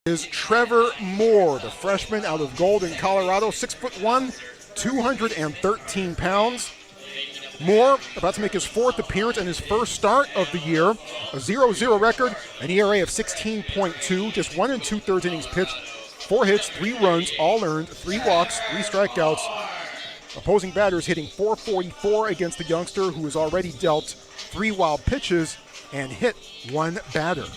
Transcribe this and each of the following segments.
is Trevor Moore, the freshman out of Golden, Colorado, 6'1", 213 pounds. Moore about to make his fourth appearance and his first start of the year. A 0-0 record, an ERA of 16.2, just 1 2/3 innings pitched, 4 hits, 3 runs, all earned, 3 walks, 3 strikeouts. Opposing batters hitting .444 against the youngster who has already dealt 3 wild pitches and hit 1 batter.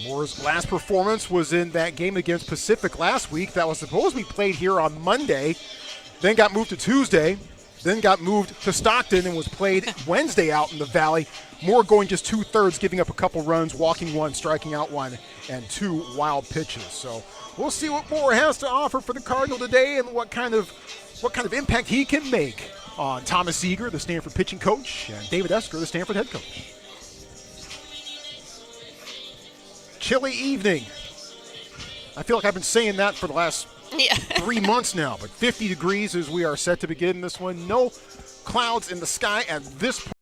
Moore's last performance was in that game against Pacific last week that was supposed to be played here on Monday, then got moved to Tuesday, then got moved to Stockton and was played Wednesday out in the Valley. Moore going just 2/3, giving up a couple runs, walking 1, striking out 1, and 2 wild pitches. So we'll see what Moore has to offer for the Cardinal today and what kind of impact he can make on Thomas Eager, the Stanford pitching coach, and David Esker, the Stanford head coach. Chilly evening. I feel like I've been saying that for the last 3 months now, but 50 degrees as we are set to begin this one. No clouds in the sky at this point.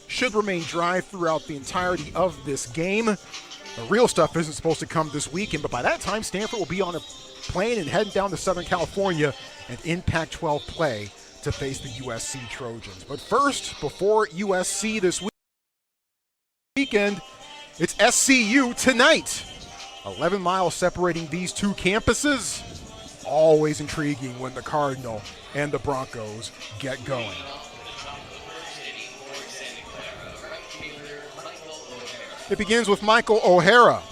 Should remain dry throughout the entirety of this game. The real stuff isn't supposed to come this weekend, but by that time, Stanford will be on a plane and heading down to Southern California and in Pac-12 play to face the USC Trojans. But first, before USC this weekend, it's SCU tonight. 11 miles separating these two campuses. Always intriguing when the Cardinal and the Broncos get going. It begins with Michael O'Hara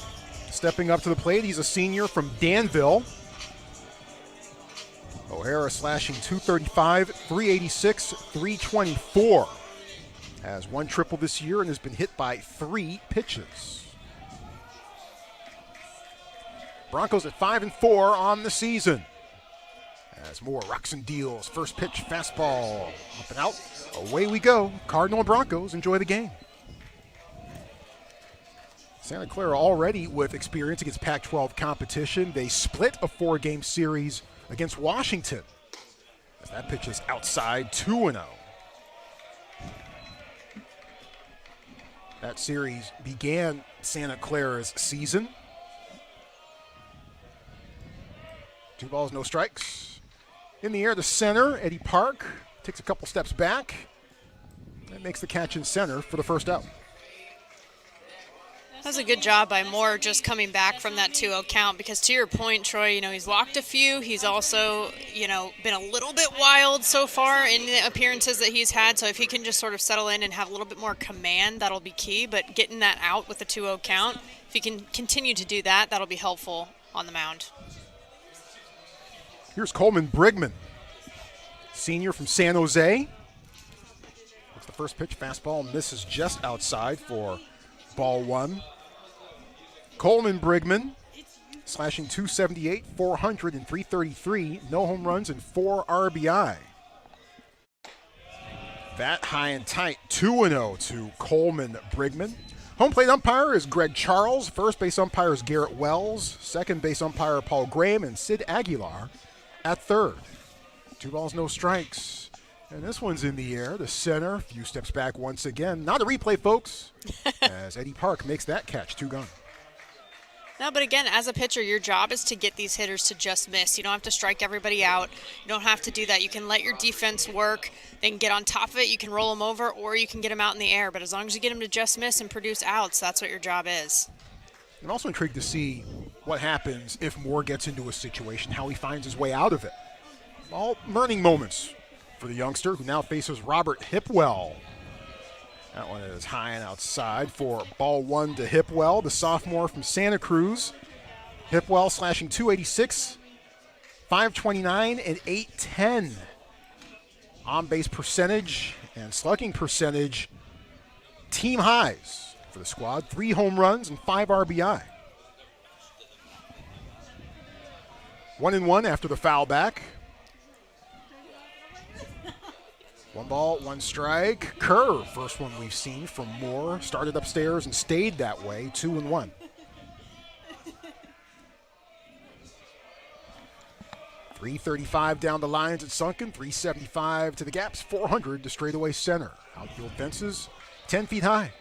stepping up to the plate. He's a senior from Danville. O'Hara slashing .235, .386, .324. Has 1 triple this year and has been hit by 3 pitches. Broncos at 5-4 on the season. As Moore rocks and deals. First pitch, fastball, up and out. Away we go. Cardinal and Broncos enjoy the game. Santa Clara already with experience against Pac-12 competition. They split a 4-game series against Washington. As that pitch is outside, 2-0. That series began Santa Clara's season. 2 balls, no strikes. In the air to center, Eddie Park takes a couple steps back and makes the catch in center for the first out. That was a good job by Moore just coming back from that 2-0 count because to your point, Troy, he's walked a few. He's also, been a little bit wild so far in the appearances that he's had. So if he can just sort of settle in and have a little bit more command, that'll be key. But getting that out with the 2-0 count, if he can continue to do that, that'll be helpful on the mound. Here's Coleman Brigman, senior from San Jose. It's the first pitch, fastball, misses just outside for ball 1. Coleman Brigman slashing .278, 400, and .333. No home runs and 4 RBI. That high and tight, 2-0 to Coleman Brigman. Home plate umpire is Greg Charles. First base umpire is Garrett Wells. Second base umpire Paul Graham and Sid Aguilar at third. 2 balls, no strikes. And this one's in the air, the center, a few steps back once again. Not a replay, folks, as Eddie Park makes that catch, 2 gone. No, but again, as a pitcher, your job is to get these hitters to just miss. You don't have to strike everybody out. You don't have to do that. You can let your defense work. They can get on top of it. You can roll them over, or you can get them out in the air. But as long as you get them to just miss and produce outs, that's what your job is. I'm also intrigued to see what happens if Moore gets into a situation, how he finds his way out of it. All learning moments for the youngster, who now faces Robert Hipwell. That one is high and outside for ball 1 to Hipwell, the sophomore from Santa Cruz. Hipwell slashing .286, .529, and .810. On-base percentage and slugging percentage, team highs for the squad. 3 home runs and 5 RBI. 1-1 after the foul back. 1 ball, 1 strike. Curve, first one we've seen from Moore. Started upstairs and stayed that way, 2-1. 335 down the lines at Sunken, 375 to the gaps, 400 to straightaway center. Outfield fences, 10 feet high.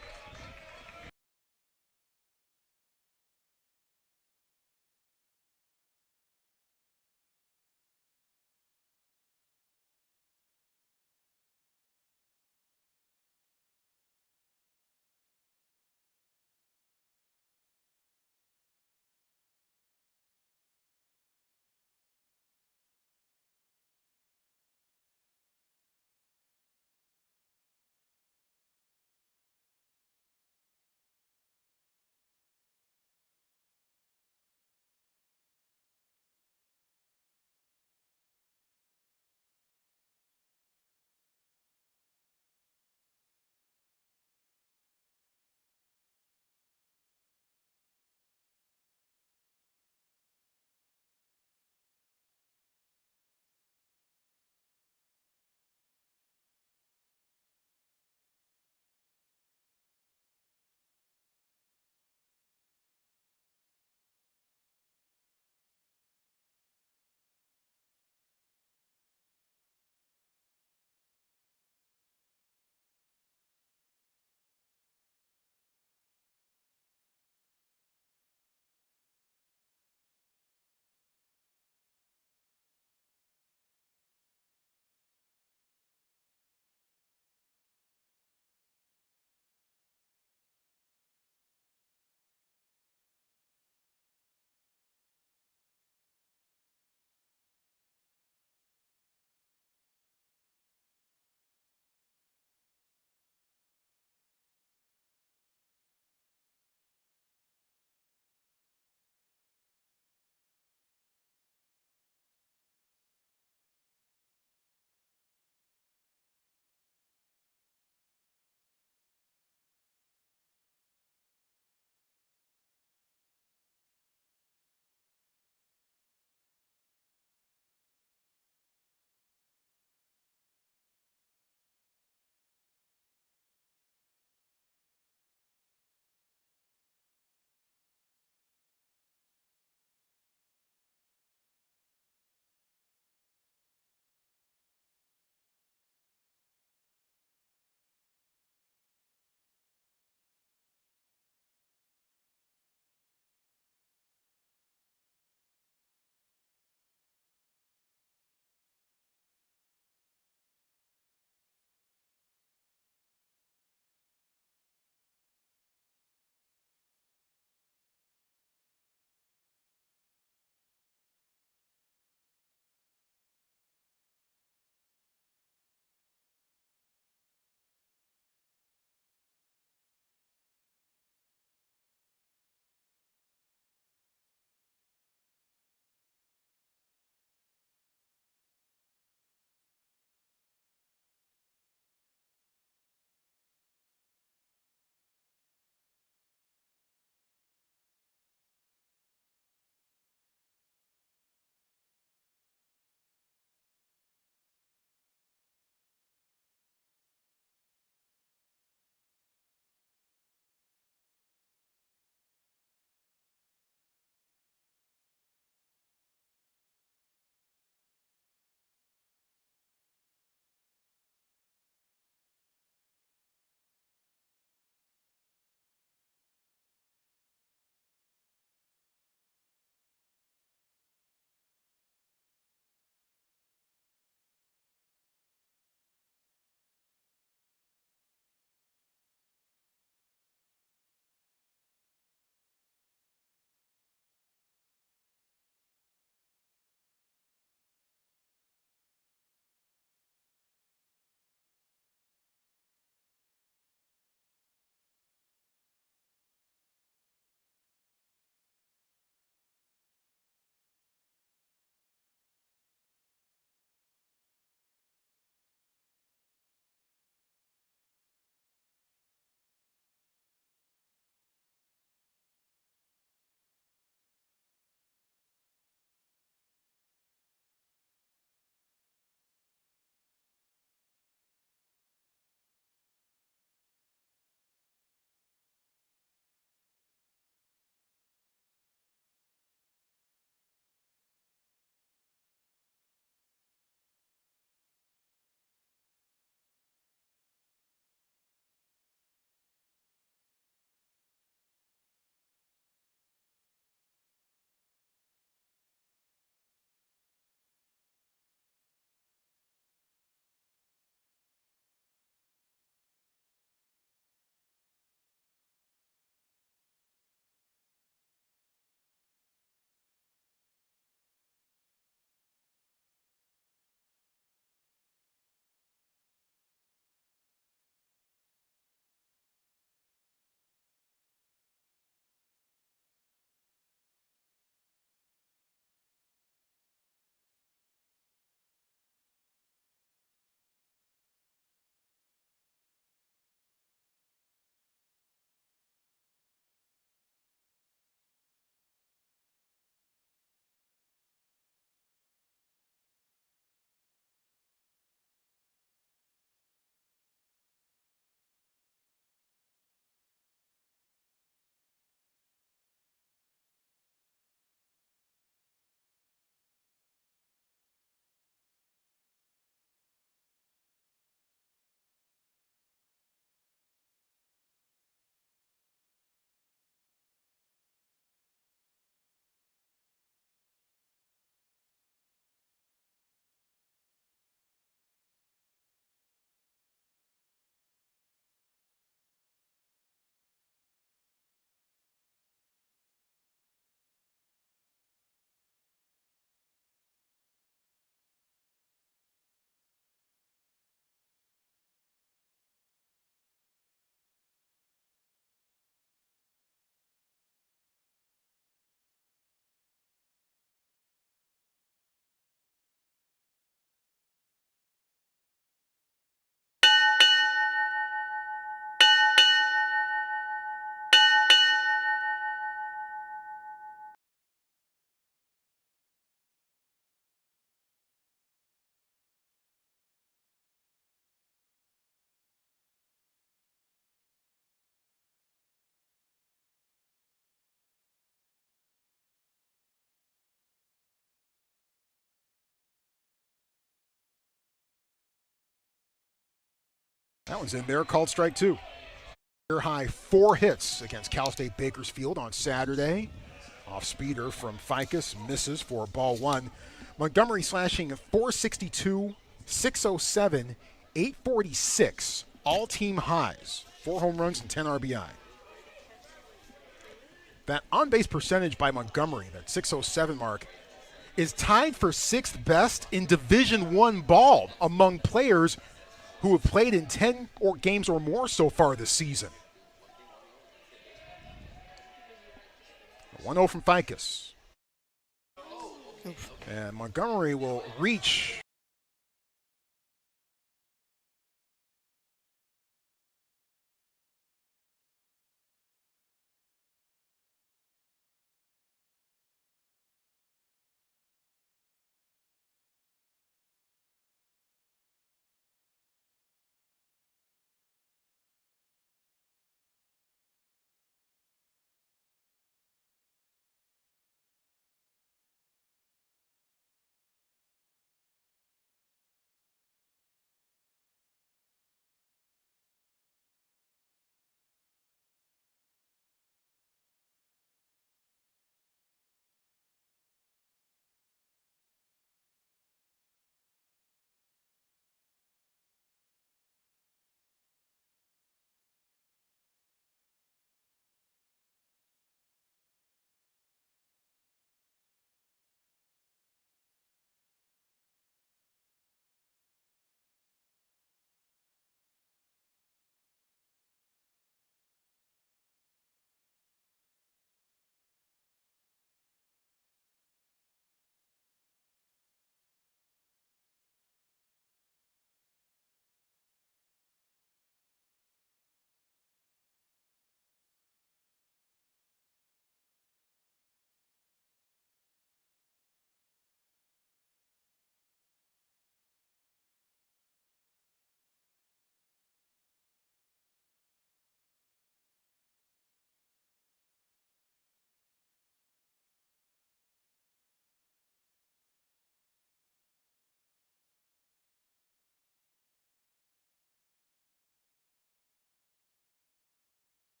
That one's in there, called strike two. Career high 4 hits against Cal State Bakersfield on Saturday. Off speeder from Ficus, misses for ball one. Montgomery slashing 462, 607, 846, all team highs. 4 home runs and 10 RBI. That on-base percentage by Montgomery, that 607 mark, is tied for 6th best in Division I ball among players who have played in 10 games or more so far this season. 1-0 from Ficus. And Montgomery will reach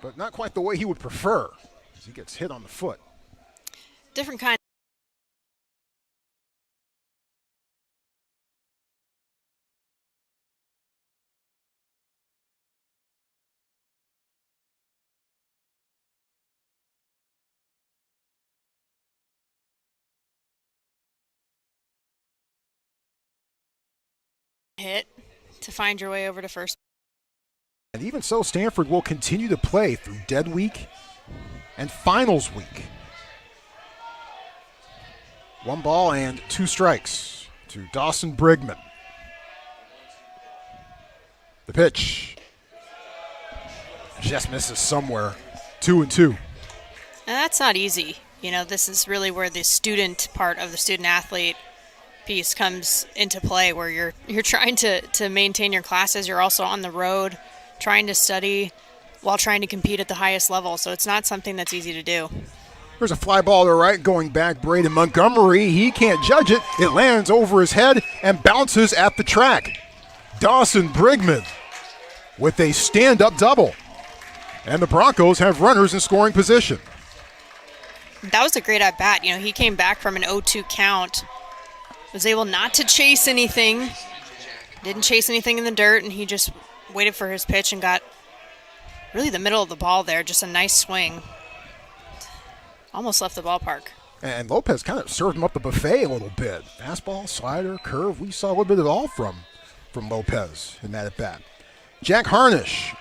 but not quite the way he would prefer as he gets hit on the foot. Different kind. Hit to find your way over to first. And even so, Stanford will continue to play through dead week and finals week. 1 ball and 2 strikes to Dawson Brigman. The pitch just misses somewhere. 2-2. And that's not easy. You know, this is really where the student part of the student athlete piece comes into play, where you're trying to maintain your classes. You're also on the road trying to study while trying to compete at the highest level. So it's not something that's easy to do. There's a fly ball to the right going back. Braden Montgomery, he can't judge it. It lands over his head and bounces at the track. Dawson Brigman with a stand-up double. And the Broncos have runners in scoring position. That was a great at-bat. You know, he came back from an 0-2 count, was able not to chase anything, didn't chase anything in the dirt, and he just waited for his pitch and got really the middle of the ball there. Just a nice swing. Almost left the ballpark. And Lopez kind of served him up the buffet a little bit. Fastball, slider, curve. We saw a little bit of it all from Lopez in that at-bat. Jack Harnish,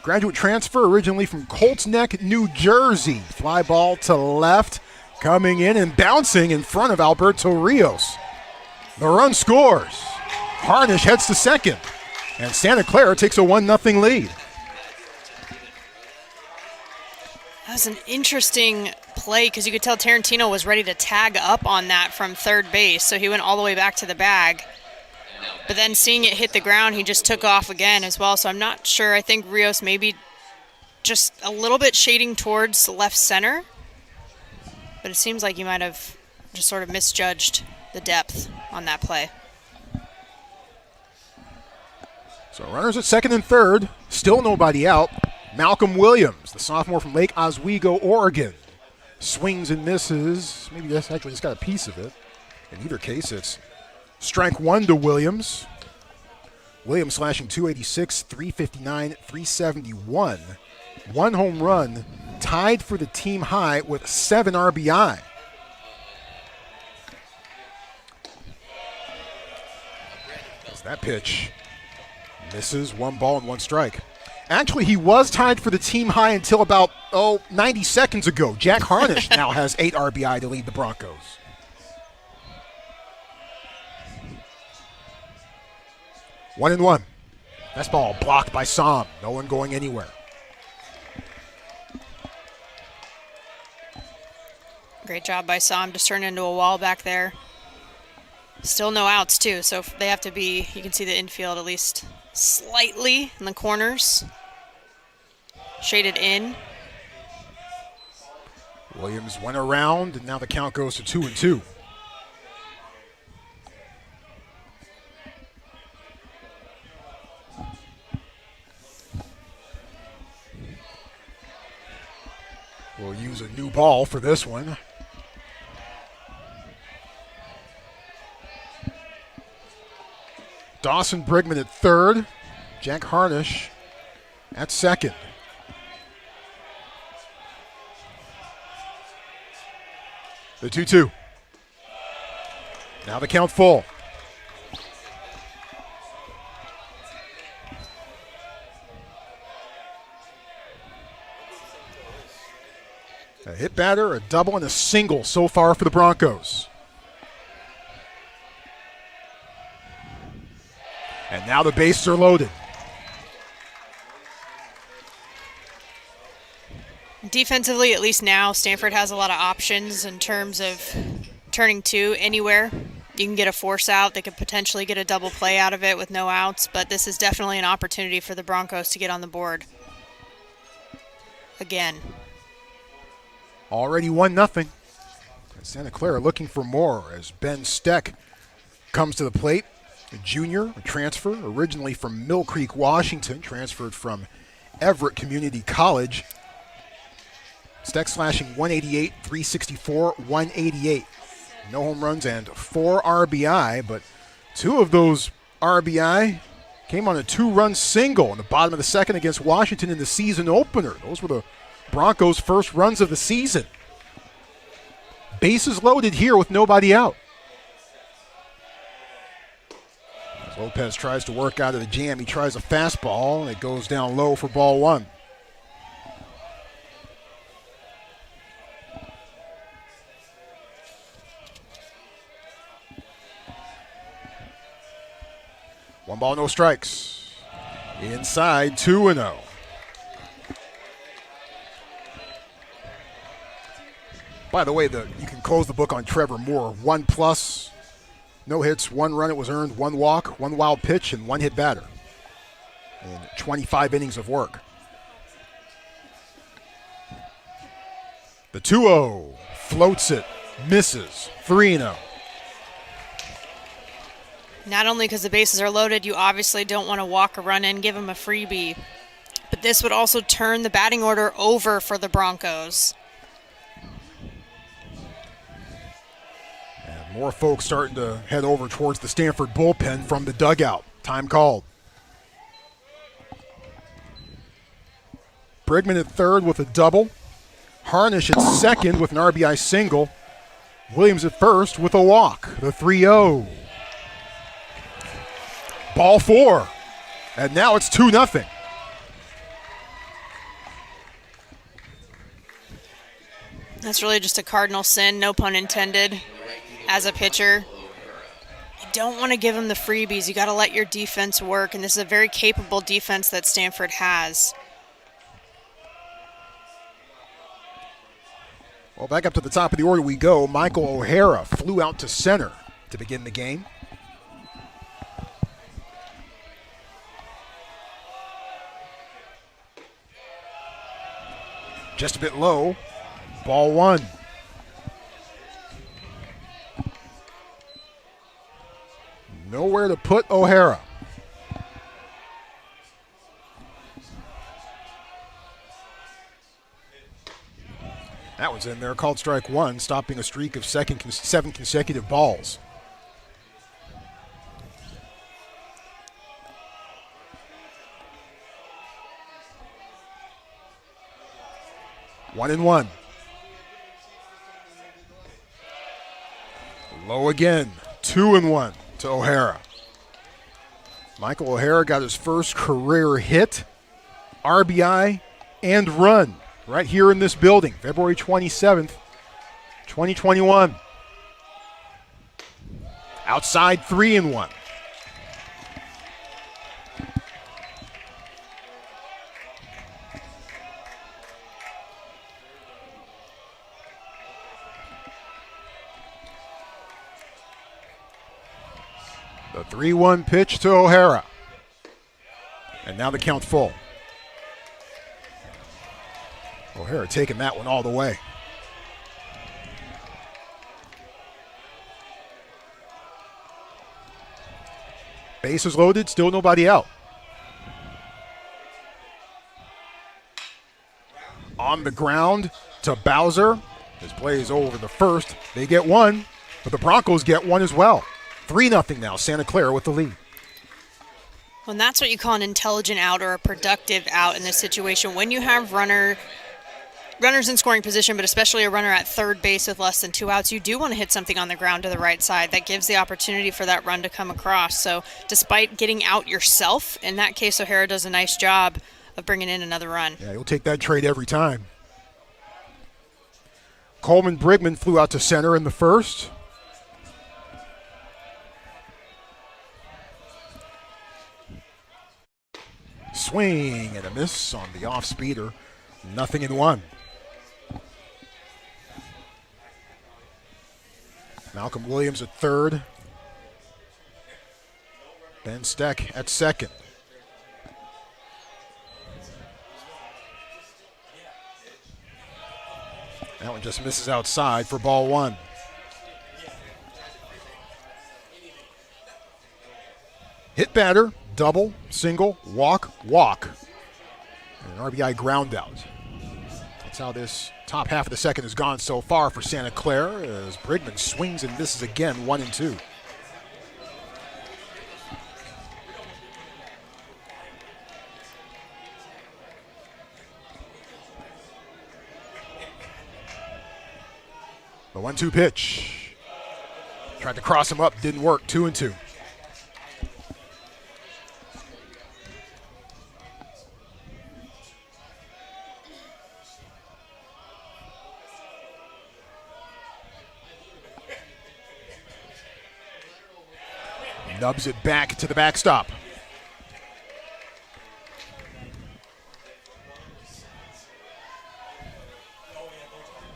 graduate transfer originally from Colts Neck, New Jersey. Fly ball to left, coming in and bouncing in front of Alberto Rios. The run scores. Harnish heads to second, and Santa Clara takes a 1-0 lead. That was an interesting play because you could tell Tarantino was ready to tag up on that from third base, so he went all the way back to the bag. But then seeing it hit the ground, he just took off again as well, so I'm not sure. I think Rios maybe just a little bit shading towards left center, but it seems like he might have just sort of misjudged the depth on that play. So runners at second and third, still nobody out. Malcolm Williams, the sophomore from Lake Oswego, Oregon, swings and misses. Maybe that's actually just got a piece of it. In either case, it's strike 1 to Williams. Williams slashing 286, 359, 371. 1 home run, tied for the team high with 7 RBI. As that pitch misses, 1 ball and 1 strike. Actually, he was tied for the team high until about, 90 seconds ago. Jack Harnish now has 8 RBI to lead the Broncos. 1-1. That's ball blocked by Som. No one going anywhere. Great job by Som, just turned into a wall back there. Still no outs, too, so they have to be, you can see the infield at least slightly in the corners. Shaded in. Williams went around, and now the count goes to 2-2. We'll use a new ball for this one. Dawson Brigman at third. Jack Harnish at second. The 2-2. Now the count full. A hit batter, a double, and a single so far for the Broncos. And now the bases are loaded. Defensively, at least now, Stanford has a lot of options in terms of turning 2 anywhere. You can get a force out. They could potentially get a double play out of it with no outs, but this is definitely an opportunity for the Broncos to get on the board again. Already 1-0. Santa Clara looking for more as Ben Steck comes to the plate. A junior, a transfer, originally from Mill Creek, Washington, transferred from Everett Community College. Steck slashing 188, 364, 188. No home runs and 4 RBI, but 2 of those RBI came on a 2-run single in the bottom of the second against Washington in the season opener. Those were the Broncos' first runs of the season. Bases loaded here with nobody out. As Lopez tries to work out of the jam, he tries a fastball, and it goes down low for ball 1. One ball, no strikes. Inside, 2-0. By the way, you can close the book on Trevor Moore. 1+, no hits, 1 run it was earned, 1 walk, 1 wild pitch, and 1 hit batter in 25 innings of work. The 2-0 floats it, misses, 3-0. Not only because the bases are loaded, you obviously don't want to walk a run in, give him a freebie. But this would also turn the batting order over for the Broncos. And more folks starting to head over towards the Stanford bullpen from the dugout. Time called. Brigman at third with a double. Harnish at second with an RBI single. Williams at first with a walk. The 3-0. Ball 4. And now it's 2-0. That's really just a cardinal sin, no pun intended, as a pitcher. You don't want to give him the freebies. You got to let your defense work, and this is a very capable defense that Stanford has. Well, back up to the top of the order we go. Michael O'Hara flew out to center to begin the game. Just a bit low. Ball 1. Nowhere to put O'Hara. That one's in there, called strike 1, stopping a streak of 7 consecutive balls. One and 1. Low again. 2-1 to O'Hara. Michael O'Hara got his first career hit, RBI, and run right here in this building, February 27th, 2021. Outside 3-1. The 3-1 pitch to O'Hara. And now the count full. O'Hara taking that one all the way. Bases loaded, still nobody out. On the ground to Bowser. His play is over the first. They get one, but the Broncos get one as well. 3-0 now, Santa Clara with the lead. Well, and that's what you call an intelligent out or a productive out in this situation. When you have runners in scoring position, but especially a runner at third base with less than 2 outs, you do want to hit something on the ground to the right side. That gives the opportunity for that run to come across. So despite getting out yourself, in that case, O'Hara does a nice job of bringing in another run. Yeah, he'll take that trade every time. Coleman Brigman flew out to center in the first. Swing and a miss on the off-speeder. 0-1. Malcolm Williams at third. Ben Steck at second. That one just misses outside for ball 1. Hit batter, double, single, walk, walk. And an RBI ground out. That's how this top half of the second has gone so far for Santa Clara as Brigman swings and misses again, 1-2. The 1-2 pitch. Tried to cross him up, didn't work, 2-2. Nubs it back to the backstop.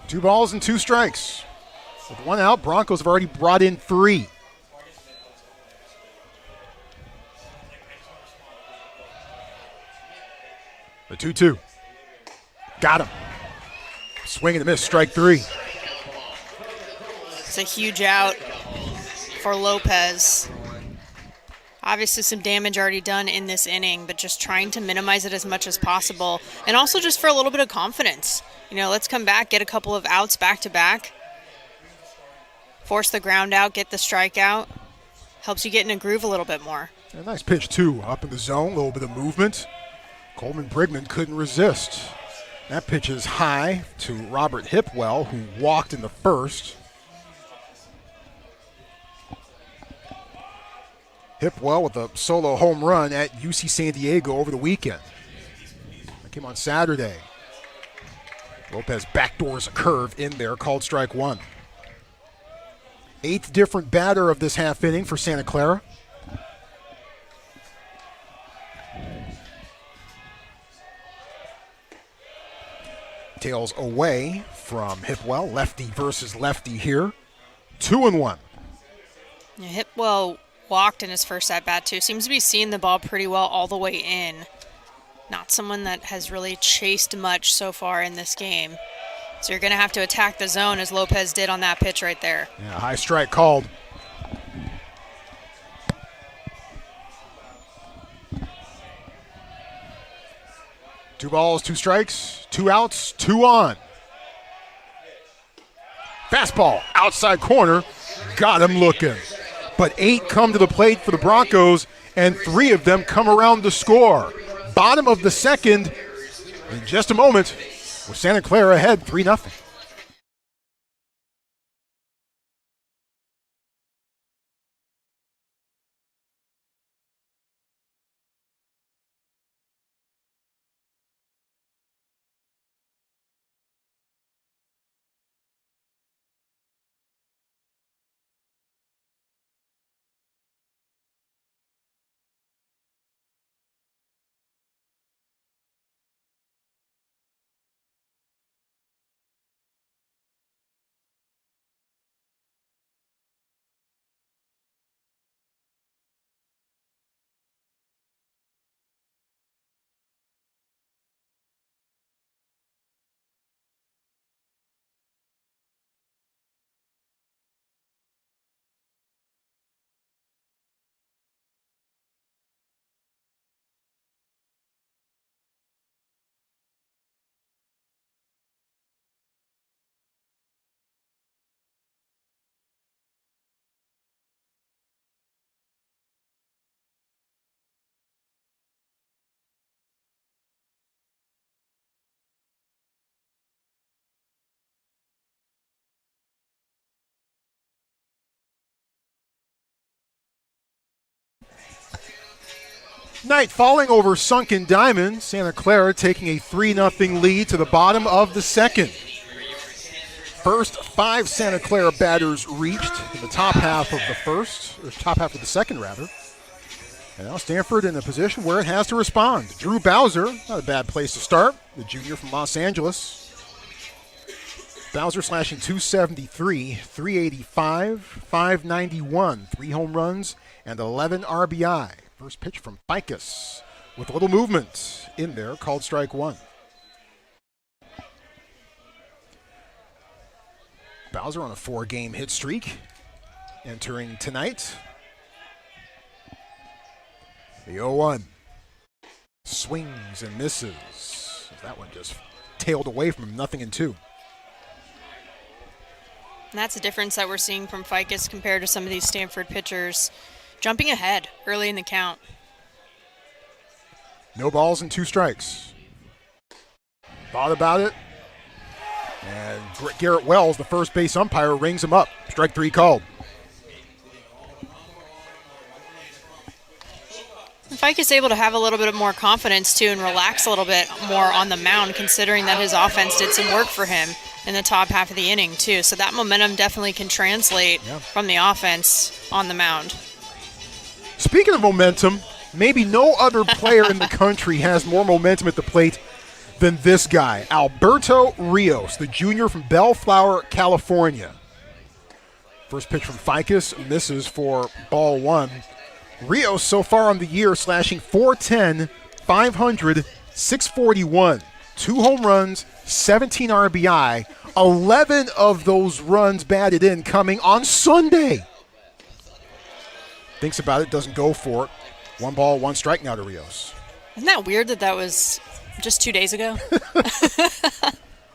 Two balls and two strikes. With one out, Broncos have already brought in 3. The 2-2. Got him. Swing and a miss, strike 3. It's a huge out for Lopez. Obviously some damage already done in this inning, but just trying to minimize it as much as possible. And also just for a little bit of confidence. You know, let's come back, get a couple of outs back to back. Force the ground out, get the strikeout. Helps you get in a groove a little bit more. A nice pitch, too. Up in the zone, a little bit of movement. Coleman Brigman couldn't resist. That pitch is high to Robert Hipwell, who walked in the first. Hipwell with a solo home run at UC San Diego over the weekend. That came on Saturday. Lopez backdoors a curve in there, called strike 1. 8th different batter of this half inning for Santa Clara. Tails away from Hipwell. Lefty versus lefty here. 2-1. Yeah, Hipwell walked in his first at-bat too. Seems to be seeing the ball pretty well all the way in. Not someone that has really chased much so far in this game. So you're going to have to attack the zone as Lopez did on that pitch right there. Yeah, high strike called. Two balls, two strikes, 2 outs, 2 on. Fastball, outside corner, got him looking. But 8 come to the plate for the Broncos, and 3 of them come around to score. Bottom of the second, in just a moment, with Santa Clara ahead 3-0. Night falling over Sunken Diamond. Santa Clara taking a 3-0 lead to the bottom of the second. First 5 Santa Clara batters reached in the top half of the first, or top half of the second rather. And now Stanford in a position where it has to respond. Drew Bowser, not a bad place to start, the junior from Los Angeles. Bowser slashing 273, 385, 591, 3 home runs, and 11 RBI. First pitch from Ficus with a little movement in there, called strike 1. Bowser on a 4-game hit streak entering tonight. The 0-1. Swings and misses. So that one just tailed away from him, 0-2. And that's a difference that we're seeing from Ficus compared to some of these Stanford pitchers jumping ahead early in the count. No balls and 2 strikes. Thought about it. And Garrett Wells, the first base umpire, rings him up. Strike 3 called. Ficus able to have a little bit of more confidence, too, and relax a little bit more on the mound, considering that his offense did some work for him in the top half of the inning, too. So that momentum definitely can translate from the offense on the mound. Speaking of momentum, maybe no other player in the country has more momentum at the plate than this guy, Alberto Rios, the junior from Bellflower, California. First pitch from Ficus misses for ball 1. Rios so far on the year slashing .410, .500, .641. 2 home runs, 17 RBI, 11 of those runs batted in coming on Sunday. Thinks about it, doesn't go for it. 1 ball, 1 strike now to Rios. Isn't that weird that was just 2 days ago?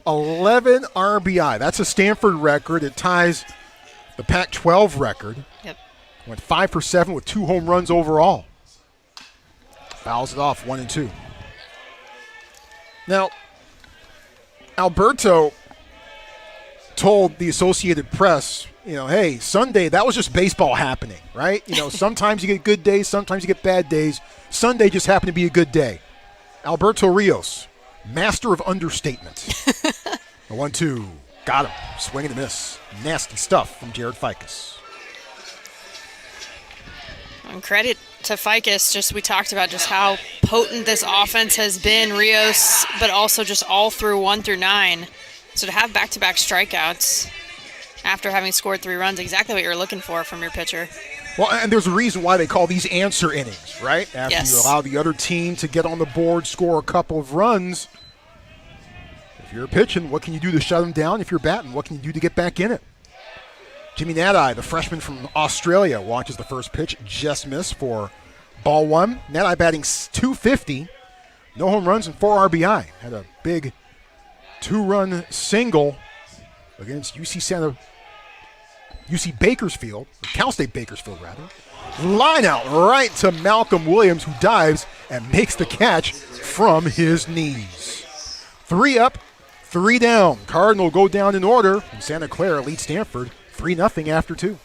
11 RBI. That's a Stanford record. It ties the Pac-12 record. Yep. Went 5 for 7 with 2 home runs overall. Fouls it off, 1-2. Now, Alberto told the Associated Press, hey, Sunday, that was just baseball happening, right? Sometimes you get good days, sometimes you get bad days. Sunday just happened to be a good day. Alberto Rios, master of understatement. 1-2, got him. Swing and a miss. Nasty stuff from Jared Ficus. And credit to Ficus, we talked about just how potent this offense has been, Rios, but also just all through 1 through 9. So to have back-to-back strikeouts after having scored 3 runs, exactly what you're looking for from your pitcher. Well, and there's a reason why they call these answer innings, right? After you allow the other team to get on the board, score a couple of runs. If you're pitching, what can you do to shut them down? If you're batting, what can you do to get back in it? Jimmy Nadai, the freshman from Australia, launches the first pitch, just missed for ball 1. Nadai batting .250, no home runs and 4 RBI. Had a big 2-run single against UC Bakersfield, or Cal State Bakersfield rather. Line out right to Malcolm Williams, who dives and makes the catch from his knees. 3 up, 3 down. Cardinal go down in order, and Santa Clara leads Stanford 3-0 after 2.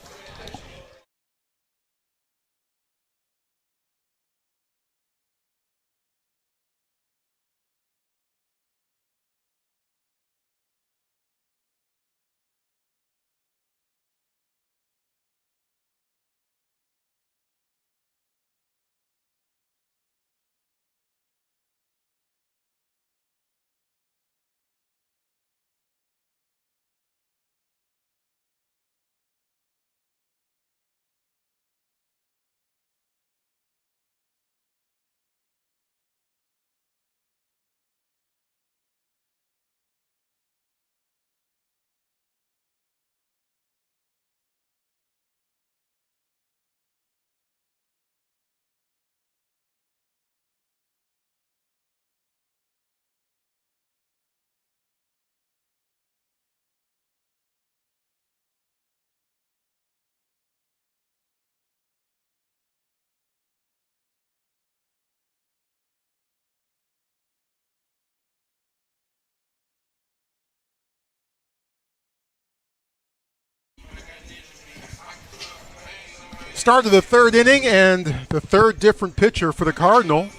Start of the 3rd inning, and the 3rd different pitcher for the Cardinal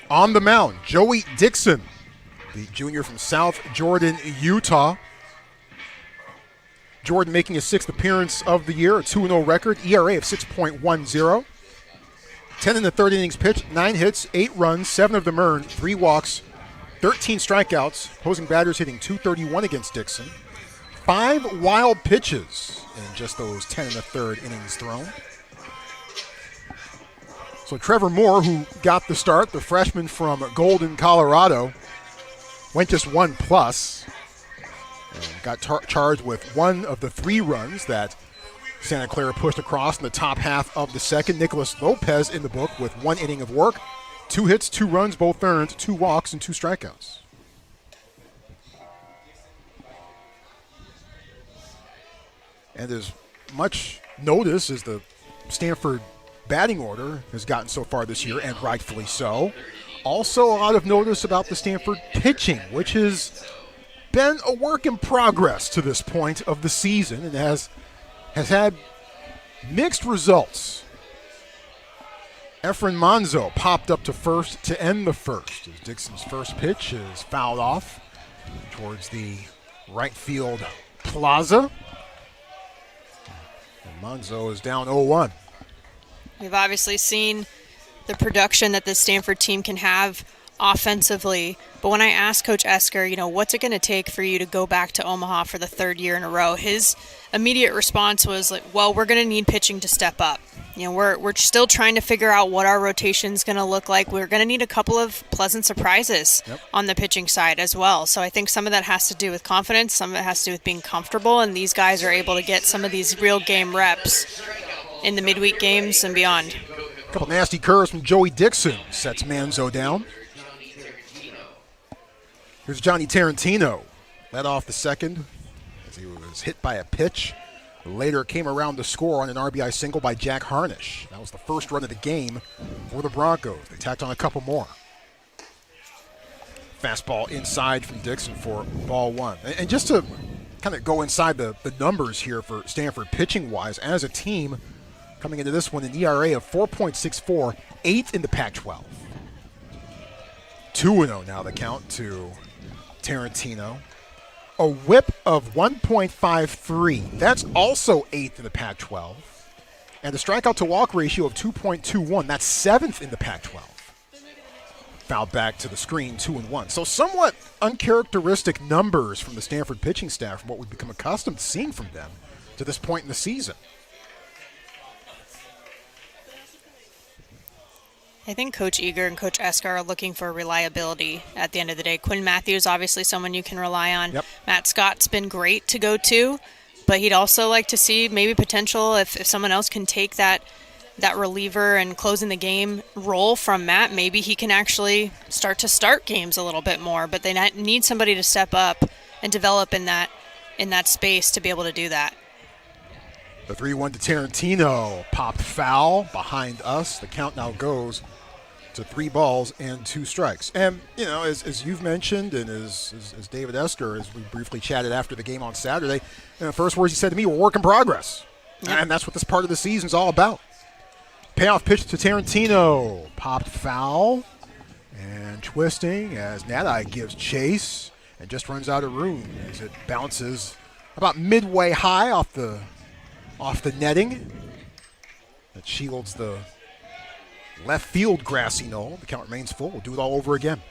on the mound. Joey Dixon, the junior from South Jordan, Utah. Jordan making his 6th appearance of the year, a 2-0 record, ERA of 6.10. 10 in the 3rd innings pitched, 9 hits, 8 runs, 7 of them earned, 3 walks, 13 strikeouts. Opposing batters hitting .231 against Dixon. 5 wild pitches in just those 10 in the 3rd innings thrown. So Trevor Moore, who got the start, the freshman from Golden, Colorado, went just 1+, and got charged with 1 of the 3 runs that Santa Clara pushed across in the top half of the 2nd. Nicholas Lopez in the book with 1 inning of work, 2 hits, 2 runs, both earned, 2 walks, and 2 strikeouts. And as much notice as the Stanford batting order has gotten so far this year, and rightfully so, also a lot of notice about the Stanford pitching, which has been a work in progress to this point of the season and has had mixed results. Efren Manzo popped up to first to end the first as Dixon's first pitch is fouled off towards the right field plaza. And Manzo is down 0-1. We've obviously seen the production that the Stanford team can have offensively, but when I asked Coach Esker, what's it going to take for you to go back to Omaha for the third year in a row, his immediate response was like, well, we're going to need pitching to step up. We're still trying to figure out what our rotation's going to look like. We're going to need a couple of pleasant surprises on the pitching side as well. So I think some of that has to do with confidence, some of it has to do with being comfortable, and these guys are able to get some of these real game reps in the midweek games and beyond. A couple nasty curves from Joey Dixon sets Manzo down. Here's Johnny Tarantino, led off the second as he was hit by a pitch. Later came around to score on an RBI single by Jack Harnish. That was the first run of the game for the Broncos. They tacked on a couple more. Fastball inside from Dixon for ball one. And just to kind of go inside the numbers here for Stanford pitching-wise, as a team, coming into this one, an ERA of 4.64, 8th in the Pac-12. 2-0 now the count to Tarantino. A whip of 1.53. That's also 8th in the Pac-12. And a strikeout to walk ratio of 2.21. That's 7th in the Pac-12. Fouled back to the screen, 2-1. So somewhat uncharacteristic numbers from the Stanford pitching staff from what we've become accustomed to seeing from them to this point in the season. I think Coach Eager and Coach Esker are looking for reliability at the end of the day. Quinn Matthews, obviously someone you can rely on. Yep. Matt Scott's been great to go to, but he'd also like to see maybe potential if someone else can take that reliever and closing the game role from Matt. Maybe he can actually start games a little bit more, but they need somebody to step up and develop in that space to be able to do that. The 3-1 to Tarantino. Popped foul behind us. The count now goes to 3 balls and 2 strikes. And, as you've mentioned, and as David Esker, as we briefly chatted after the game on Saturday, the first words he said to me were work in progress. Yep. And that's what this part of the season's all about. Payoff pitch to Tarantino. Popped foul. And twisting as Nadai gives chase and just runs out of room as it bounces about midway high off the netting. That shields the left field grassy knoll. The count remains full. We'll do it all over again.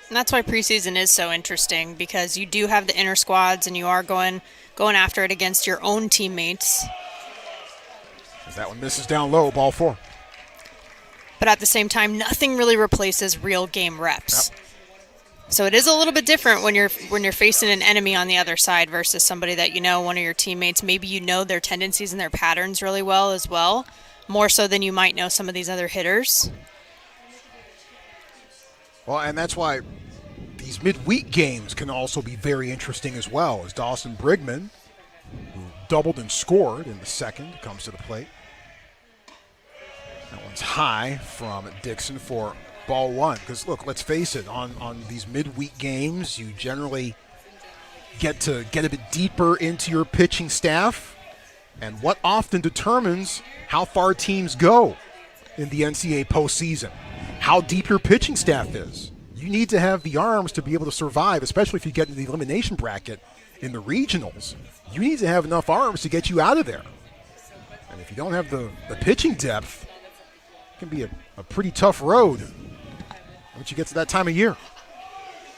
And that's why preseason is so interesting, because you do have the inner squads and you are going after it against your own teammates. As that one misses down low, ball 4. But at the same time, nothing really replaces real game reps. Yep. So it is a little bit different when you're facing an enemy on the other side versus somebody that one of your teammates, maybe their tendencies and their patterns really well as well, more so than you might know some of these other hitters. Well, and that's why these midweek games can also be very interesting as well, as Dawson Brigman, who doubled and scored in the second, comes to the plate. That one's high from Dixon for ball 1. Because, look, let's face it, on these midweek games, you generally get a bit deeper into your pitching staff, and what often determines how far teams go in the NCAA postseason, how deep your pitching staff is. You need to have the arms to be able to survive, especially if you get into the elimination bracket in the regionals. You need to have enough arms to get you out of there. And if you don't have the pitching depth, it can be a pretty tough road once you get to that time of year.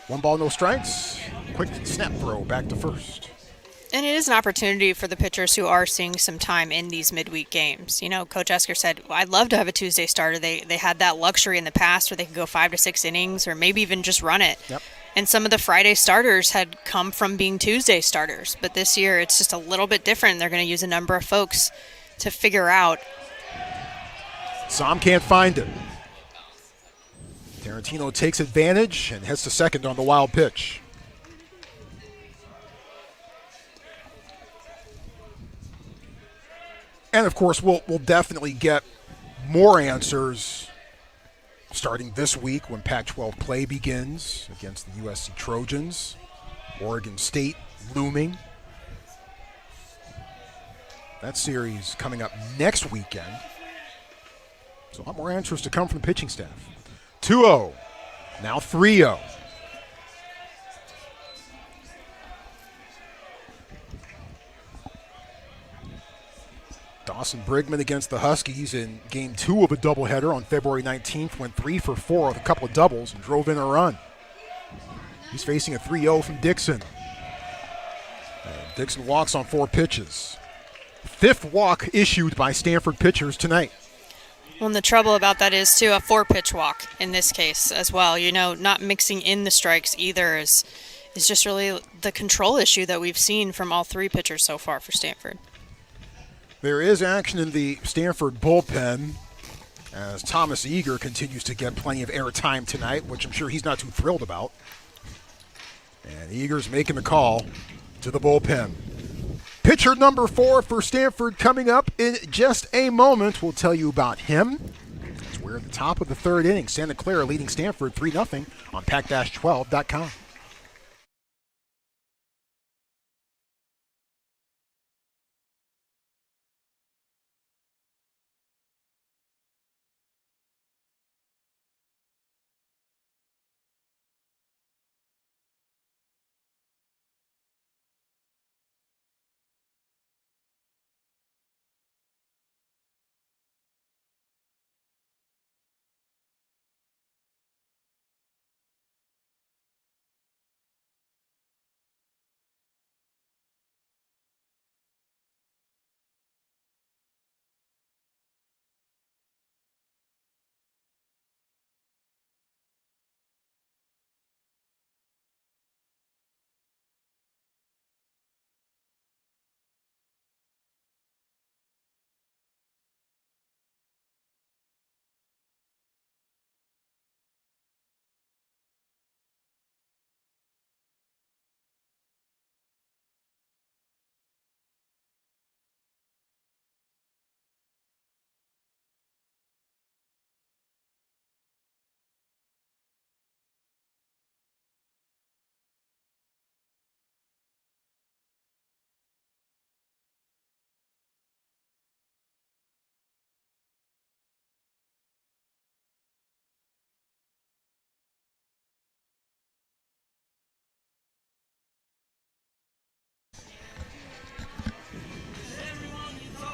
1 ball, no strikes. Quick snap throw back to first. And it is an opportunity for the pitchers who are seeing some time in these midweek games. Coach Esker said, I'd love to have a Tuesday starter. They had that luxury in the past where they could go 5 to 6 innings or maybe even just run it. Yep. And some of the Friday starters had come from being Tuesday starters. But this year it's just a little bit different. They're going to use a number of folks to figure out. Som can't find it. Tarantino takes advantage and heads to second on the wild pitch. And, of course, we'll definitely get more answers starting this week when Pac-12 play begins against the USC Trojans. Oregon State looming. That series coming up next weekend. So a lot more answers to come from the pitching staff. 2-0, now 3-0. Dawson Brigman against the Huskies in Game 2 of a doubleheader on February 19th went 3 for 4 with a couple of doubles and drove in a run. He's facing a 3-0 from Dixon. Dixon walks on 4 pitches. 5th walk issued by Stanford pitchers tonight. Well, and the trouble about that is, too, a 4-pitch walk in this case as well. You know, not mixing in the strikes either is just really the control issue that we've seen from all 3 pitchers so far for Stanford. There is action in the Stanford bullpen as Thomas Eager continues to get plenty of airtime tonight, which I'm sure he's not too thrilled about. And Eager's making the call to the bullpen. Pitcher number 4 for Stanford coming up in just a moment. We'll tell you about him as we're in the top of the 3rd inning. Santa Clara leading Stanford 3-0 on pac-12.com.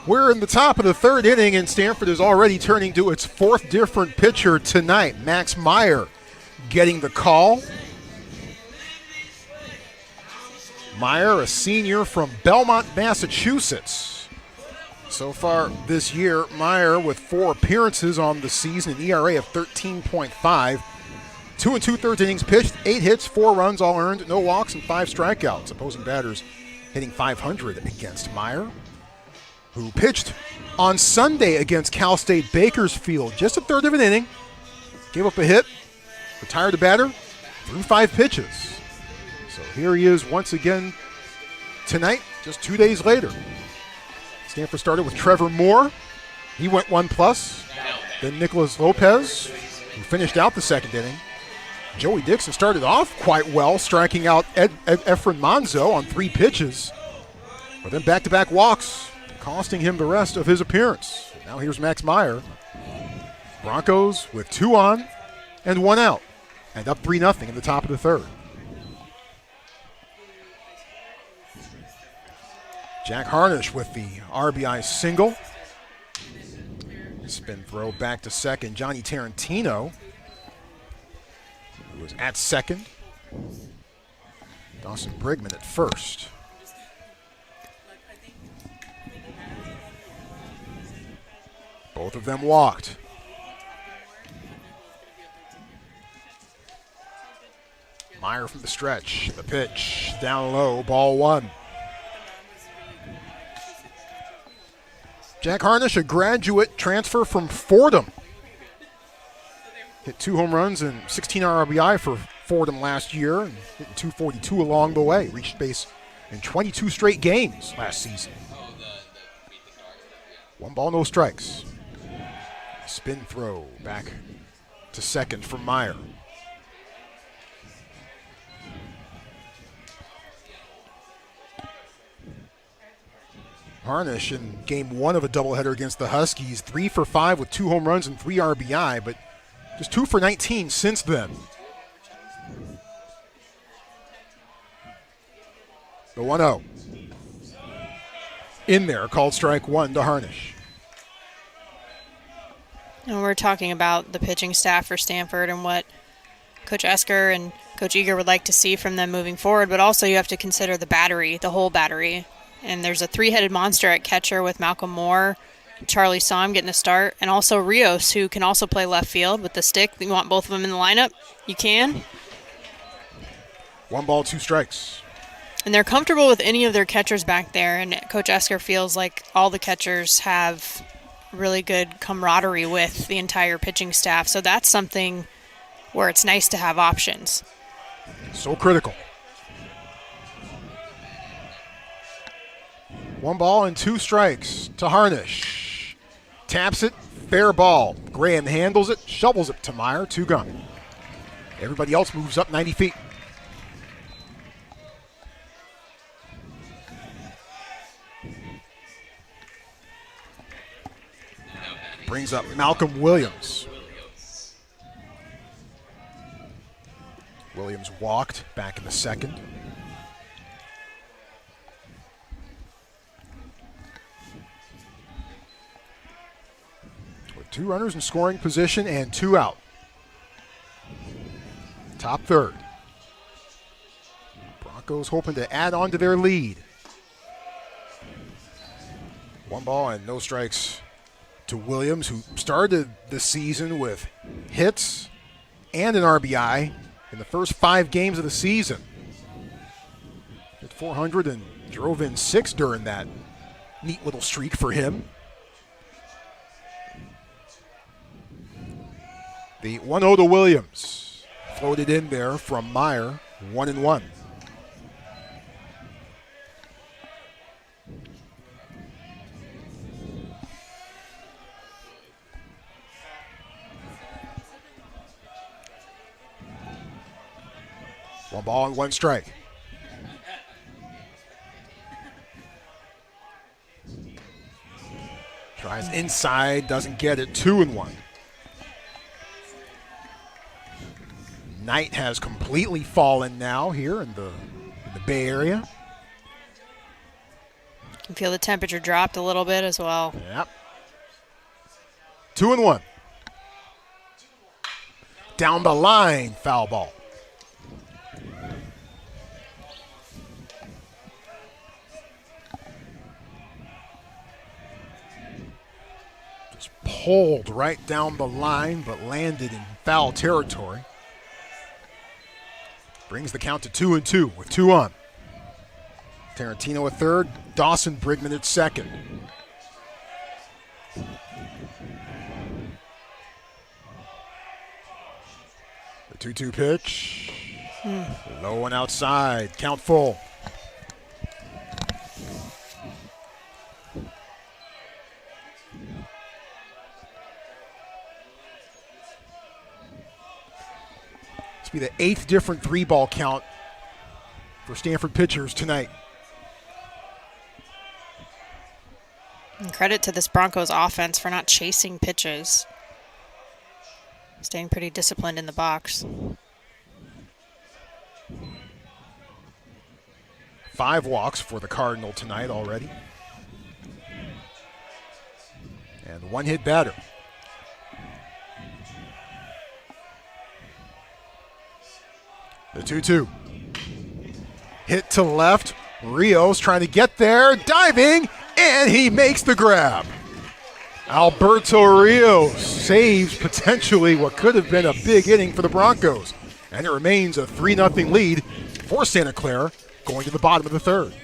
We're in the top of the 3rd inning, and Stanford is already turning to its 4th different pitcher tonight. Max Meyer getting the call. Meyer, a senior from Belmont, Massachusetts. So far this year, Meyer with 4 appearances on the season, an ERA of 13.5. 2 2/3 innings pitched, 8 hits, 4 runs, all earned, no walks, and 5 strikeouts. Opposing batters hitting .500 against Meyer, who pitched on Sunday against Cal State Bakersfield. Just a 1/3 of an inning. Gave up a hit, retired the batter, threw 5 pitches. So here he is once again tonight, just 2 days later. Stanford started with Trevor Moore. He went 1+. Then Nicholas Lopez, who finished out the 2nd inning. Joey Dixon started off quite well, striking out Efren Monzo on 3 pitches. But then back-to-back walks, costing him the rest of his appearance. Now here's Max Meyer. Broncos with 2 on and 1 out, and up 3-0 in the top of the 3rd. Jack Harnish with the RBI single. Spin throw back to second. Johnny Tarantino, who was at second. Dawson Brigman at first. Both of them walked. Meyer from the stretch. The pitch down low, ball 1. Jack Harnish, a graduate transfer from Fordham. Hit 2 home runs and 16 RBI for Fordham last year, and hitting .242 along the way. Reached base in 22 straight games last season. One ball, no strikes. Spin throw back to second for Meyer. Harnish in game one of a doubleheader against the Huskies, 3 for 5 with 2 home runs and 3 RBI, but just 2 for 19 since then. The 1-0. In there, called strike one to Harnish. And we're talking about the pitching staff for Stanford and what Coach Esker and Coach Eager would like to see from them moving forward, but also you have to consider the battery, the whole battery. And there's a three-headed monster at catcher with Malcolm Moore, Charlie Somm getting a start, and also Rios, who can also play left field with the stick. You want both of them in the lineup? You can. 1 ball, 2 strikes. And they're comfortable with any of their catchers back there, and Coach Esker feels like all the catchers have really good camaraderie with the entire pitching staff. So that's something where it's nice to have options. So critical. 1 ball and 2 strikes to Harnish. Taps it, fair ball. Graham handles it, shovels it to Meyer, 2 gone. Everybody else moves up 90 feet. Brings up Malcolm Williams. Williams walked back in the second. With 2 runners in scoring position and 2 out. Top third. Broncos hoping to add on to their lead. 1 ball and no strikes to Williams, who started the season with hits and an RBI in the first 5 games of the season. Hit 400 and drove in 6 during that neat little streak for him. The 1-0 to Williams. Floated in there from Meyer, 1-1. One ball and 1 strike. Tries inside, doesn't get it, 2-1. Knight has completely fallen now here in the Bay Area. You can feel the temperature dropped a little bit as well. Yep. 2-1. Down the line, foul ball. Just pulled right down the line, but landed in foul territory. Brings the count to 2-2 with 2 on. Tarantino at third, Dawson Brigman at second. The 2-2 pitch. Low and outside, count full. This will be the 8th different 3-ball count for Stanford pitchers tonight. And credit to this Broncos offense for not chasing pitches. Staying pretty disciplined in the box. 5 walks for the Cardinal tonight already. And 1 hit batter. The 2-2. Hit to left. Rios trying to get there, diving, and he makes the grab. Alberto Rios saves potentially what could have been a big inning for the Broncos. And it remains a 3-0 lead for Santa Clara going to the bottom of the 3rd.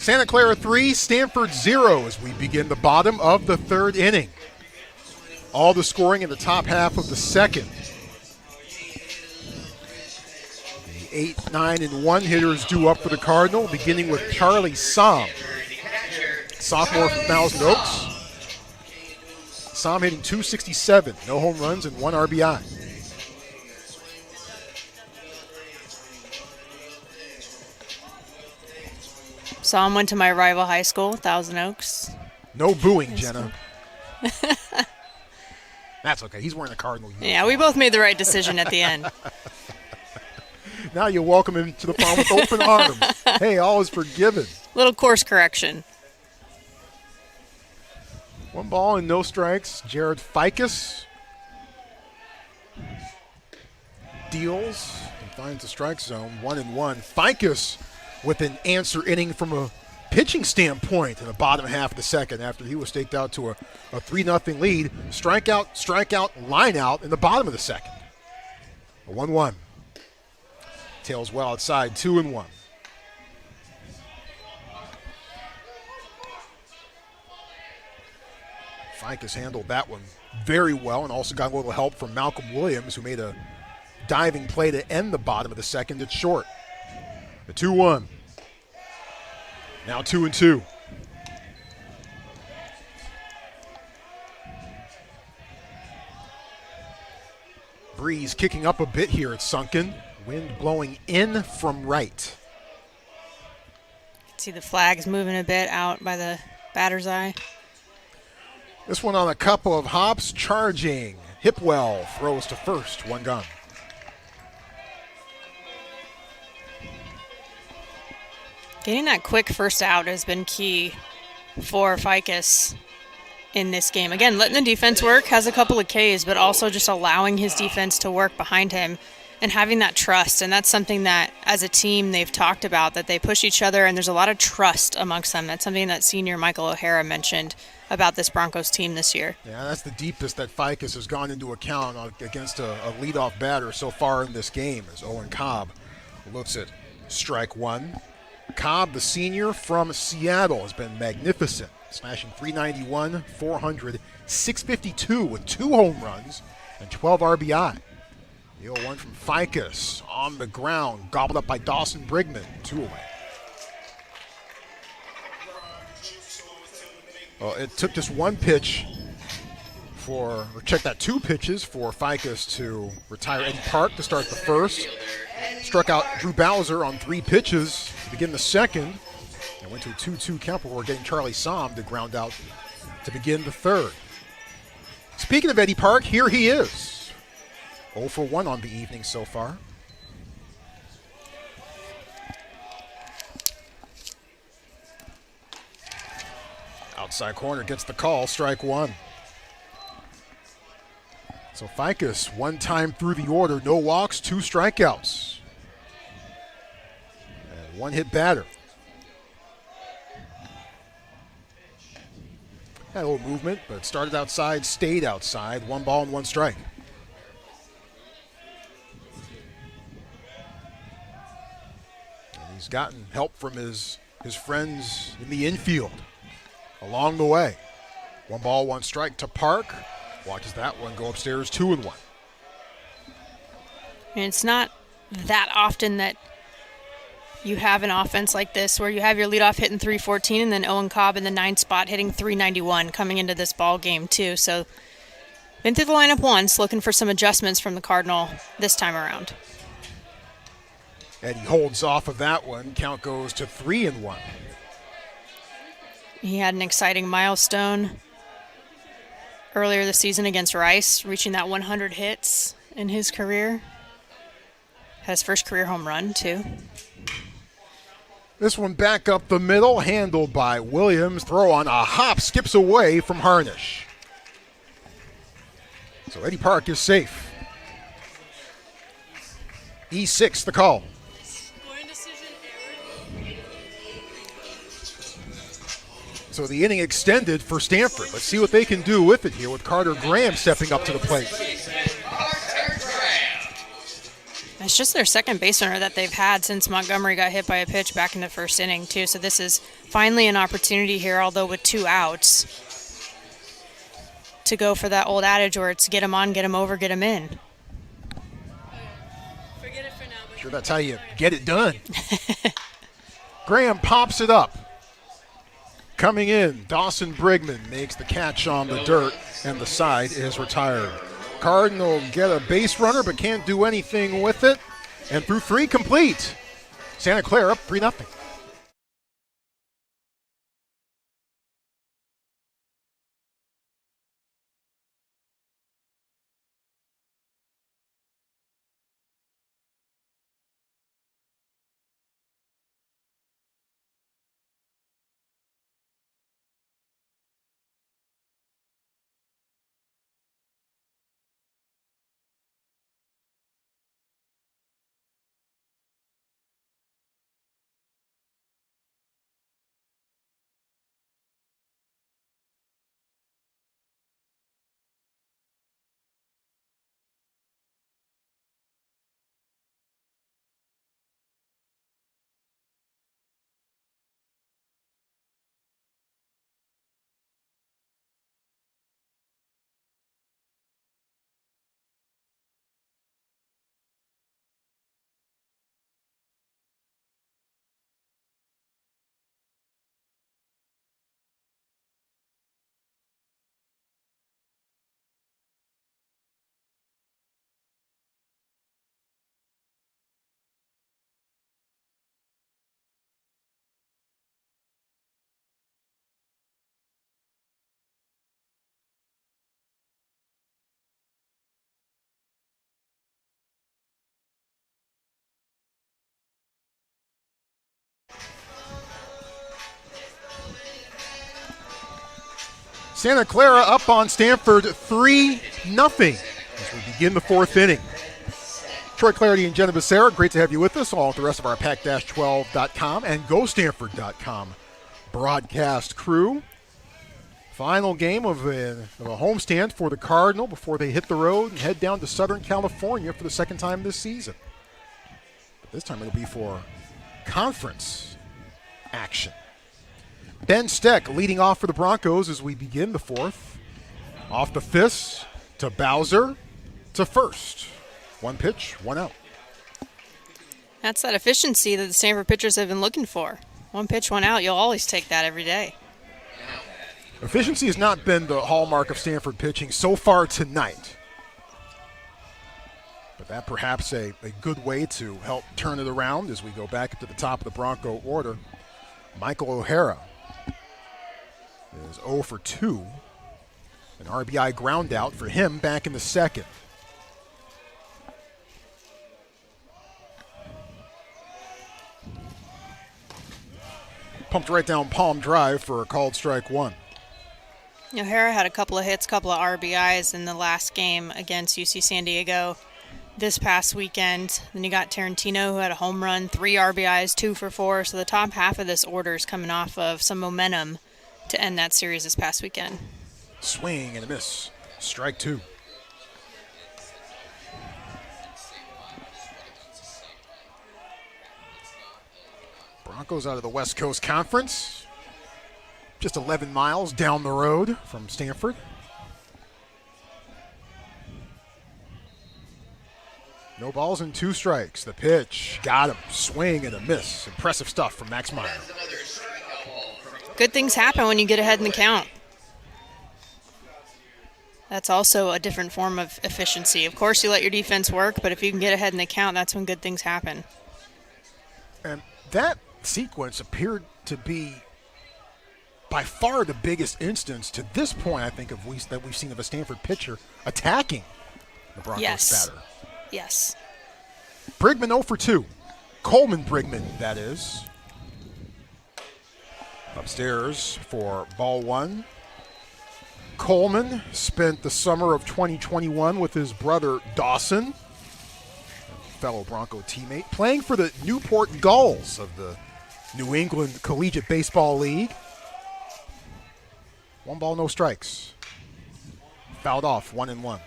Santa Clara 3, Stanford 0 as we begin the bottom of the third inning. All the scoring in the top half of the second. The 8, 9, and 1 hitters due up for the Cardinal, beginning with Charlie Som, sophomore from Thousand Oaks. Som hitting .267, no home runs and 1 RBI. Som went to my rival high school, Thousand Oaks. No booing, Jenna. That's okay. He's wearing a Cardinal uniform. Yeah, we both made the right decision at the end. Now you welcome him to the farm with open arms. Hey, all is forgiven. Little course correction. 1 ball and no strikes. Jared Ficus deals and finds the strike zone. 1-1. Ficus with an answer inning from a pitching standpoint in the bottom half of the second after he was staked out to a 3-0 lead. Strikeout, line out in the bottom of the second. A 1-1. Tails well outside, 2-1. Ficus handled that one very well and also got a little help from Malcolm Williams, who made a diving play to end the bottom of the second at short. The 2-1. Now 2-2. Breeze kicking up a bit here at Sunken. Wind blowing in from right. See the flags moving a bit out by the batter's eye. This one on a couple of hops, charging. Hipwell throws to first, 1 gone. Getting that quick first out has been key for Ficus in this game. Again, letting the defense work, has a couple of Ks, but also just allowing his defense to work behind him and having that trust. And that's something that, as a team, they've talked about, that they push each other, and there's a lot of trust amongst them. That's something that senior Michael O'Hara mentioned about this Broncos team this year. Yeah, that's the deepest that Ficus has gone into account against a leadoff batter so far in this game, as Owen Cobb looks at strike 1. Cobb, the senior from Seattle, has been magnificent, smashing .391, 400, .652 with 2 home runs and 12 RBI. The 0-1 from Ficus on the ground, gobbled up by Dawson Brigman, 2 away. Well, it took just 1 pitch two pitches for Ficus to retire Eddie Park to start the first. Struck out Drew Bowser on 3 pitches to begin the second. And went to a 2-2 count before getting Charlie Som to ground out to begin the third. Speaking of Eddie Park, here he is. 0 for 1 on the evening so far. Outside corner gets the call, strike 1. So Ficus, 1 time through the order, no walks, 2 strikeouts. And 1 hit batter. Had a little movement, but started outside, stayed outside, 1 ball and 1 strike. And he's gotten help from his friends in the infield along the way. 1 ball, 1 strike to Park. Watches that one go upstairs, 2-1. And it's not that often that you have an offense like this where you have your leadoff hitting .314 and then Owen Cobb in the 9th spot hitting .391 coming into this ball game too. So been through the lineup once, looking for some adjustments from the Cardinal this time around. And he holds off of that one. Count goes to 3-1. He had an exciting milestone earlier this season against Rice, reaching that 100 hits in his career. Had his first career home run, too. This one back up the middle, handled by Williams. Throw on a hop, skips away from Harnish. So Eddie Park is safe. E6, the call. So the inning extended for Stanford. Let's see what they can do with it here with Carter Graham stepping up to the plate. It's just their second base runner that they've had since Montgomery got hit by a pitch back in the first inning, too. So this is finally an opportunity here, although with 2 outs, to go for that old adage where it's get him on, get him over, get him in. Forget it for now. Sure, that's how you get it done. Graham pops it up. Coming in, Dawson Brigman makes the catch on the dirt, and the side is retired. Cardinal get a base runner, but can't do anything with it. And through 3 complete. Santa Clara up 3-0. Santa Clara up on Stanford 3-0 as we begin the 4th inning. Troy Clarity and Jenna Becerra, great to have you with us, all with the rest of our pack-12.com and GoStanford.com broadcast crew. Final game of a homestand for the Cardinal before they hit the road and head down to Southern California for the second time this season. But this time it'll be for conference action. Ben Steck leading off for the Broncos as we begin the 4th. Off the fists to Bowser to first. 1 pitch, 1 out. That's that efficiency that the Stanford pitchers have been looking for. 1 pitch, 1 out. You'll always take that every day. Efficiency has not been the hallmark of Stanford pitching so far tonight. But that perhaps a good way to help turn it around as we go back to the top of the Bronco order. Michael O'Hara is 0 for 2. An RBI ground out for him back in the 2nd. Pumped right down Palm Drive for a called strike 1. O'Hara had a couple of hits, couple of RBIs in the last game against UC San Diego this past weekend. Then you got Tarantino, who had a home run, 3 RBIs, 2 for 4. So the top half of this order is coming off of some momentum to end that series this past weekend. Swing and a miss. Strike 2. Broncos out of the West Coast Conference. Just 11 miles down the road from Stanford. No balls and 2 strikes. The pitch. Got him. Swing and a miss. Impressive stuff from Max Meyer. Good things happen when you get ahead in the count. That's also a different form of efficiency. Of course, you let your defense work, but if you can get ahead in the count, that's when good things happen. And that sequence appeared to be by far the biggest instance to this point, I think, that we've seen of a Stanford pitcher attacking the Broncos batter. Yes. Brigman 0 for 2. Coleman Brigman, that is. Upstairs for ball 1. Coleman spent the summer of 2021 with his brother Dawson, fellow Bronco teammate, playing for the Newport Gulls of the New England Collegiate Baseball League. 1 ball, no strikes. Fouled off, 1-1.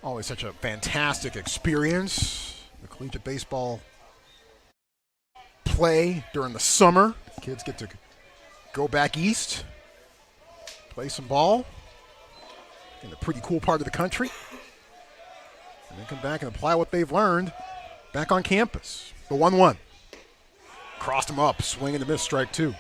Always such a fantastic experience. The collegiate baseball play during the summer. Kids get to go back east, play some ball in a pretty cool part of the country, and then come back and apply what they've learned back on campus. The 1-1. Crossed him up, swing and a miss, strike 2.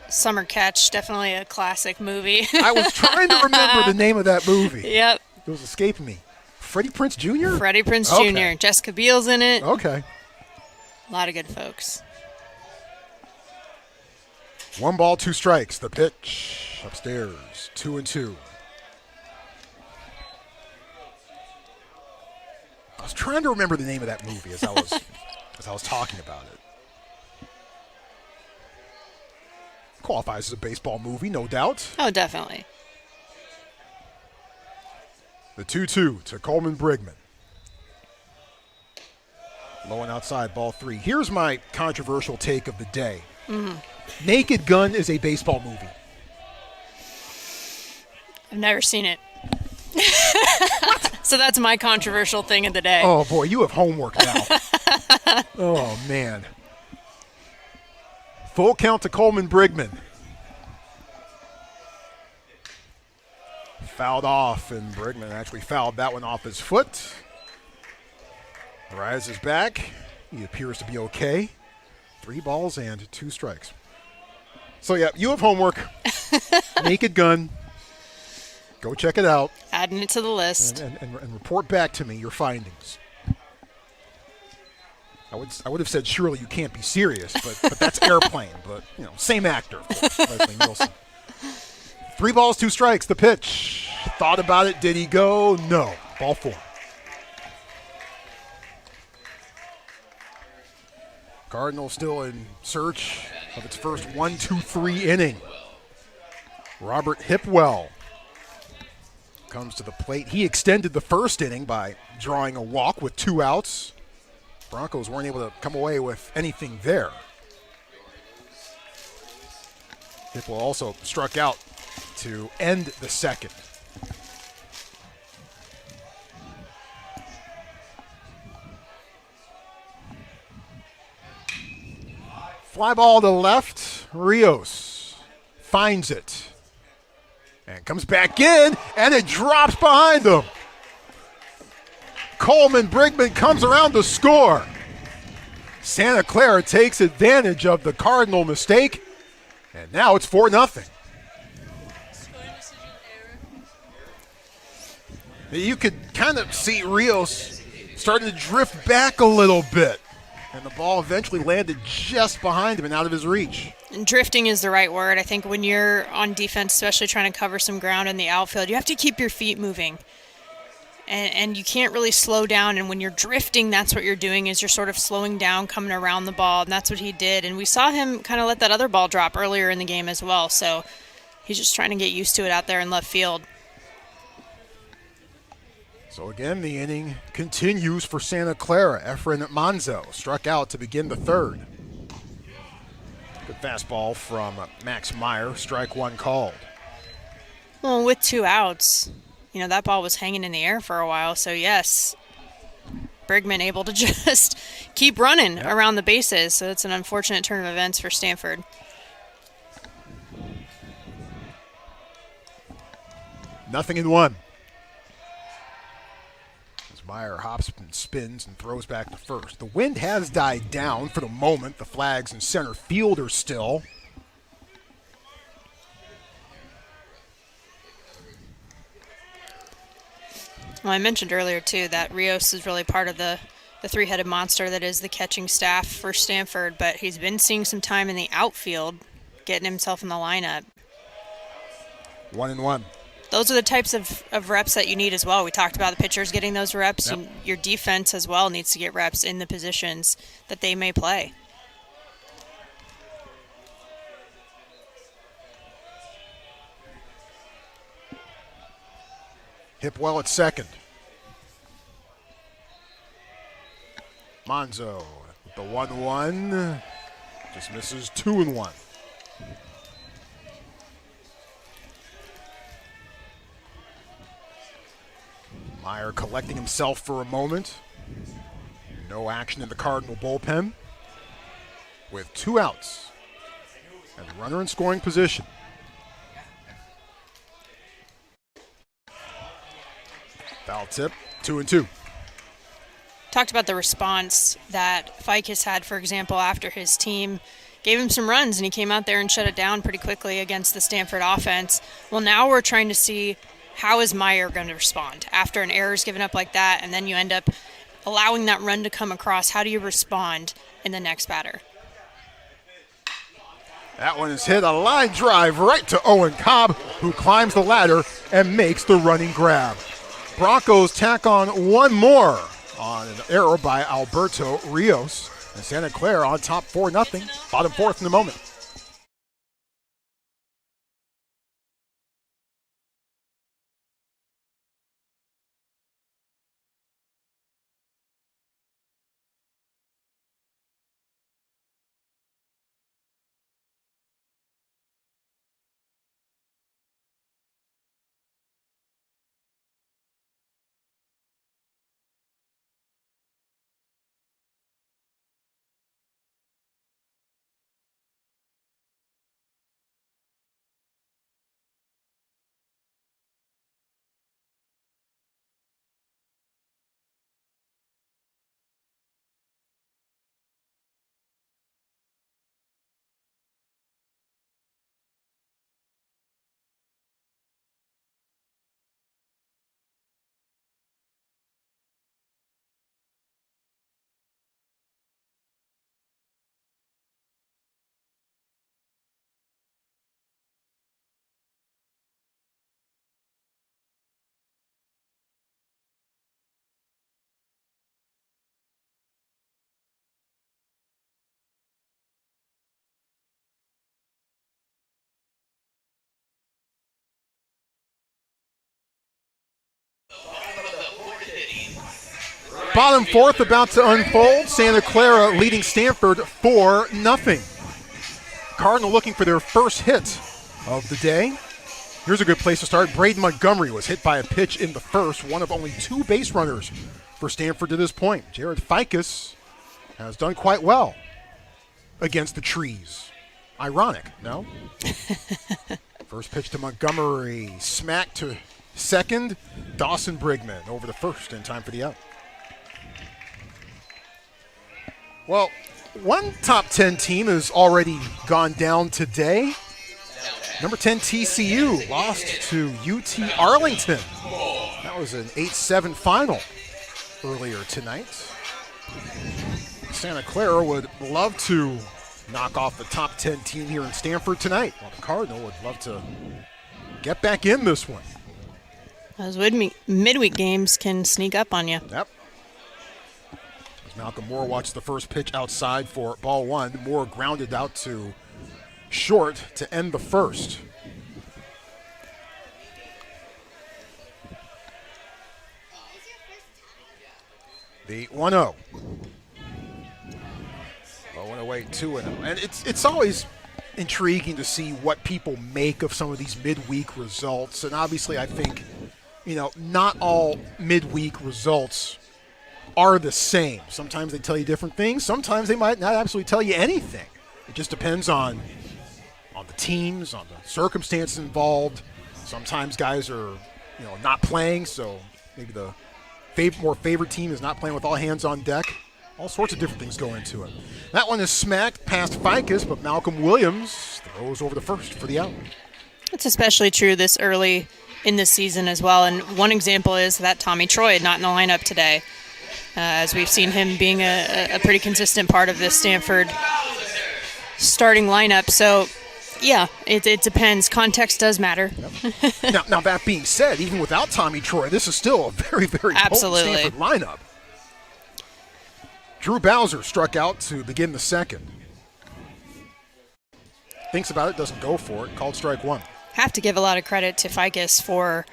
Summer Catch, definitely a classic movie. I was trying to remember the name of that movie. Yep. It was escaping me. Freddie Prinze Jr.? Freddie Prinze Okay. Jr. Jessica Biel's in it. Okay. A lot of good folks. 1 ball, 2 strikes. The pitch upstairs, 2-2. I was trying to remember the name of that movie as I was talking about it. Qualifies as a baseball movie, no doubt. Oh, definitely. The 2-2 to Coleman Brigman. Low and outside, ball 3. Here's my controversial take of the day. Naked Gun is a baseball movie. I've never seen it. So that's my controversial thing of the day. Oh, boy, you have homework now. Oh, man. Full count to Coleman Brigman. Fouled off, and Brigman actually fouled that one off his foot. Rises back. He appears to be okay. 3 balls and 2 strikes. So, yeah, you have homework. Naked Gun. Go check it out. Adding it to the list. And report back to me your findings. I would have said surely you can't be serious, but that's Airplane. But same actor, of course, Leslie Nielsen. 3 balls, 2 strikes. The pitch. Thought about it. Did he go? No. Ball 4. Cardinals still in search of its first 1-2-3 inning. Robert Hipwell comes to the plate. He extended the first inning by drawing a walk with 2 outs. Broncos weren't able to come away with anything there. Hipwell also struck out to end the second. Fly ball to left. Rios finds it. And comes back in, and it drops behind him. Coleman Brigman comes around to score. Santa Clara takes advantage of the Cardinal mistake, and now it's 4-0. You could kind of see Rios starting to drift back a little bit, and the ball eventually landed just behind him and out of his reach. And drifting is the right word. I think when you're on defense, especially trying to cover some ground in the outfield, you have to keep your feet moving. And you can't really slow down. And when you're drifting, that's what you're doing, is you're sort of slowing down, coming around the ball. And that's what he did. And we saw him kind of let that other ball drop earlier in the game as well. So he's just trying to get used to it out there in left field. So again, the inning continues for Santa Clara. Efren Manzo struck out to begin the third. Good fastball from Max Meyer. Strike 1 called. Well, with 2 outs, that ball was hanging in the air for a while. So, yes, Brigman able to just keep running around the bases. So it's an unfortunate turn of events for Stanford. Nothing in 1. Meyer hops and spins and throws back to first. The wind has died down for the moment. The flags in center field are still. Well, I mentioned earlier, too, that Rios is really part of the 3-headed monster that is the catching staff for Stanford, but he's been seeing some time in the outfield, getting himself in the lineup. 1-1. Those are the types of reps that you need as well. We talked about the pitchers getting those reps. Yep. Your defense as well needs to get reps in the positions that they may play. Hipwell at second. Manzo with the 1-1. Just misses 2-1. Meyer collecting himself for a moment. No action in the Cardinal bullpen. With 2 outs and the runner in scoring position. Foul tip, 2-2. Talked about the response that Ficus had, for example, after his team gave him some runs and he came out there and shut it down pretty quickly against the Stanford offense. Well, now we're trying to see how is Meyer going to respond after an error is given up like that, and then you end up allowing that run to come across. How do you respond in the next batter? That one is hit, a line drive right to Owen Cobb, who climbs the ladder and makes the running grab. Broncos tack on one more on an error by Alberto Rios. And Santa Clara on top 4-0. Bottom 4th in the moment. Bottom 4th about to unfold. Santa Clara leading Stanford 4-0. Cardinal looking for their first hit of the day. Here's a good place to start. Braden Montgomery was hit by a pitch in the first, one of only 2 base runners for Stanford to this point. Jared Ficus has done quite well against the trees. Ironic, no? First pitch to Montgomery, smack to second. Dawson Brigman over the first in time for the out. Well, one top 10 team has already gone down today. Number 10 TCU lost to UT Arlington. That was an 8-7 final earlier tonight. Santa Clara would love to knock off the top 10 team here in Stanford tonight, while the Cardinal would love to get back in this one. Those midweek games can sneak up on you. Yep. As Malcolm Moore watched the first pitch outside for ball 1. Moore grounded out to short to end the first. The 1-0. 0 away, 2-0. And it's always intriguing to see what people make of some of these midweek results. And obviously I think, not all midweek results are the same. Sometimes they tell you different things. Sometimes they might not absolutely tell you anything. It just depends on the teams, on the circumstances involved. Sometimes guys are, not playing, so maybe the more favored team is not playing with all hands on deck. All sorts of different things go into it. That one is smacked past Ficus, but Malcolm Williams throws over the first for the out. It's especially true this early in this season as well. And one example is that Tommy Troy not in the lineup today, as we've seen him being a pretty consistent part of this Stanford starting lineup. So, yeah, it depends. Context does matter. Yep. now, that being said, even without Tommy Troy, this is still a very, very potent Stanford lineup. Drew Bowser struck out to begin the second. Thinks about it, doesn't go for it. Called strike 1. Have to give a lot of credit to Ficus for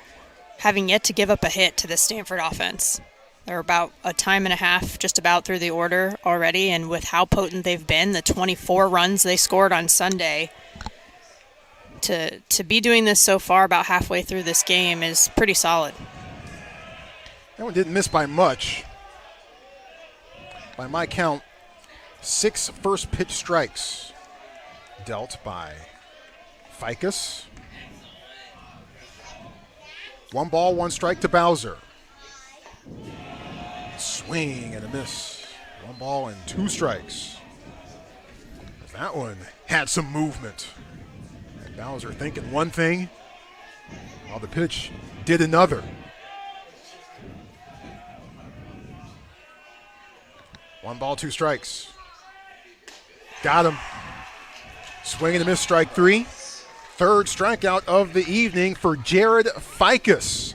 having yet to give up a hit to the Stanford offense. They're about a time and a half just about through the order already, and with how potent they've been, the 24 runs they scored on Sunday, to be doing this so far about halfway through this game is pretty solid. That one didn't miss by much. By my count, 6 first pitch strikes dealt by Ficus. 1 ball, 1 strike to Bowser. Swing and a miss. 1 ball and 2 strikes. That one had some movement. Bowser thinking one thing, while the pitch did another. 1 ball, 2 strikes. Got him. Swing and a miss, strike 3. Third strikeout of the evening for Jared Ficus.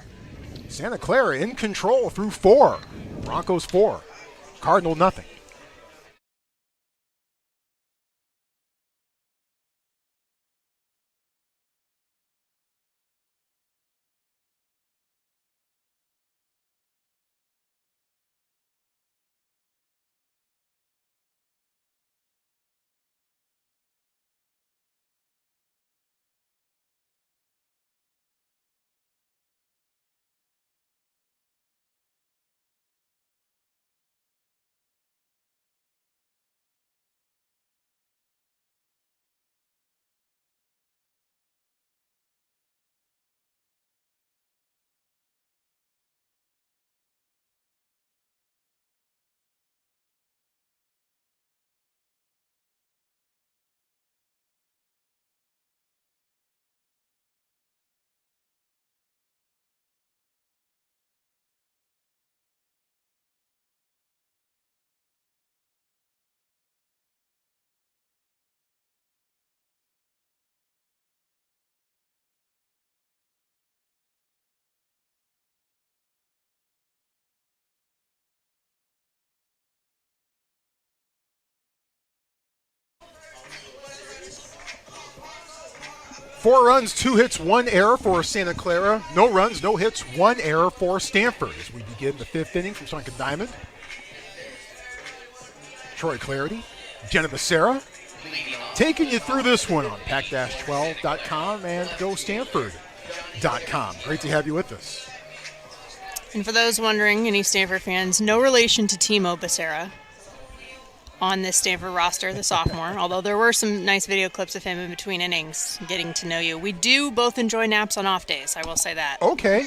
Santa Clara in control through 4. Broncos 4. Cardinal nothing. Four runs, 2 hits, 1 error for Santa Clara. No runs, no hits, 1 error for Stanford as we begin the 5th inning from Sunken Diamond. Troy Clarity, Jenna Becerra, taking you through this one on pac-12.com and gostanford.com. Great to have you with us. And for those wondering, any Stanford fans, no relation to Timo Becerra on this Stanford roster, the sophomore, although there were some nice video clips of him in between innings getting to know you. We do both enjoy naps on off days, I will say that. Okay.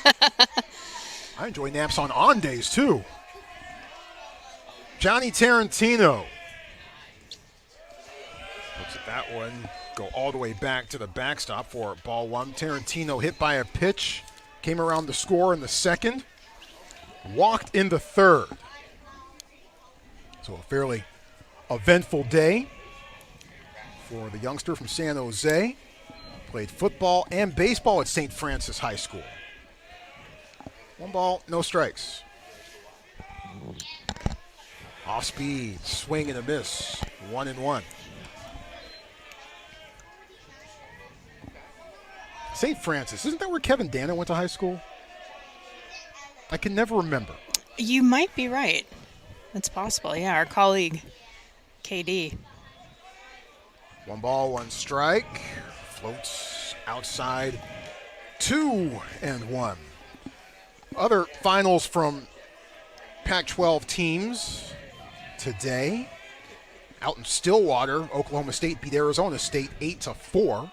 I enjoy naps on days, too. Johnny Tarantino. Looks at that one. Go all the way back to the backstop for ball 1. Tarantino hit by a pitch. Came around the score in the 2nd. Walked in the 3rd. So a fairly eventful day for the youngster from San Jose. Played football and baseball at St. Francis High School. 1 ball, no strikes. Off speed, swing and a miss. 1-1. St. Francis, isn't that where Kevin Dana went to high school? I can never remember. You might be right. That's possible. Yeah, our colleague, KD. 1 ball, 1 strike. Floats outside. 2-1. Other finals from Pac-12 teams today. Out in Stillwater, Oklahoma State beat Arizona State 8-4.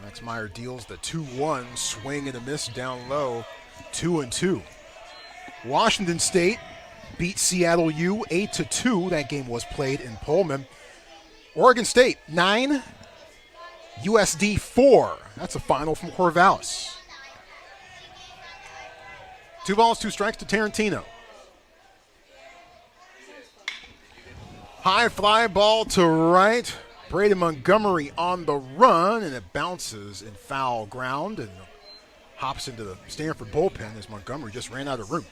Max Meyer deals the 2-1, swing and a miss down low, 2-2. Washington State beat Seattle U 8-2. That game was played in Pullman. Oregon State 9, USD 4. That's a final from Corvallis. 2 balls, 2 strikes to Tarantino. High fly ball to right. Braden Montgomery on the run, and it bounces in foul ground and hops into the Stanford bullpen as Montgomery just ran out of room.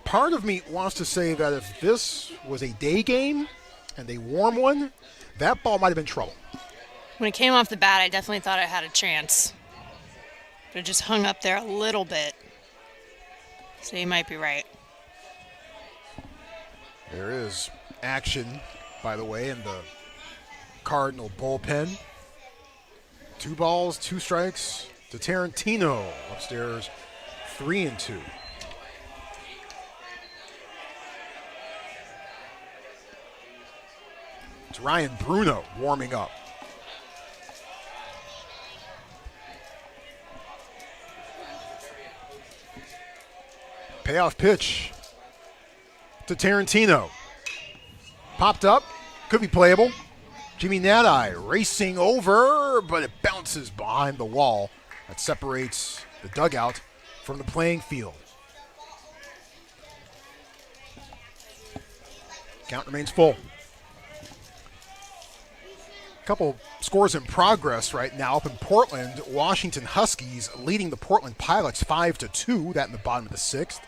Part of me wants to say that if this was a day game and a warm one, that ball might have been trouble. When it came off the bat, I definitely thought it had a chance. But it just hung up there a little bit. So you might be right. There is action, by the way, in the Cardinal bullpen. 2 balls, 2 strikes to Tarantino. Upstairs, 3-2. It's Ryan Bruno warming up. Payoff pitch to Tarantino. Popped up, could be playable. Jimmy Nadai racing over, but it bounces behind the wall. That separates the dugout from the playing field. Count remains full. A couple scores in progress right now up in Portland. Washington Huskies leading the Portland Pilots 5-2. That in the bottom of the 6th.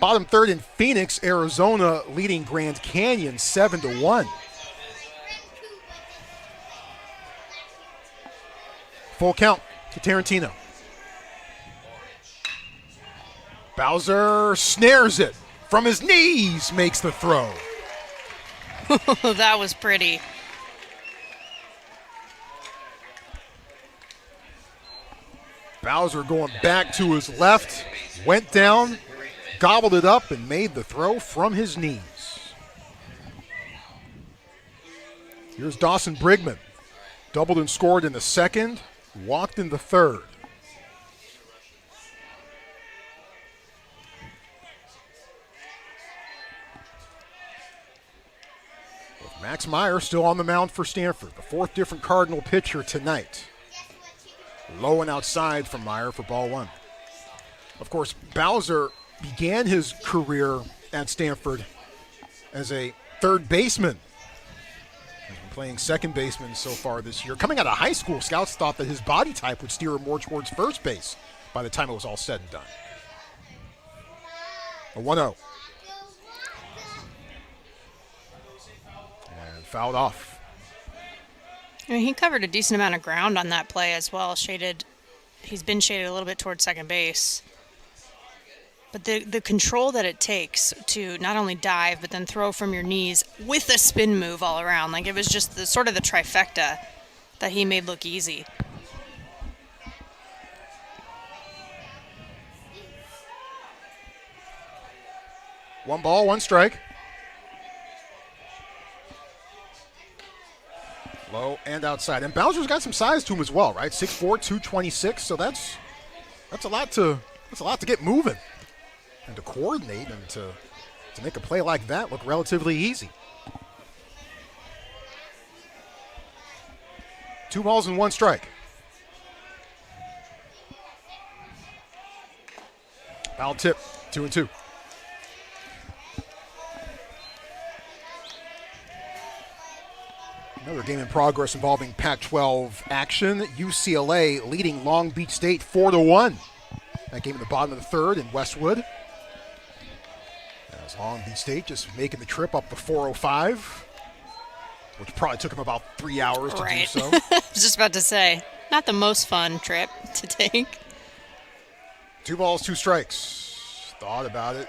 Bottom third in Phoenix, Arizona leading Grand Canyon 7-1. Full count to Tarantino. Bowser snares it from his knees, makes the throw. That was pretty. Bowser going back to his left, went down, gobbled it up, and made the throw from his knees. Here's Dawson Brigman. Doubled and scored in the second, walked in the third. With Max Meyer still on the mound for Stanford, the fourth different Cardinal pitcher tonight. Low and outside from Meyer for ball one. Of course, Bowser began his career at Stanford as a third baseman. He's been playing second baseman so far this year. Coming out of high school, scouts thought that his body type would steer him more towards first base by the time it was all said and done. A 1-0. And fouled off. I mean, he covered a decent amount of ground on that play as well. He's been shaded a little bit towards second base. But the control that it takes to not only dive, but then throw from your knees with a spin move all around. Like, it was just the sort of the trifecta that he made look easy. One ball, one strike. Low and outside. And Bowser's got some size to him as well, right? 6'4", 226. So that's a lot to get moving and to coordinate and to make a play like that look relatively easy. 2 balls and 1 strike. Foul tip, 2-2. Another game in progress involving Pac-12 action. UCLA leading Long Beach State 4-1. That game in the bottom of the third in Westwood. As Long Beach State just making the trip up the 405, which probably took them about 3 hours to do so. I was just about to say, not the most fun trip to take. 2 balls, 2 strikes. Thought about it.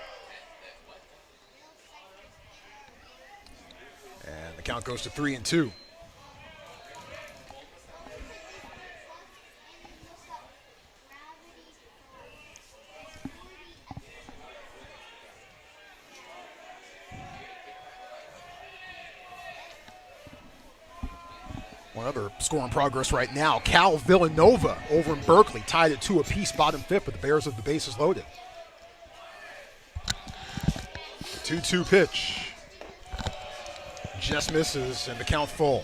And the count goes to 3-2. One other score in progress right now. Cal Villanova over in Berkeley tied at 2 apiece, bottom fifth, but the Bears have the bases loaded. 2-2 pitch. Just misses, and the count full.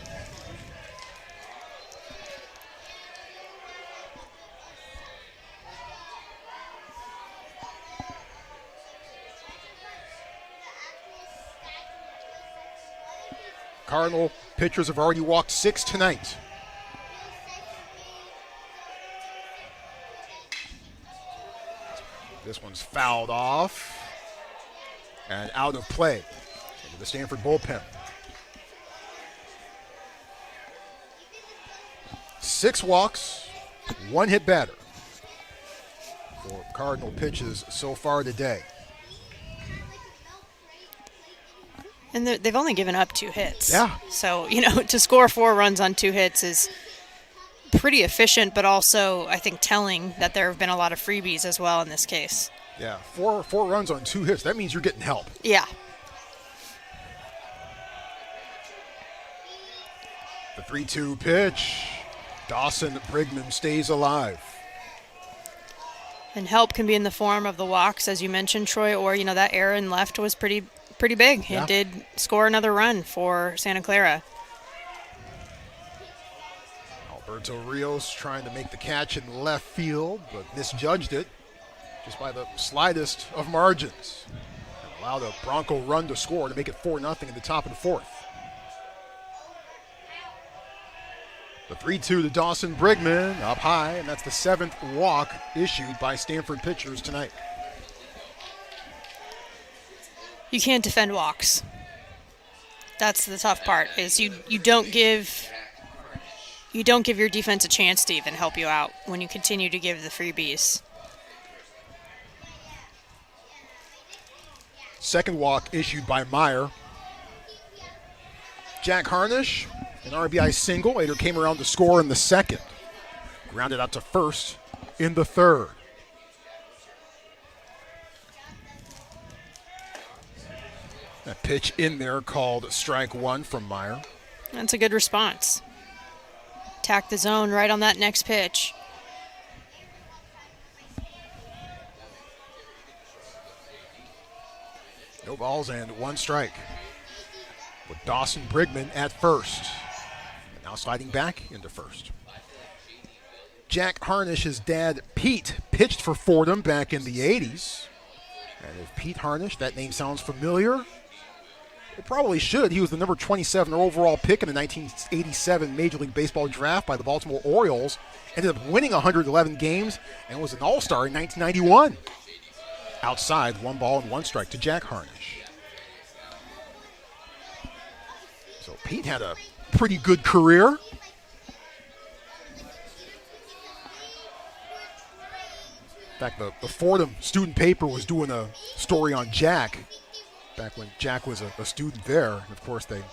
Cardinal pitchers have already walked 6 tonight. This one's fouled off and out of play into the Stanford bullpen. 6 walks, 1 hit batter for Cardinal pitches so far today. And they've only given up 2 hits. Yeah. So, to score 4 runs on 2 hits is pretty efficient, but also I think telling that there have been a lot of freebies as well in this case. Yeah, four runs on 2 hits. That means you're getting help. Yeah. The 3-2 pitch. Dawson Brigman stays alive. And help can be in the form of the walks, as you mentioned, Troy, or, that error in left was pretty big. Yeah. It did score another run for Santa Clara. Alberto Rios trying to make the catch in left field, but misjudged it just by the slightest of margins. And allowed a Bronco run to score to make it 4-0 in the top of the 4th. The 3-2 to Dawson Brigman up high, and that's the 7th walk issued by Stanford pitchers tonight. You can't defend walks. That's the tough part, is you don't give your defense a chance to even help you out when you continue to give the freebies. Second walk issued by Meyer. Jack Harnish, an RBI single, later came around to score in the 2nd. Grounded out to first in the 3rd. That pitch in there called strike 1 from Meyer. That's a good response. Attack the zone right on that next pitch. No balls and 1 strike. With Dawson Brigman at first. And now sliding back into first. Jack Harnish's dad, Pete, pitched for Fordham back in the 80s. And if Pete Harnish, that name sounds familiar, it probably should. He was the number 27 overall pick in the 1987 Major League Baseball draft by the Baltimore Orioles. Ended up winning 111 games and was an all-star in 1991. Outside, 1 ball and 1 strike to Jack Harnish. So Pete had a pretty good career. In fact, the Fordham student paper was doing a story on Jack back when Jack was a student there. And of course, they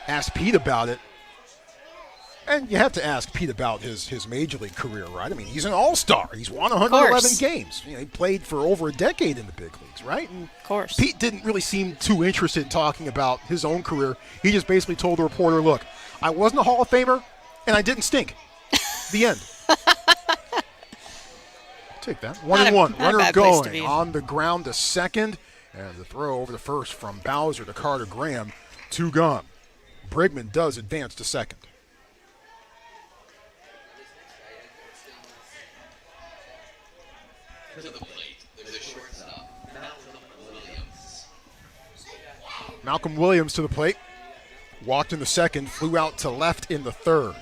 asked Pete about it. And you have to ask Pete about his Major League career, right? I mean, he's an all-star. He's won 111 games. He played for over a decade in the big leagues, right? And of course. Pete didn't really seem too interested in talking about his own career. He just basically told the reporter, look, I wasn't a Hall of Famer, and I didn't stink. The end. Take that. 1-1. Runner going on the ground to second. And the throw over to first from Bowser to Carter Graham. 2 gone. Brigman does advance to second. To the plate, there's a shortstop, Malcolm Williams. Malcolm Williams to the plate. Walked in the 2nd, flew out to left in the 3rd.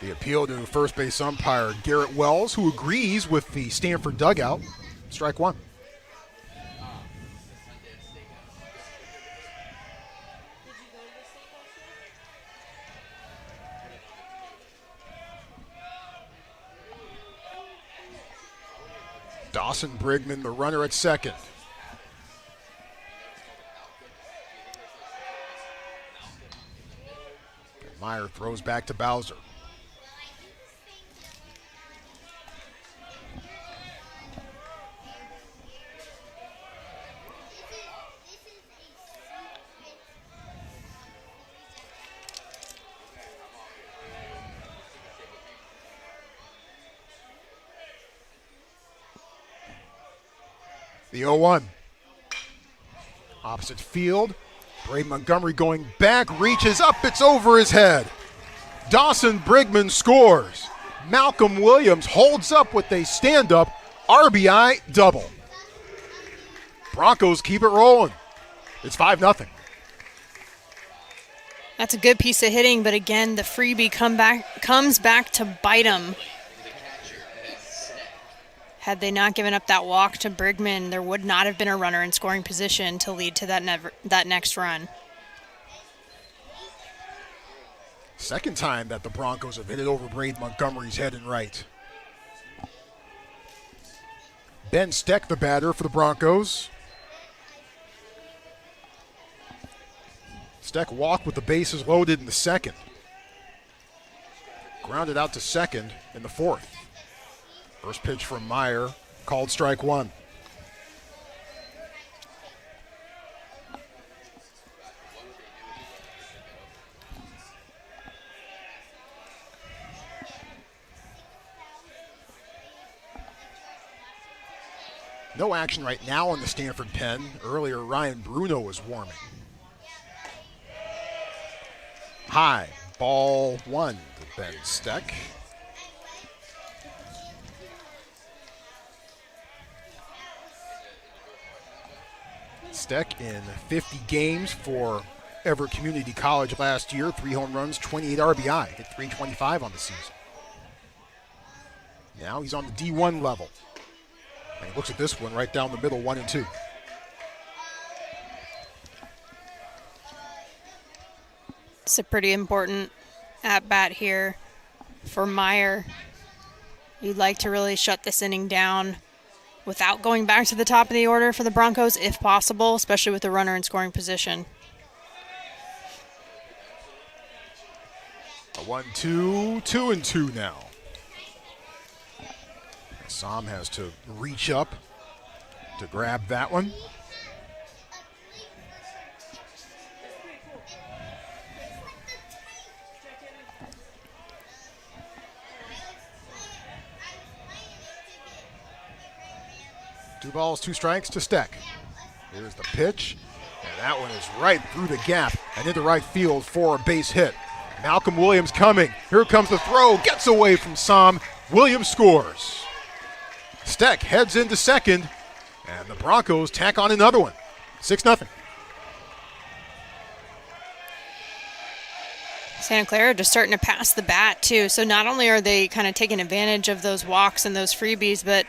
The appeal to first base umpire Garrett Wells, who agrees with the Stanford dugout. Strike 1. Dawson Brigman, the runner at second. Meyer throws back to Bowser. The 0-1. Opposite field. Bray Montgomery going back, reaches up, it's over his head. Dawson Brigman scores. Malcolm Williams holds up with a stand-up RBI double. Broncos keep it rolling. It's 5-0. That's a good piece of hitting, but again, the freebie comes back to bite him. Had they not given up that walk to Brigman, there would not have been a runner in scoring position to lead to that next run. Second time that the Broncos have hit it over Braden Montgomery's head and right. Ben Steck, the batter for the Broncos. Steck walked with the bases loaded in the second. Grounded out to second in the fourth. First pitch from Meyer, called strike one. No action right now in the Stanford pen. Earlier, Ryan Bruno was warming. High, ball one to Ben Steck. Steck in 50 games for Everett Community College last year. 3 home runs, 28 RBI, hit 325 on the season. Now he's on the D1 level. And he looks at this one right down the middle, 1 and 2. It's a pretty important at-bat here for Meyer. You'd like to really shut this inning down without going back to the top of the order for the Broncos, if possible, especially with the runner in scoring position. A 1-2, 2 and 2 now. Sam has to reach up to grab that one. Two balls, 2 strikes to Steck. Here's the pitch, and that one is right through the gap and into right field for a base hit. Malcolm Williams coming. Here comes the throw, gets away from Sam. Williams scores. Steck heads into second, and the Broncos tack on another one. 6-0. Santa Clara just starting to pass the bat, too. So not only are they kind of taking advantage of those walks and those freebies, but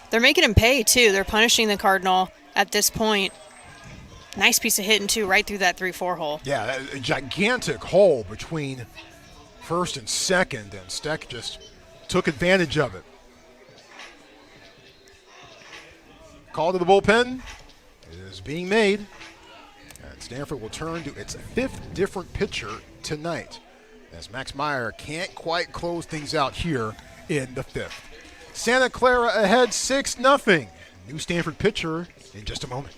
they're making him pay, too. They're punishing the Cardinal at this point. Nice piece of hitting, too, right through that 3-4 hole. Yeah, a gigantic hole between first and second, and Steck just took advantage of it. Call to the bullpen is being made, and Stanford will turn to its 5th different pitcher tonight, as Max Meyer can't quite close things out here in the 5th. Santa Clara ahead 6-0. New Stanford pitcher in just a moment.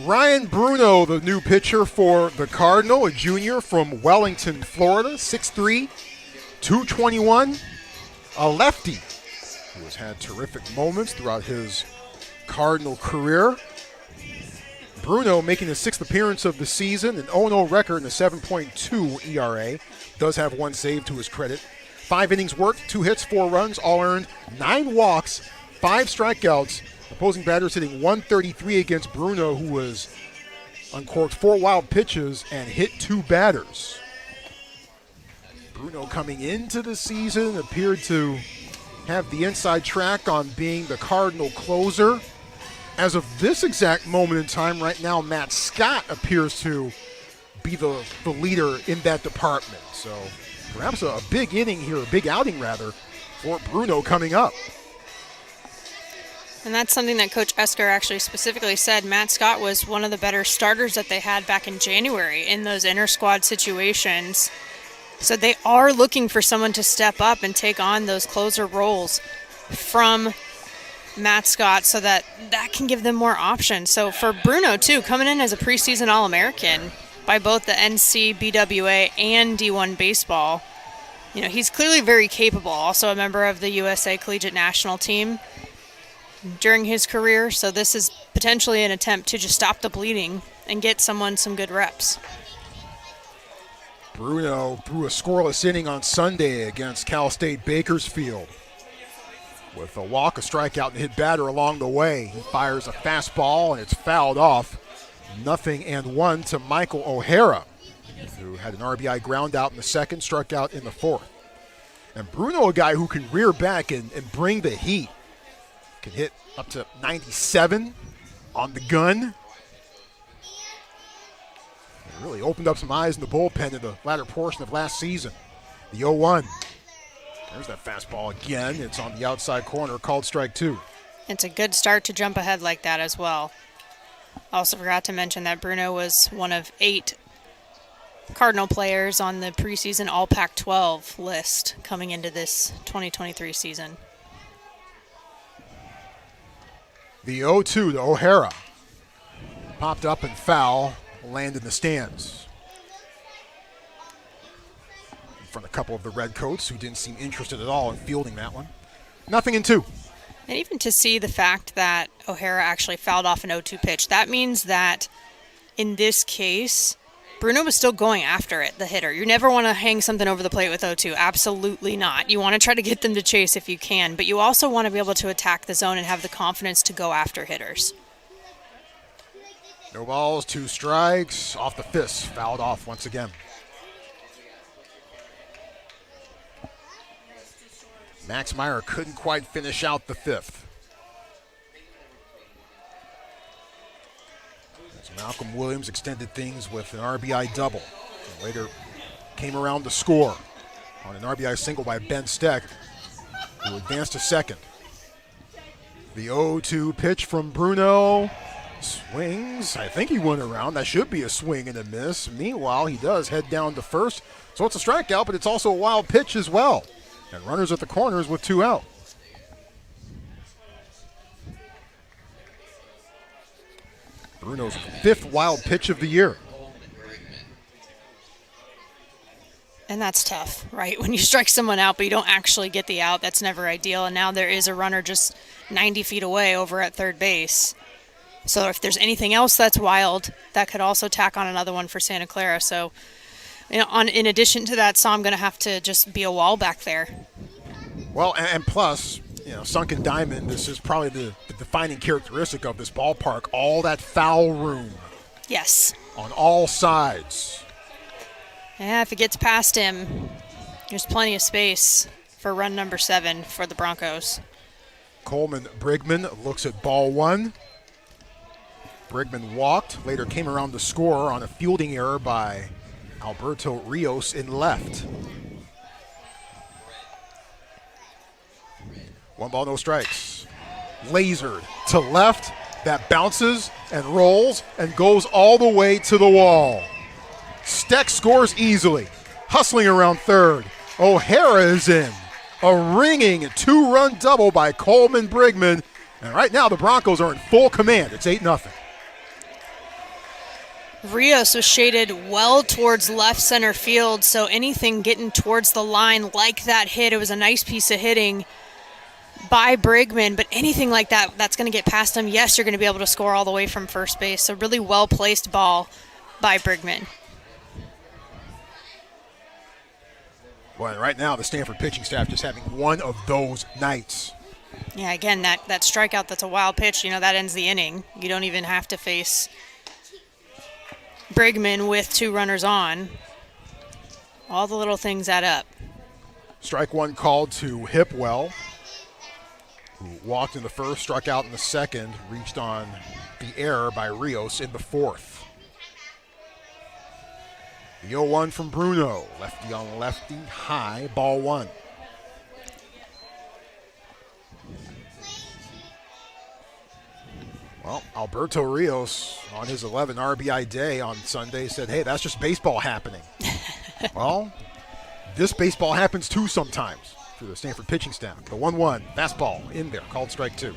Ryan Bruno, the new pitcher for the Cardinal, a junior from Wellington, Florida, 6'3", 221, a lefty who has had terrific moments throughout his Cardinal career. Bruno making his 6th appearance of the season, an 0-0 record and a 7.2 ERA. Does have 1 save to his credit. 5 innings worked, 2 hits, 4 runs, all earned, 9 walks, 5 strikeouts. Opposing batters hitting 133 against Bruno, who was uncorked 4 wild pitches and hit 2 batters. Bruno coming into the season appeared to have the inside track on being the Cardinal closer. As of this exact moment in time right now, Matt Scott appears to be the leader in that department. So perhaps a big inning here, a big outing rather, for Bruno coming up. And that's something that Coach Esker actually specifically said. Matt Scott was one of the better starters that they had back in January in those inter-squad situations. So they are looking for someone to step up and take on those closer roles from Matt Scott so that can give them more options. So for Bruno, too, coming in as a preseason All-American by both the NCBWA and D1 baseball, he's clearly very capable. Also a member of the USA Collegiate National Team during his career, so this is potentially an attempt to just stop the bleeding and get someone some good reps. Bruno threw a scoreless inning on Sunday against Cal State Bakersfield. With a walk, a strikeout, and hit batter along the way. He fires a fastball, and it's fouled off. 0-1 to Michael O'Hara, who had an RBI ground out in the 2nd, struck out in the 4th. And Bruno, a guy who can rear back and bring the heat. Can hit up to 97 on the gun. It really opened up some eyes in the bullpen in the latter portion of last season. The 0-1. There's that fastball again. It's on the outside corner, called strike 2. It's a good start to jump ahead like that as well. Also forgot to mention that Bruno was one of 8 Cardinal players on the preseason All Pac-12 list coming into this 2023 season. The 0-2 to O'Hara. Popped up and foul, landed in the stands. In front of a couple of the Redcoats who didn't seem interested at all in fielding that one. 0-2. And even to see the fact that O'Hara actually fouled off an 0-2 pitch, that means that in this case, Bruno was still going after it, the hitter. You never want to hang something over the plate with 0-2. Absolutely not. You want to try to get them to chase if you can, but you also want to be able to attack the zone and have the confidence to go after hitters. No balls, 2 strikes, off the fist, fouled off once again. Max Meyer couldn't quite finish out the 5th. Malcolm Williams extended things with an RBI double. And later came around to score on an RBI single by Ben Steck, who advanced to 2nd. The 0-2 pitch from Bruno. Swings. I think he went around. That should be a swing and a miss. Meanwhile, he does head down to 1st. So it's a strikeout, but it's also a wild pitch as well. And runners at the corners with 2 out. Bruno's 5th wild pitch of the year. And that's tough, right? When you strike someone out, but you don't actually get the out, that's never ideal. And now there is a runner just 90 feet away over at 3rd base. So if there's anything else that's wild, that could also tack on another one for Santa Clara. So in addition to that, so I'm going to have to just be a wall back there. Well, and plus, Sunken Diamond, this is probably the defining characteristic of this ballpark. All that foul room. Yes. On all sides. Yeah, if it gets past him, there's plenty of space for run number 7 for the Broncos. Coleman Brigman looks at ball 1. Brigman walked, later came around to score on a fielding error by Alberto Rios in left. 1 ball, no strikes. Lasered to left. That bounces and rolls and goes all the way to the wall. Steck scores easily. Hustling around 3rd. O'Hara is in. A ringing 2-run double by Coleman Brigman. And right now the Broncos are in full command. It's 8-0. Rios was shaded well towards left center field, so anything getting towards the line like that hit, it was a nice piece of hitting by Brigman, but anything like that, that's going to get past him. Yes, you're going to be able to score all the way from first base. So really well-placed ball by Brigman. Well, right now the Stanford pitching staff just having one of those nights. Yeah, again, that strikeout, that's a wild pitch. You know, that ends the inning. You don't even have to face Brigman with 2 runners on. All the little things add up. Strike one called to Hipwell, who walked in the first, struck out in the second, reached on the error by Rios in the fourth. The 0-1 from Bruno, lefty on lefty, high, ball 1. Well, Alberto Rios, on his 11 RBI day on Sunday, said, hey, that's just baseball happening. Well, this baseball happens too sometimes for the Stanford pitching staff. The 1-1, fastball in there, called strike 2.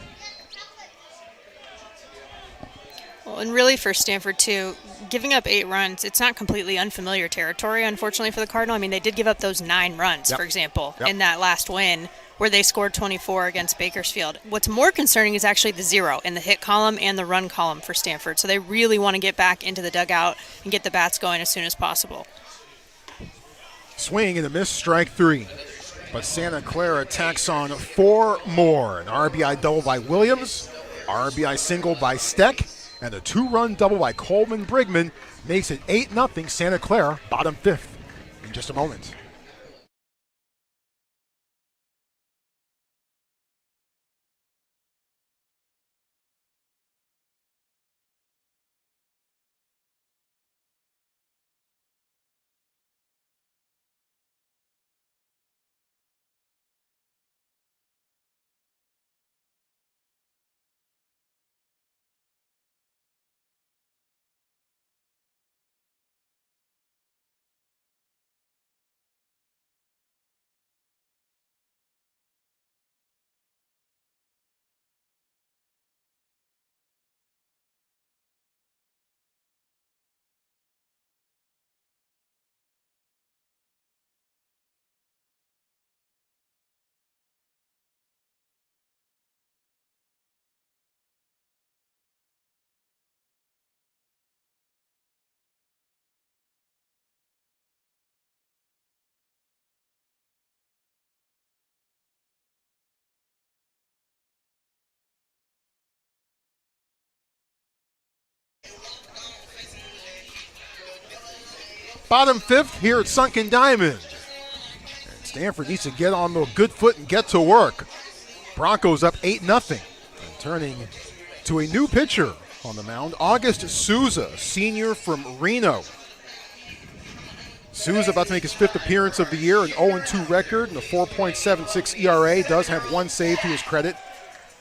Well, and really for Stanford, too, giving up 8 runs, it's not completely unfamiliar territory, unfortunately, for the Cardinal. I mean, they did give up those 9 runs, for example, in that last win, where they scored 24 against Bakersfield. What's more concerning is actually the 0 in the hit column and the run column for Stanford. So they really want to get back into the dugout and get the bats going as soon as possible. Swing and a miss, strike 3. But Santa Clara tacks on 4 more. An RBI double by Williams, RBI single by Steck, and a 2-run double by Coleman Brigman makes it 8-0 Santa Clara, bottom 5th. In just a moment. Bottom 5th here at Sunken Diamond. And Stanford needs to get on the good foot and get to work. Broncos up 8-0. And turning to a new pitcher on the mound, August Souza, senior from Reno. Souza about to make his 5th appearance of the year, an 0-2 record and a 4.76 ERA. Does have 1 save to his credit.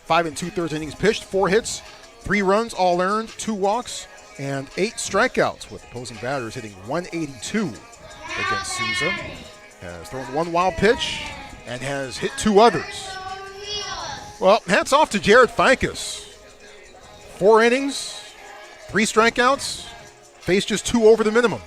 5 2/3 innings pitched, 4 hits, 3 runs, all earned, 2 walks, and 8 strikeouts, with opposing batters hitting 182 against Souza. Has thrown 1 wild pitch and has hit 2 others. Well, hats off to Jared Ficus. 4 innings, 3 strikeouts, faced just 2 over the minimum.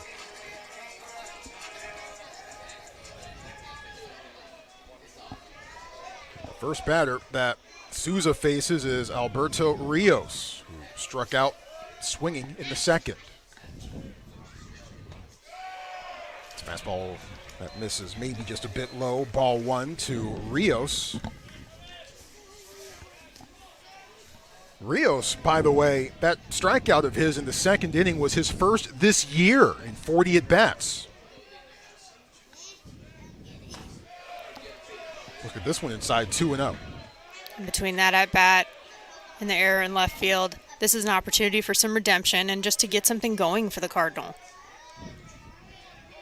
The first batter that Souza faces is Alberto Rios, who struck out swinging in the second. It's fastball that misses maybe just a bit low. Ball 1 to Rios. Rios, by the way, that strikeout of his in the second inning was his first this year in 40 at-bats. Look at this one inside 2-0. Between that at-bat and the error in left field, this is an opportunity for some redemption and just to get something going for the Cardinal.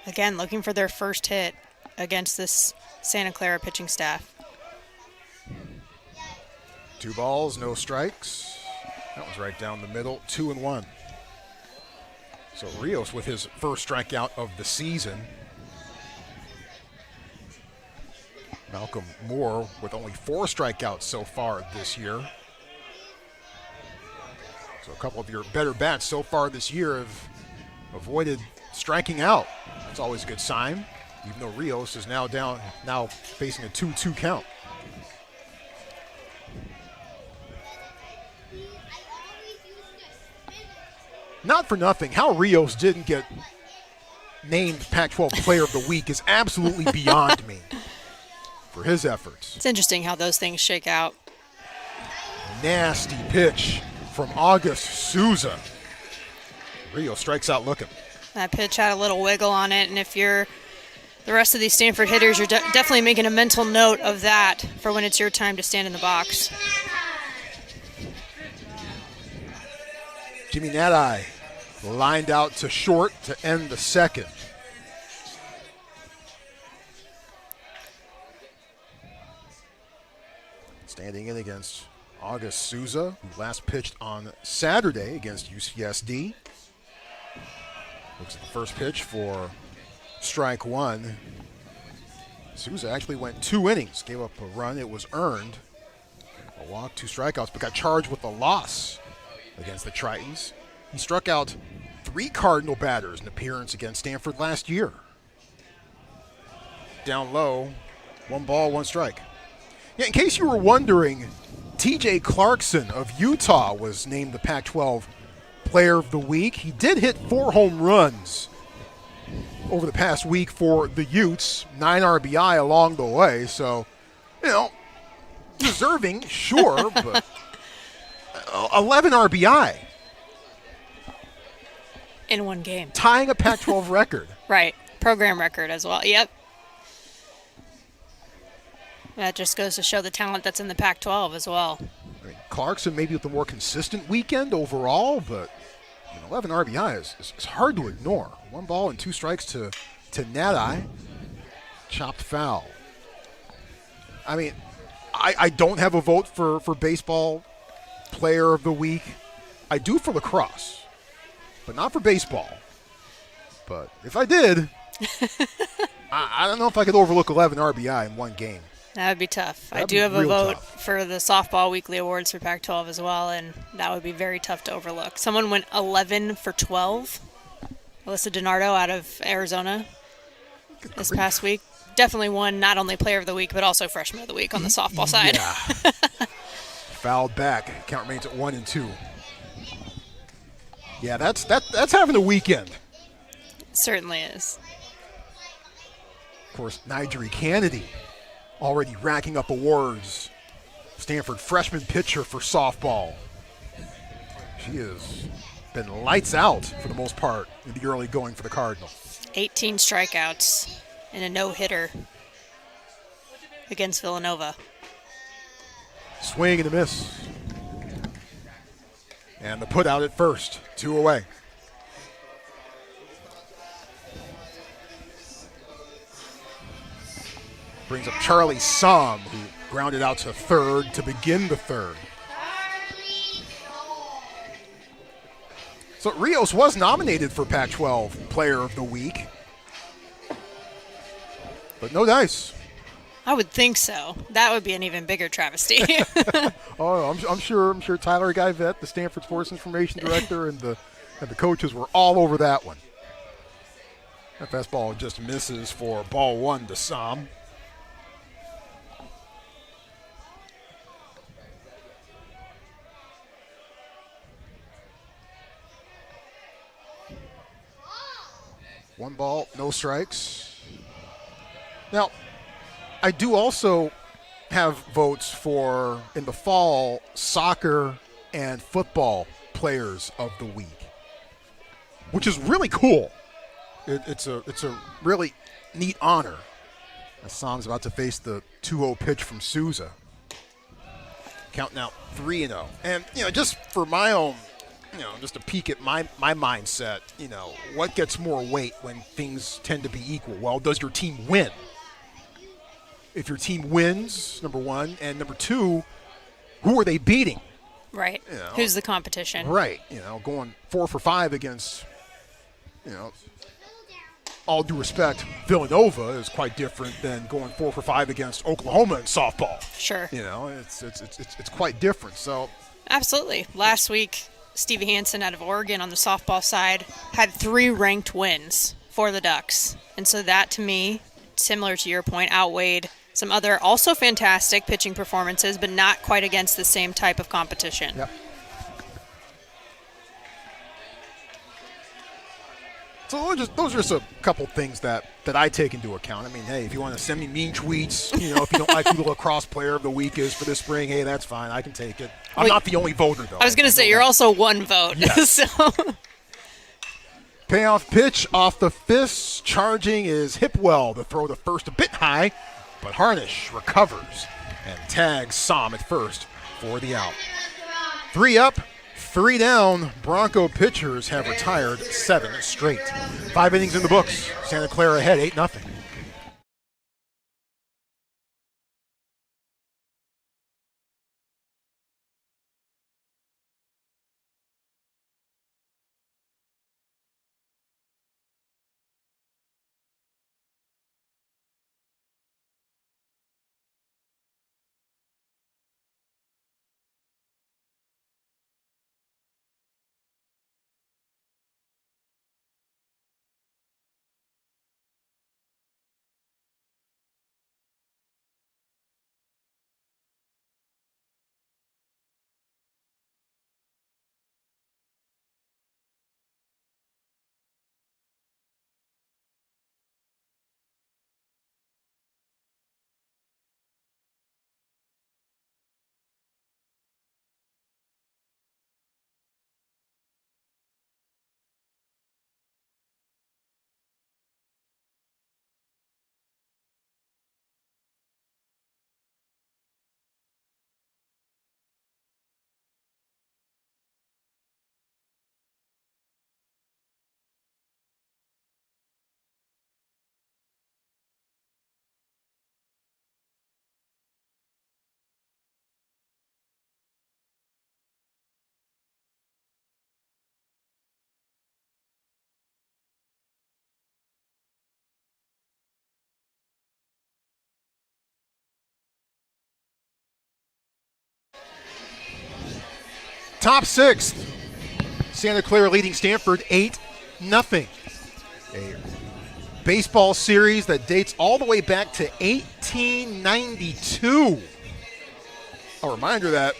Again, looking for their first hit against this Santa Clara pitching staff. 2 balls, no strikes. That was right down the middle, 2-1. So Rios with his first strikeout of the season. Malcolm Moore with only 4 strikeouts so far this year. So a couple of your better bats so far this year have avoided striking out. That's always a good sign, even though Rios is now facing a 2-2 count. not for nothing, how Rios didn't get named Pac-12 Player of the Week is absolutely beyond me for his efforts. It's interesting how those things shake out. Nasty pitch from August Souza. Rios strikes out looking. That pitch had a little wiggle on it, and if you're the rest of these Stanford hitters, you're definitely making a mental note of that for when it's your time to stand in the box. Jimmy Nadai lined out to short to end the second. Standing in against August Souza, who last pitched on Saturday against UCSD. Looks at the first pitch for strike one. Souza actually went 2 innings, gave up a run. It was earned. A walk, 2 strikeouts, but got charged with a loss against the Tritons. He struck out 3 Cardinal batters in appearance against Stanford last year. Down low, 1 ball, 1 strike. Yeah, in case you were wondering, TJ Clarkson of Utah was named the Pac-12 Player of the Week. He did hit 4 home runs over the past week for the Utes, 9 RBI along the way. So, deserving, sure, but 11 RBI. In one game. Tying a Pac-12 record. Right. Program record as well. Yep. That just goes to show the talent that's in the Pac-12 as well. I mean, Clarkson maybe with a more consistent weekend overall, but 11 RBI is hard to ignore. 1 ball and 2 strikes to Nadai. Chopped foul. I mean, I don't have a vote for baseball player of the week. I do for lacrosse, but not for baseball. But if I did, I don't know if I could overlook 11 RBI in one game. That would be tough. That'd I do be have a real vote tough. for the softball weekly awards for Pac-12 as well, and that would be very tough to overlook. Someone went 11 for 12. Alyssa DiNardo out of Arizona this past week. Definitely won not only Player of the Week, but also Freshman of the Week on the softball side. Yeah. Fouled back. Count remains at 1-2. Yeah, that's having a weekend. It certainly is. Of course, Nigeri Kennedy already racking up awards. Stanford freshman pitcher for softball. She has been lights out for the most part in the early going for the Cardinals. 18 strikeouts and a no-hitter against Villanova. Swing and a miss. And the put out at first. 2 away. Brings up Charlie Somm, who grounded out to third to begin the third. So Rios was nominated for Pac-12 Player of the Week, but no dice. I would think so. That would be an even bigger travesty. Oh, I'm sure Tyler Guyvette, the Stanford Sports Information Director, and the coaches were all over that one. That fastball just misses for ball 1 to Somm. One ball, no strikes. Now, I do also have votes for, in the fall, soccer and football players of the week, which is really cool. It's a really neat honor. As Somm's about to face the 2-0 pitch from Souza. Counting out 3-0. And, just for my own, just a peek at my mindset, what gets more weight when things tend to be equal? Well, does your team win? If your team wins, number 1, and number 2, who are they beating? Right. Who's the competition? Right. Going 4 for 5 against, all due respect, Villanova is quite different than going 4 for 5 against Oklahoma in softball. Sure. It's quite different. So absolutely. Last week, Stevie Hansen out of Oregon on the softball side had 3 ranked wins for the Ducks. And so that, to me, similar to your point, outweighed some other also fantastic pitching performances, but not quite against the same type of competition. Yep. So those are just a couple things that I take into account. I mean, hey, if you want to send me mean tweets, if you don't like who the lacrosse player of the week is for this spring, hey, that's fine. I can take it. I'm not the only voter, though. I was going to say, you're also one vote. Yes. So. Payoff pitch off the fist. Charging is Hipwell. The throw to first a bit high, but Harnish recovers and tags Som at first for the out. 3 up, 3 down. Bronco pitchers have retired 7 straight. 5 innings in the books. Santa Clara ahead 8-0. Top 6. Santa Clara leading Stanford 8-0. A baseball series that dates all the way back to 1892. A reminder that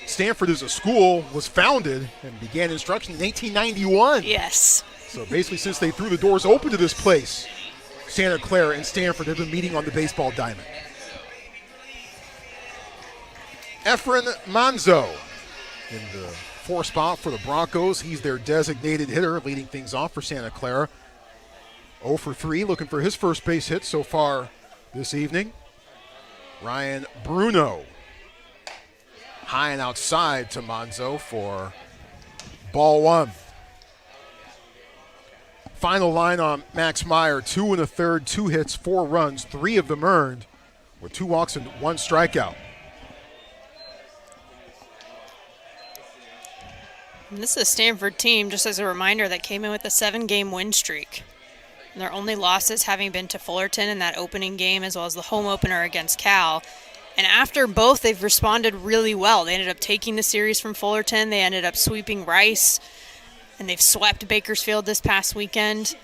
Stanford as a school was founded and began instruction in 1891. Yes. So basically since they threw the doors open to this place, Santa Clara and Stanford have been meeting on the baseball diamond. Efren Manzo in the 4 spot for the Broncos. He's their designated hitter, leading things off for Santa Clara. 0 for 3, looking for his first base hit so far this evening. Ryan Bruno high and outside to Manzo for ball 1. Final line on Max Meyer, 2 1/3, 2 hits, 4 runs, 3 of them earned, with 2 walks and 1 strikeout. And this is a Stanford team, just as a reminder, that came in with a 7-game win streak. And their only losses having been to Fullerton in that opening game, as well as the home opener against Cal. And after both, they've responded really well. They ended up taking the series from Fullerton. They ended up sweeping Rice. And they've swept Bakersfield this past weekend.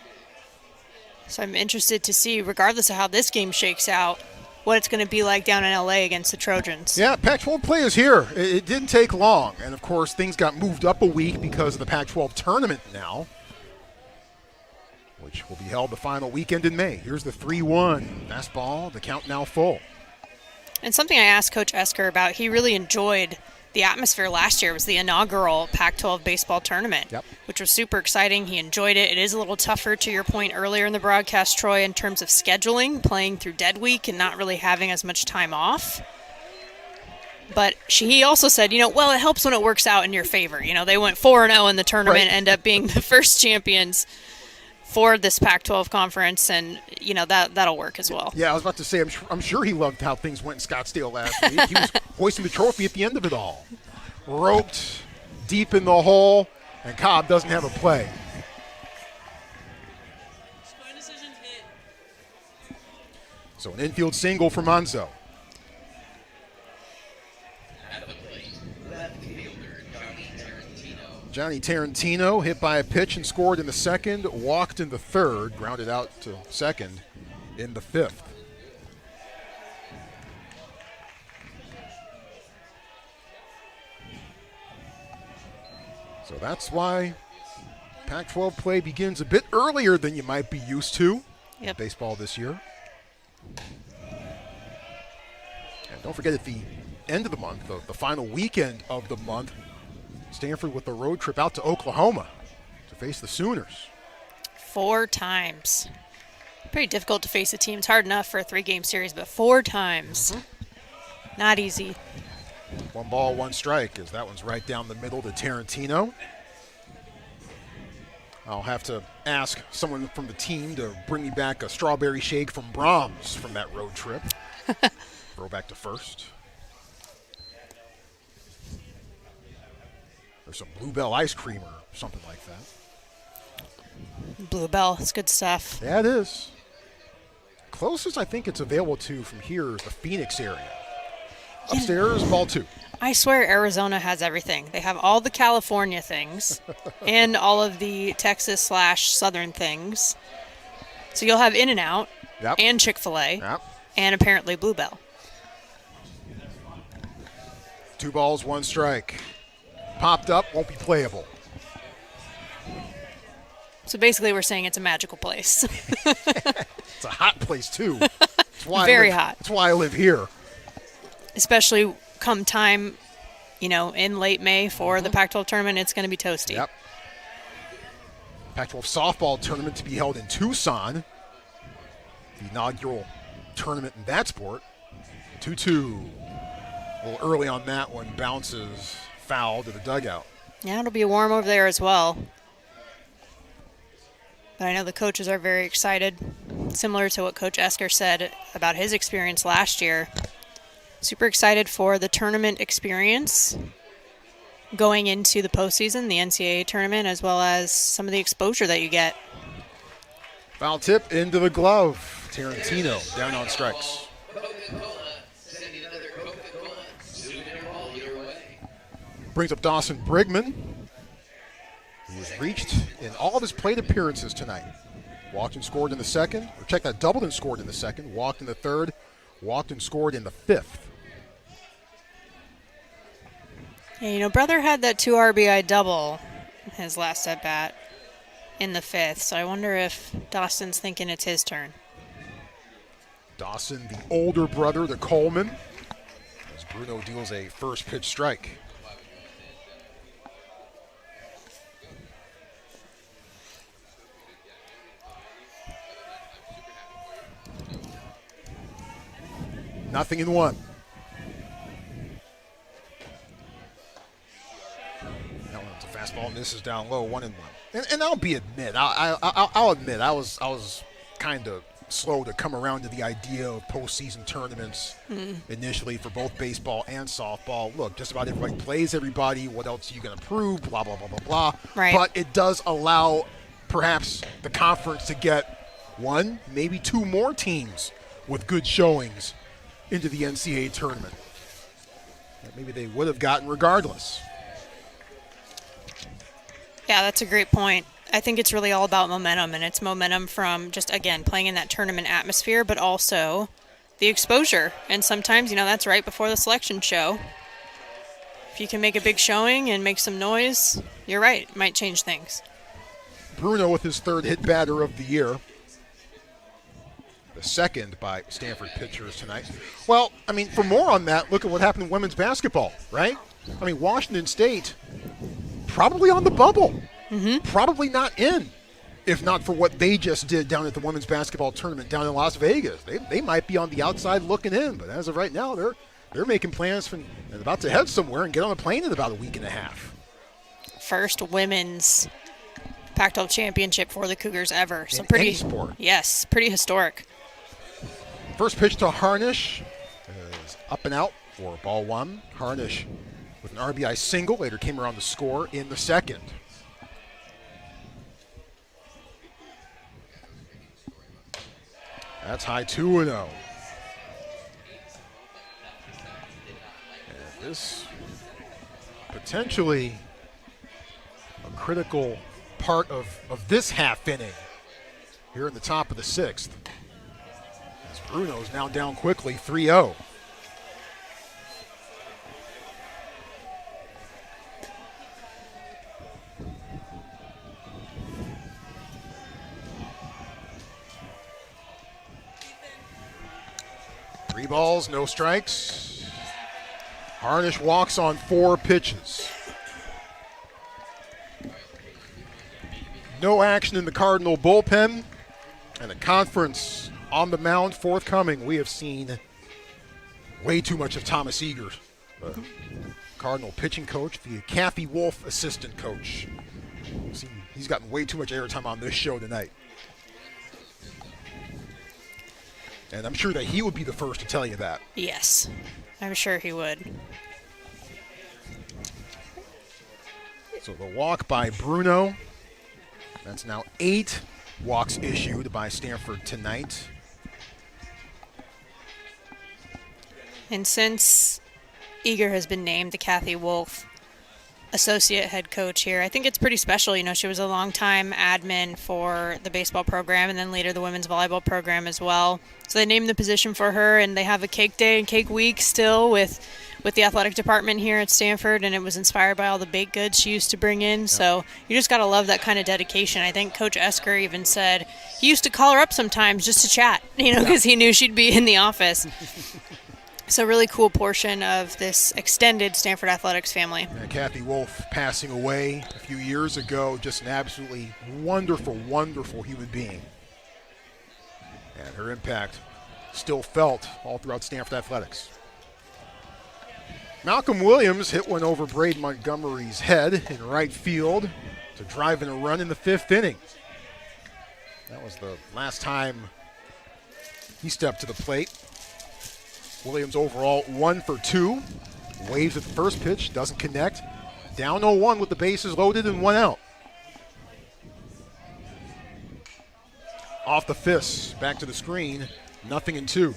So I'm interested to see, regardless of how this game shakes out, what it's going to be like down in LA against the Trojans. Yeah, Pac-12 play is here. It didn't take long. And, of course, things got moved up a week because of the Pac-12 tournament now, which will be held the final weekend in May. Here's the 3-1 fastball, the count now full. And something I asked Coach Esker about, he really enjoyed the atmosphere last year. It was the inaugural Pac-12 baseball tournament, which was super exciting. He enjoyed it. It is a little tougher, to your point earlier in the broadcast, Troy, in terms of scheduling, playing through dead week and not really having as much time off. But he also said, well, it helps when it works out in your favor. They went 4-0 in the tournament, end up being the first champions for this Pac-12 conference, and that'll work as well. Yeah, I was about to say, I'm sure he loved how things went in Scottsdale last week. He was hoisting the trophy at the end of it all. Roped deep in the hole, and Cobb doesn't have a play. So an infield single for Manzo. Johnny Tarantino hit by a pitch and scored in the second, walked in the third, grounded out to second in the fifth. So that's why Pac-12 play begins a bit earlier than you might be used to. Yep. Baseball this year. And don't forget, at the end of the month, the final weekend of the month, Stanford with a road trip out to Oklahoma to face the Sooners. 4 times. Pretty difficult to face a team. It's hard enough for a 3-game series, but 4 times. Not easy. 1 ball, 1 strike, as that one's right down the middle to Tarantino. I'll have to ask someone from the team to bring me back a strawberry shake from Brahms from that road trip. Throw back to first. There's some Bluebell ice cream or something like that. Bluebell, it's good stuff. Yeah, it is. Closest I think it's available to from here is the Phoenix area. Upstairs, ball 2. I swear Arizona has everything. They have all the California things and all of the Texas/Southern things. So you'll have In-N-Out and Chick-fil-A and apparently Bluebell. 2 balls, 1 strike. Popped up, won't be playable. So basically we're saying it's a magical place. It's a hot place, too. That's why Very hot. That's why I live here. Especially come time, in late May for the Pac-12 tournament, it's going to be toasty. Yep. Pac-12 softball tournament to be held in Tucson. The inaugural tournament in that sport. 2-2. A little early on that one. Bounces foul to the dugout. Yeah, it'll be warm over there as well. But I know the coaches are very excited. Similar to what Coach Esker said about his experience last year. Super excited for the tournament experience going into the postseason, the NCAA tournament, as well as some of the exposure that you get. Foul tip into the glove. Tarantino down on strikes. Brings up Dawson Brigman, who was reached in all of his plate appearances tonight. Walked and scored in the second. Or check that, doubled and scored in the second. Walked in the third. Walked and scored in the 5th. Yeah, Brother had that 2 RBI double his last at bat in the 5th, so I wonder if Dawson's thinking it's his turn. Dawson, the older brother, the Coleman, as Bruno deals a first pitch strike. Nothing in 1. That one's a fastball. Misses down low. 1-1. And I'll admit, I'll admit, I was kind of slow to come around to the idea of postseason tournaments initially for both baseball and softball. Look, just about everybody plays everybody. What else are you going to prove? Blah, blah, blah, blah, blah. Right. But it does allow perhaps the conference to get 1, maybe 2 more teams with good showings into the NCAA tournament that maybe they would have gotten regardless. Yeah, that's a great point. I think it's really all about momentum, and it's momentum from just, again, playing in that tournament atmosphere, but also the exposure. And sometimes, that's right before the selection show. If you can make a big showing and make some noise, you're right, it might change things. Bruno with his 3rd hit batter of the year. The 2nd by Stanford pitchers tonight. Well, for more on that, look at what happened in women's basketball, right? Washington State probably on the bubble. Probably not in, if not for what they just did down at the women's basketball tournament down in Las Vegas. They might be on the outside looking in, but as of right now, they're making plans and about to head somewhere and get on a plane in about a week and a half. First women's Pac-12 championship for the Cougars ever. So in pretty any sport. Yes, pretty historic. First pitch to Harnish is up and out for ball 1. Harnish with an RBI single, later came around to score in the 2nd. That's high 2-0. And this potentially a critical part of this half inning here in the top of the 6th. As Bruno's now down quickly, 3-0. 3 balls, no strikes. Harnish walks on 4 pitches. No action in the Cardinal bullpen, and a conference on the mound forthcoming. We have seen way too much of Thomas Eager, the Cardinal pitching coach, the Kathy Wolf assistant coach. He's gotten way too much airtime on this show tonight. And I'm sure that he would be the first to tell you that. Yes, I'm sure he would. So the walk by Bruno. That's now 8 walks issued by Stanford tonight. And since Eager has been named the Kathy Wolf associate head coach here, I think it's pretty special. You know, she was a long-time admin for the baseball program and then later the women's volleyball program as well. So they named the position for her, and they have a cake day and cake week still with the athletic department here at Stanford, and it was inspired by all the baked goods she used to bring in. Yep. So you just got to love that kind of dedication. I think Coach Esker even said he used to call her up sometimes just to chat, you know, because he knew she'd be in the office. So really cool portion of this extended Stanford Athletics family. And Kathy Wolf passing away a few years ago, just an absolutely wonderful, wonderful human being. And her impact still felt all throughout Stanford Athletics. Malcolm Williams hit one over Braden Montgomery's head in right field to drive in a run in the 5th inning. That was the last time he stepped to the plate. Williams overall 1 for 2. Waves at the first pitch, doesn't connect. Down 0-1 with the bases loaded and 1 out. Off the fists, back to the screen, 0-2.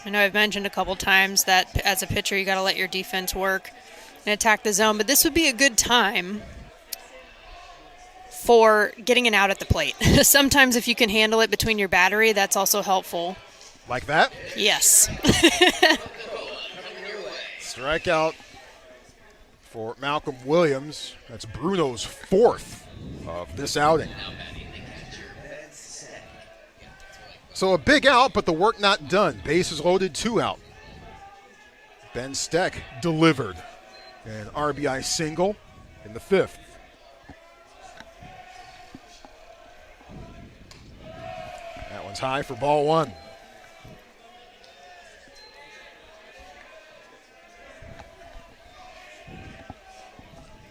I know I've mentioned a couple times that as a pitcher you got to let your defense work and attack the zone, but this would be a good time for getting an out at the plate. Sometimes if you can handle it between your battery, that's also helpful. Like that? Yes. Strikeout for Malcolm Williams. That's Bruno's 4th of this outing. So a big out, but the work not done. Bases loaded, 2 out. Ben Steck delivered an RBI single in the 5th. That one's high for ball 1.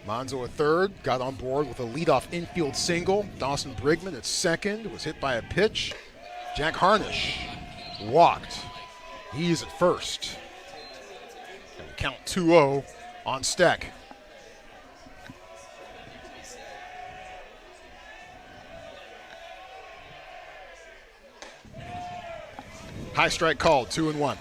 Monzo at third, got on board with a leadoff infield single. Dawson Brigman at second, was hit by a pitch. Jack Harnish walked. He's at first. And count 2-0 on Steck. High strike called, 2-1.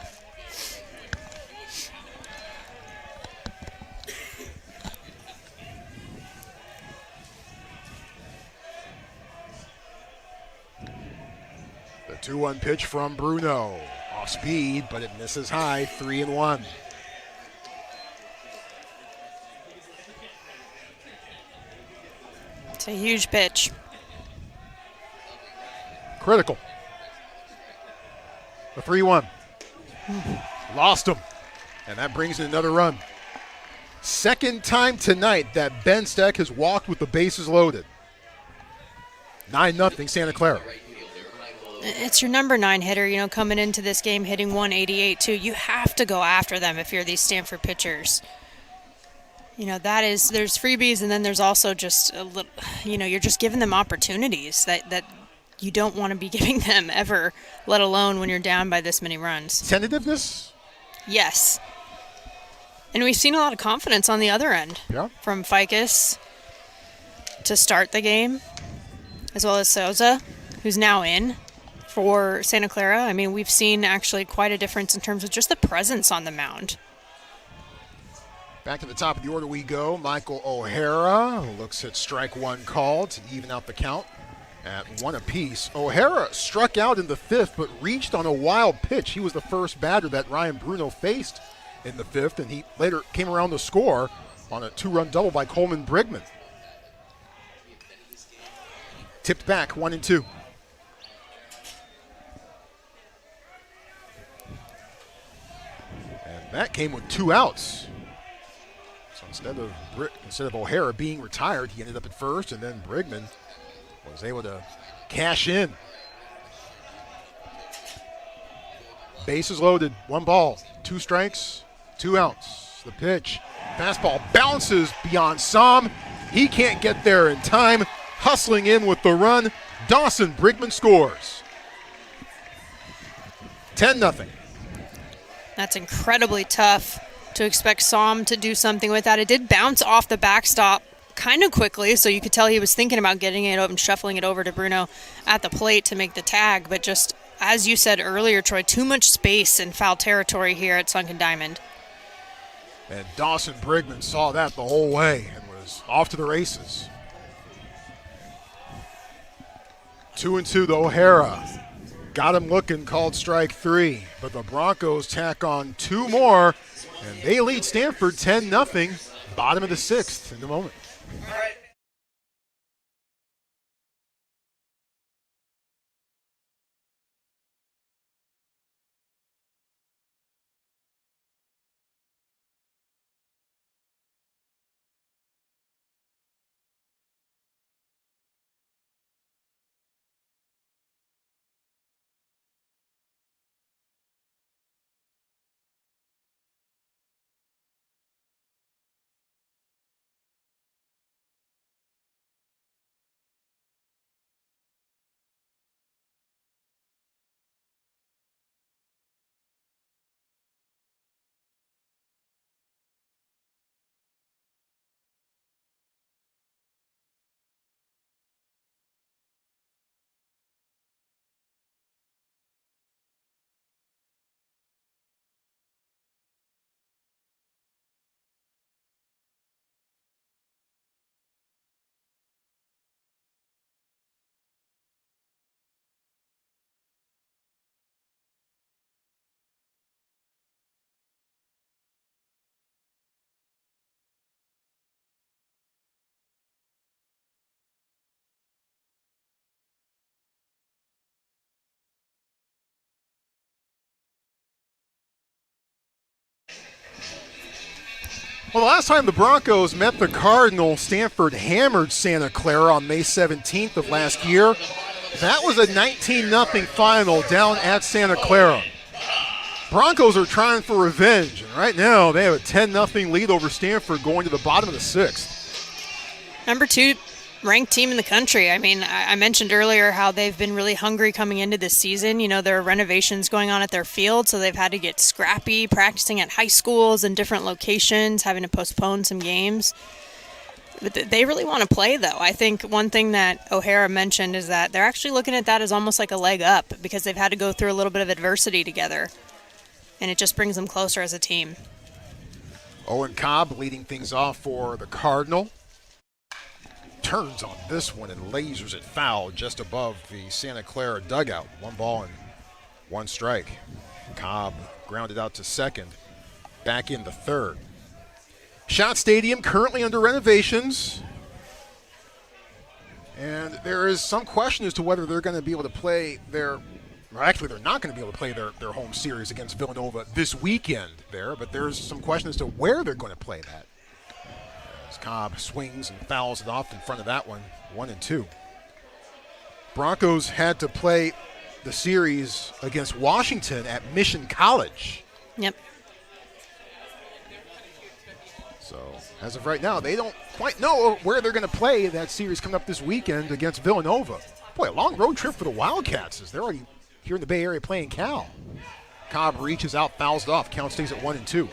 The 2-1 pitch from Bruno. Off speed, but it misses high, 3-1. It's a huge pitch. Critical. The 3-1. Lost him. And that brings in another run. Second time tonight that Ben Steck has walked with the bases loaded. 9-0 Santa Clara. It's your number 9 hitter, you know, coming into this game hitting 188 too. You have to go after them if you're these Stanford pitchers. You know, there's freebies, and then there's also just a little, you know, you're just giving them opportunities that you don't want to be giving them ever, let alone when you're down by this many runs. Tentativeness? Yes. And we've seen a lot of confidence on the other end. Yeah. From Ficus to start the game, as well as Souza, who's now in for Santa Clara. I mean, we've seen actually quite a difference in terms of just the presence on the mound. Back to the top of the order we go. Michael O'Hara looks at strike 1 called to even out the count at 1 apiece. O'Hara struck out in the 5th, but reached on a wild pitch. He was the first batter that Ryan Bruno faced in the 5th, and he later came around to score on a 2-run double by Coleman Brigman. Tipped back, 1-2. That came with 2 outs. So instead of O'Hara being retired, he ended up at first, and then Brigman was able to cash in. Bases loaded, 1 ball, 2 strikes, 2 outs. The pitch, fastball bounces beyond Som. He can't get there in time. Hustling in with the run, Dawson Brigman scores. 10-0. That's incredibly tough to expect Som to do something with that. It did bounce off the backstop kind of quickly, so you could tell he was thinking about getting it up and shuffling it over to Bruno at the plate to make the tag. But just, as you said earlier, Troy, too much space in foul territory here at Sunken Diamond. And Dawson Brigman saw that the whole way and was off to the races. 2-2 to O'Hara. Got him looking, called strike 3. But the Broncos tack on 2 more, and they lead Stanford 10-0. Bottom of the 6th in the moment. Well, the last time the Broncos met the Cardinals, Stanford hammered Santa Clara on May 17th of last year. That was a 19-0 final down at Santa Clara. Broncos are trying for revenge, and right now they have a 10-0 lead over Stanford going to the bottom of the 6th. Number 2 ranked team in the country. I mean, I mentioned earlier how they've been really hungry coming into this season. You know, there are renovations going on at their field, so they've had to get scrappy, practicing at high schools and different locations, having to postpone some games. But they really want to play, though. I think one thing that O'Hara mentioned is that they're actually looking at that as almost like a leg up because they've had to go through a little bit of adversity together, and it just brings them closer as a team. Owen Cobb leading things off for the Cardinal. Turns on this one and lasers it foul just above the Santa Clara dugout. 1 ball and 1 strike. Cobb grounded out to second. Back in the 3rd. Schott Stadium currently under renovations. And there is some question as to whether they're going to be able to play their, or actually they're not going to be able to play their home series against Villanova this weekend there, but there's some question as to where they're going to play that. Cobb swings and fouls it off in front of that one, 1-2. Broncos had to play the series against Washington at Mission College. Yep. So, as of right now, they don't quite know where they're going to play that series coming up this weekend against Villanova. Boy, a long road trip for the Wildcats as they're already here in the Bay Area playing Cal. Cobb reaches out, fouls it off. Count stays at 1-2.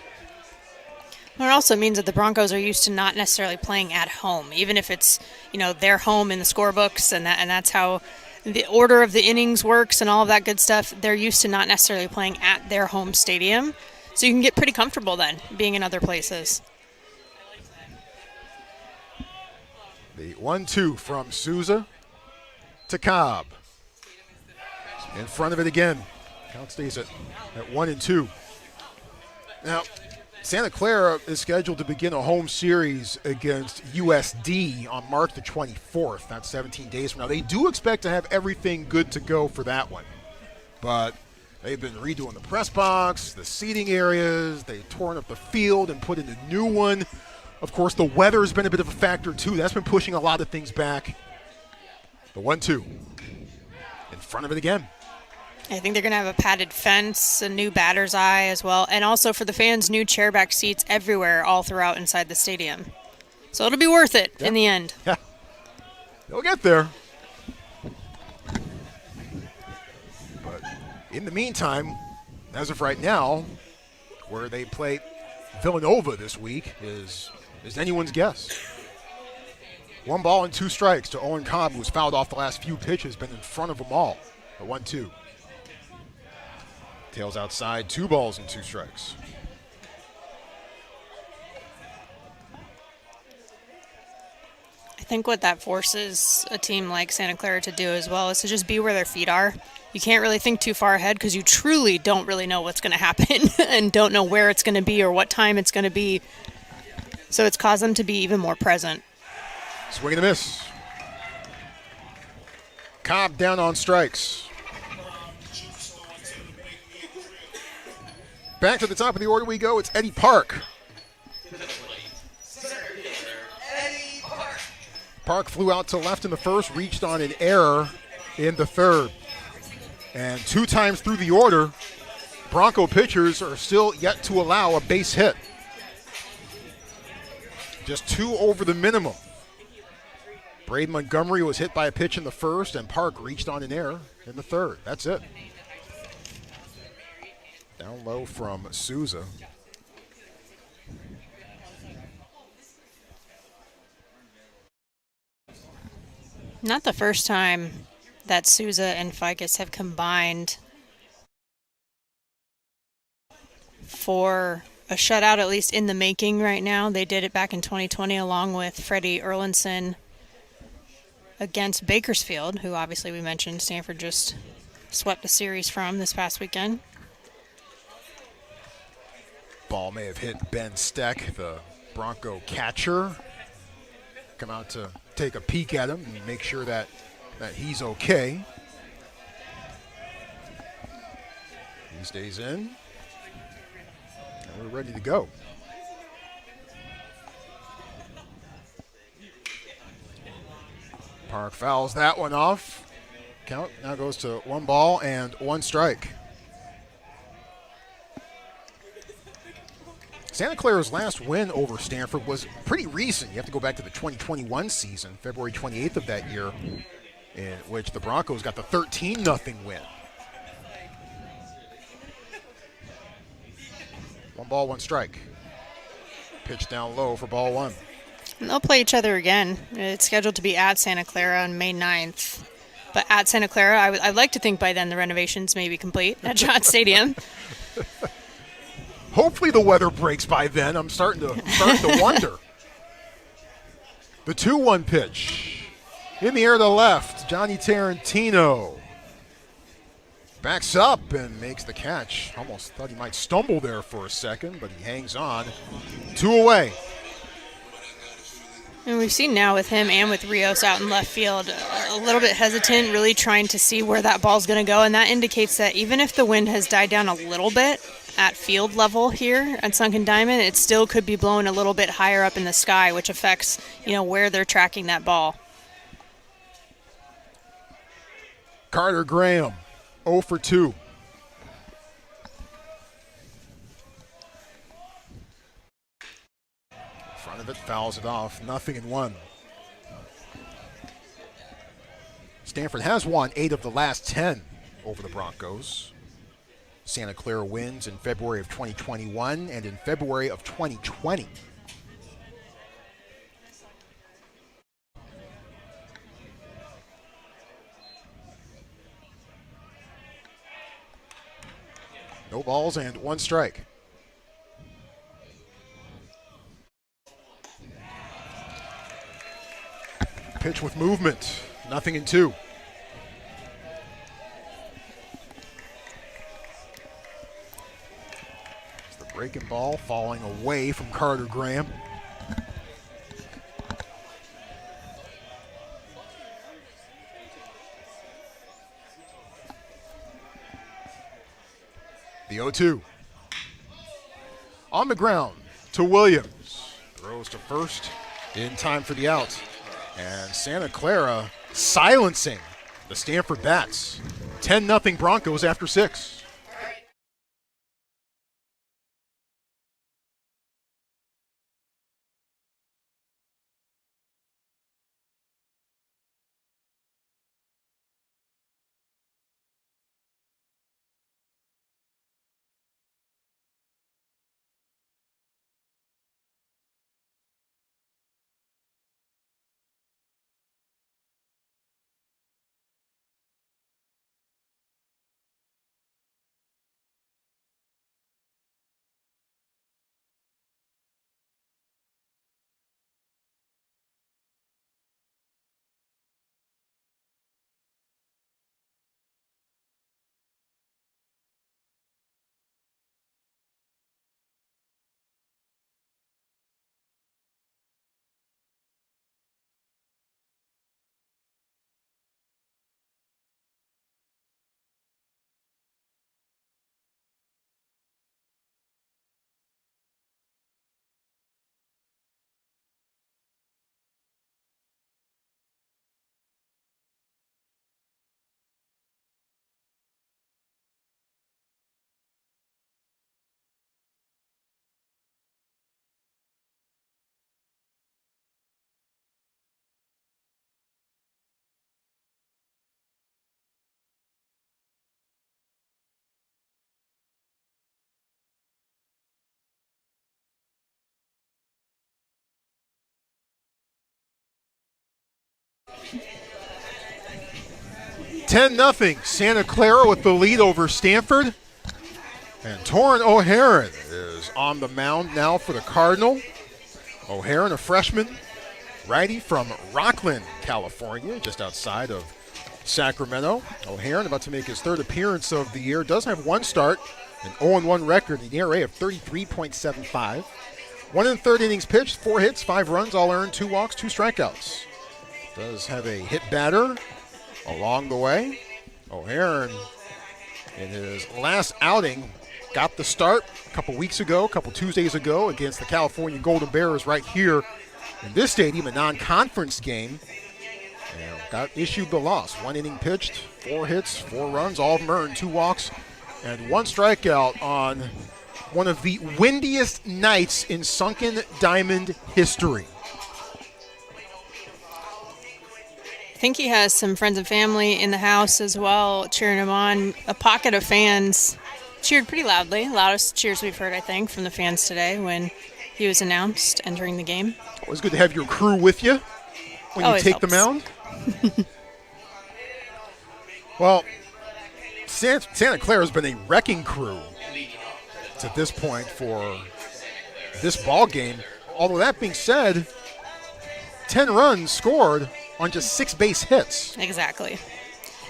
Well, it also means that the Broncos are used to not necessarily playing at home, even if it's, you know, their home in the scorebooks and that's how the order of the innings works and all of that good stuff. They're used to not necessarily playing at their home stadium, so you can get pretty comfortable then being in other places. The 1-2 from Souza to Cobb. In front of it again. Count stays at 1-2. Now, Santa Clara is scheduled to begin a home series against USD on March the 24th. That's 17 days from now. They do expect to have everything good to go for that one. But They've been redoing the press box, the seating areas. They've torn up the field and put in a new one. Of course, the weather's been a bit of a factor, too. That's been pushing a lot of things back. The 1-2. In front of it again. I think they're going to have a padded fence, a new batter's eye as well, and also for the fans, new chairback seats everywhere all throughout inside the stadium. So it'll be worth it in the end. Yeah. They'll get there. But in the meantime, as of right now, where they play Villanova this week is anyone's guess. 1 ball and 2 strikes to Owen Cobb, who's fouled off the last few pitches, been in front of them all. The 1-2. Tails outside, 2 balls and 2 strikes. I think what that forces a team like Santa Clara to do as well is to just be where their feet are. You can't really think too far ahead because you truly don't really know what's going to happen and don't know where it's going to be or what time it's going to be. So it's caused them to be even more present. Swing and a miss. Cobb down on strikes. Back to the top of the order we go. It's Eddie Park. Park flew out to left in the first, reached on an error in the third. And 2 times through the order, Bronco pitchers are still yet to allow a base hit. Just 2 over the minimum. Braden Montgomery was hit by a pitch in the first, and Park reached on an error in the third. That's it. Down low from Souza. Not the first time that Souza and Ficus have combined for a shutout, at least in the making right now. They did it back in 2020 along with Freddie Erlinson against Bakersfield, who obviously we mentioned Stanford just swept the series from this past weekend. Ball may have hit Ben Steck, the Bronco catcher. Come out to take a peek at him and make sure that he's okay. He stays in. And we're ready to go. Park fouls that one off. Count now goes to 1 ball and 1 strike. Santa Clara's last win over Stanford was pretty recent. You have to go back to the 2021 season, February 28th of that year, in which the Broncos got the 13-0 win. 1 ball, 1 strike. Pitch down low for ball 1. And they'll play each other again. It's scheduled to be at Santa Clara on May 9th. But at Santa Clara, I'd like to think by then the renovations may be complete at John Stadium. Hopefully the weather breaks by then. I'm starting to wonder. The 2-1 pitch. In the air to the left, Johnny Tarantino. Backs up and makes the catch. Almost thought he might stumble there for a second, but he hangs on. 2 away. And we've seen now with him and with Rios out in left field, a little bit hesitant, really trying to see where that ball's going to go. And that indicates that even if the wind has died down a little bit at field level here at Sunken Diamond, it still could be blowing a little bit higher up in the sky, which affects, where they're tracking that ball. Carter Graham, 0 for 2. Front of it, fouls it off. 0-1. Stanford has won 8 of the last 10 over the Broncos. Santa Clara wins in February of 2021 and in February of 2020. No balls and 1 strike. Pitch with movement. 0-2. It's the breaking ball falling away from Carter Graham. The 0-2. On the ground to Williams. Throws to first in time for the out. And Santa Clara silencing the Stanford Bats. 10-0 Broncos after 6. Ten 0 Santa Clara with the lead over Stanford. And Torrin O'Haron is on the mound now for the Cardinal. O'Haron, a freshman, righty from Rockland, California, just outside of Sacramento. O'Haron about to make his third appearance of the year. Does have one start, an 0-1 record, an ERA of 33.75. 1 1/3 innings pitched, 4 hits, 5 runs, all earned, 2 walks, 2 strikeouts. Does have a hit batter along the way. O'Haron, in his last outing, got the start a couple weeks ago, a couple Tuesdays ago against the California Golden Bears right here in this stadium, a non-conference game. And got issued the loss. 1 inning pitched, 4 hits, 4 runs, all of them earned, 2 walks, and 1 strikeout on one of the windiest nights in Sunken Diamond history. I think he has some friends and family in the house as well cheering him on. A pocket of fans cheered pretty loudly. Loudest cheers we've heard, I think, from the fans today when he was announced entering the game. Always good to have your crew with you when you take the mound. Well, Santa Clara has been a wrecking crew to this point for this ball game. Although that being said, 10 runs scored on just 6 base hits. Exactly.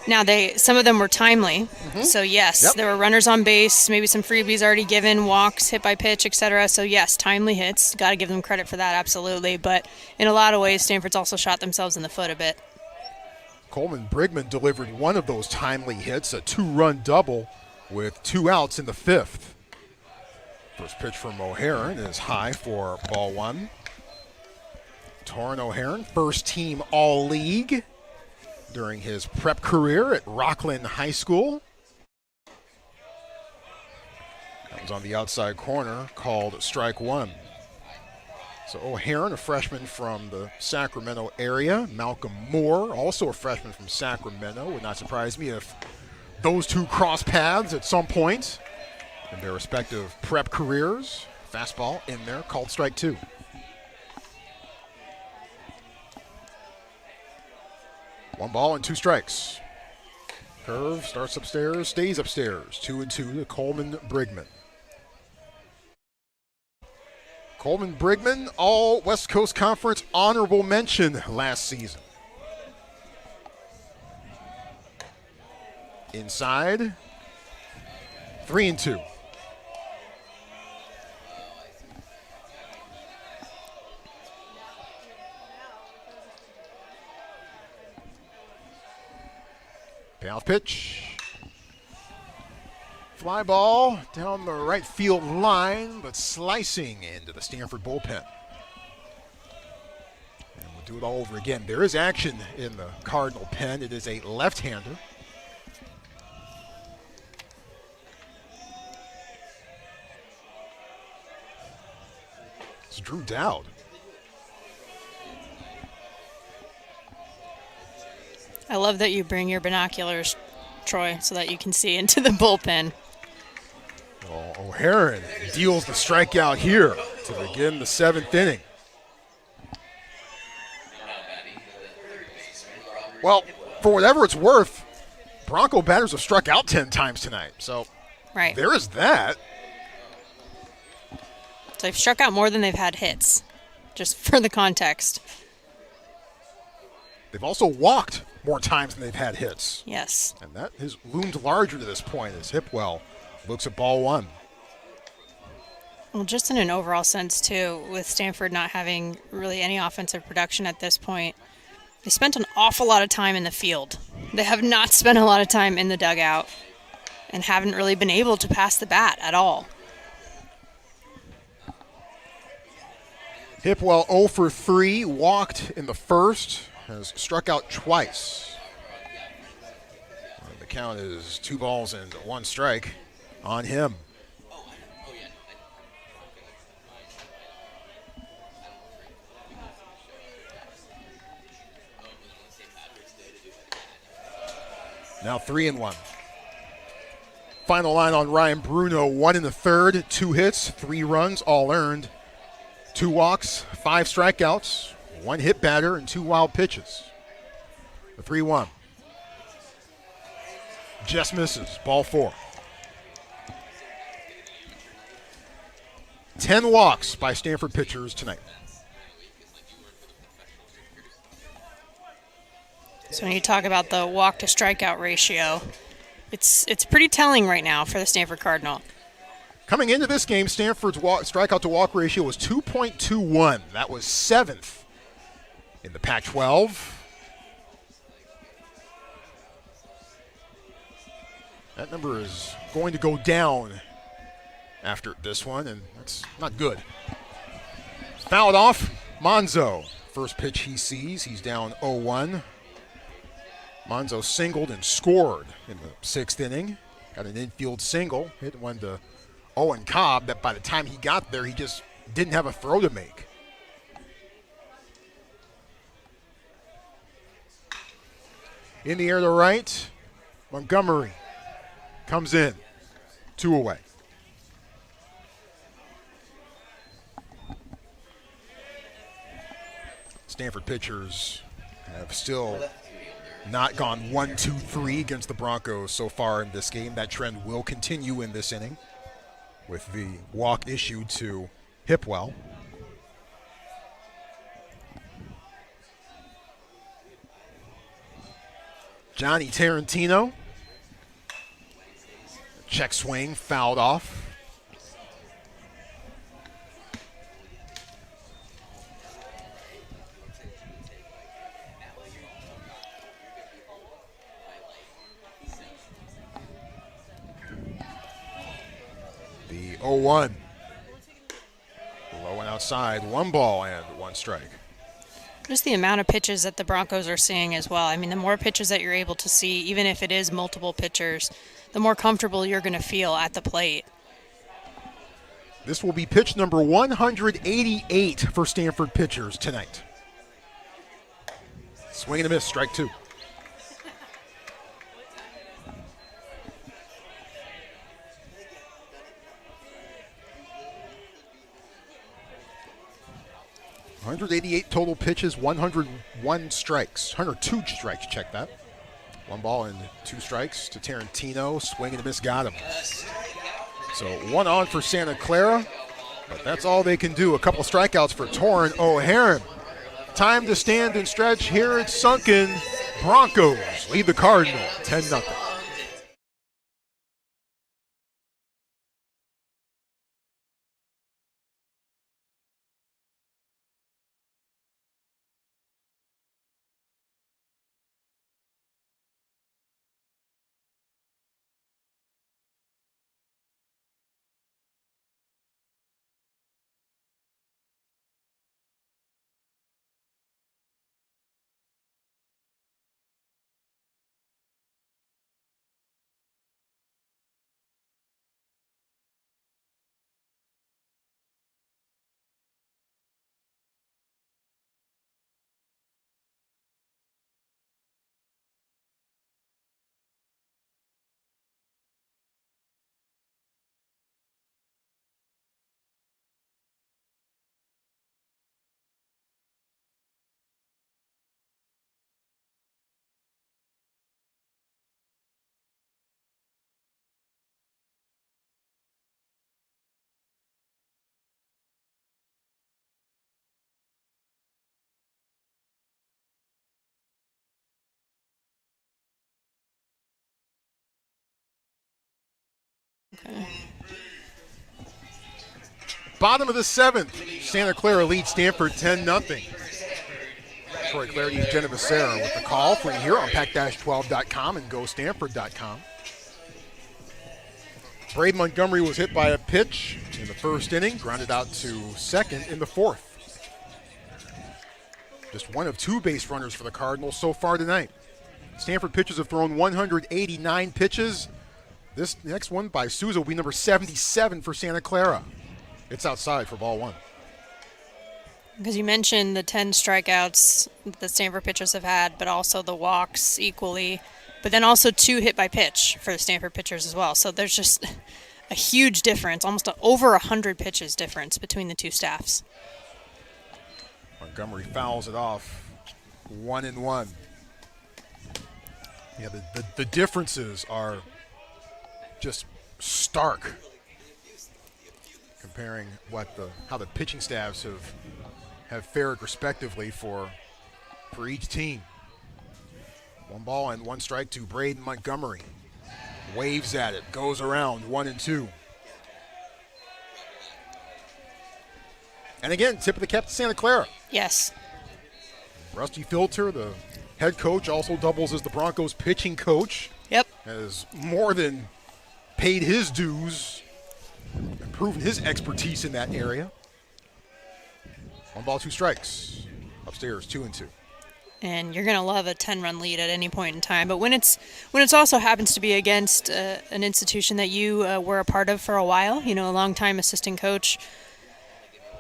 Now, some of them were timely. So, yes, there were runners on base, maybe some freebies already given, walks, hit by pitch, etc. So, yes, timely hits. Got to give them credit for that, absolutely. But in a lot of ways, Stanford's also shot themselves in the foot a bit. Coleman Brigman delivered one of those timely hits, a 2-run double with 2 outs in the 5th. First pitch from O'Haron is high for ball 1. Torrin O'Haron, first team All-League during his prep career at Rockland High School. That was on the outside corner, called strike 1. So O'Haron, a freshman from the Sacramento area. Malcolm Moore, also a freshman from Sacramento. Would not surprise me if those two cross paths at some point in their respective prep careers. Fastball in there, called strike 2. One ball and 2 strikes. Curve starts upstairs, stays upstairs. 2-2 to Coleman Brigman. Coleman Brigman, all West Coast Conference honorable mention last season. Inside, 3-2. Payoff pitch. Fly ball down the right field line, but slicing into the Stanford bullpen. And we'll do it all over again. There is action in the Cardinal pen. It is a left-hander. It's Drew Dowd. I love that you bring your binoculars, Troy, so that you can see into the bullpen. Well, O'Haron deals the strikeout here to begin the 7th inning. Well, for whatever it's worth, Bronco batters have struck out 10 times tonight. So Right. there is that. So they've struck out more than they've had hits, just for the context. They've also walked more times than they've had hits. Yes. And that has loomed larger to this point as Hipwell looks at ball one. Well, just in an overall sense, too, with Stanford not having really any offensive production at this point, they spent an awful lot of time in the field. They have not spent a lot of time in the dugout and haven't really been able to pass the bat at all. Hipwell 0 for 3, walked in the first, has struck out twice. The count is 2 balls and 1 strike on him. Now 3-1. Final line on Ryan Bruno, 1 in the third, 2 hits, 3 runs, all earned. 2 walks, 5 strikeouts, 1 hit batter, and 2 wild pitches. The 3-1. Just misses, ball 4. 10 walks by Stanford pitchers tonight. So when you talk about the walk to strikeout ratio, it's pretty telling right now for the Stanford Cardinal. Coming into this game, Stanford's strikeout to walk ratio was 2.21. That was 7th in the Pac-12. That number is going to go down after this one, and that's not good. Fouled off, Monzo. First pitch he sees, he's down 0-1. Monzo singled and scored in the 6th inning. Got an infield single, hit one to Owen Cobb that by the time he got there, he just didn't have a throw to make. In the air to right, Montgomery comes in, 2 away. Stanford pitchers have still not gone 1-2-3 against the Broncos so far in this game. That trend will continue in this inning with the walk issued to Hipwell. Johnny Tarantino. Check swing, fouled off. The 0-1. Low and outside, 1 ball and 1 strike. Just the amount of pitches that the Broncos are seeing as well. I mean, the more pitches that you're able to see, even if it is multiple pitchers, the more comfortable you're going to feel at the plate. This will be pitch number 188 for Stanford pitchers tonight. Swing and a miss, strike 2. .188 total pitches, 101 strikes, 102 strikes, check that. 1 ball and 2 strikes to Tarantino, swing and a miss, got him. So 1 on for Santa Clara, but that's all they can do. A couple strikeouts for Torrin O'Haron. Time to stand and stretch. Here it's sunken. Broncos lead the Cardinal 10-0. Bottom of the 7th, Santa Clara leads Stanford 10-0. Troy Clarity and Jenna Becerra with the call for you here on pac-12.com and gostanford.com. Braden Montgomery was hit by a pitch in the first inning, grounded out to second in the 4th. Just one of 2 base runners for the Cardinals so far tonight. Stanford pitchers have thrown 189 pitches. This next one by Souza will be number 77 for Santa Clara. It's outside for ball 1. Because you mentioned the 10 strikeouts the Stanford pitchers have had, but also the walks equally. But then also 2 hit by pitch for the Stanford pitchers as well. So there's just a huge difference, almost over 100 pitches difference between the 2 staffs. Montgomery fouls it off. 1-1. Yeah, the differences are just stark comparing how the pitching staffs have fared respectively for each team. 1 ball and 1 strike to Braden Montgomery. Waves at it, goes around 1-2. And again, tip of the cap to Santa Clara. Yes. Rusty Filter, the head coach, also doubles as the Broncos pitching coach. Yep. Has more than paid his dues and proven his expertise in that area. 1 ball, 2 strikes. Upstairs, 2-2. And you're going to love a 10-run lead at any point in time. But when it's also happens to be against an institution that you were a part of for a while, a longtime assistant coach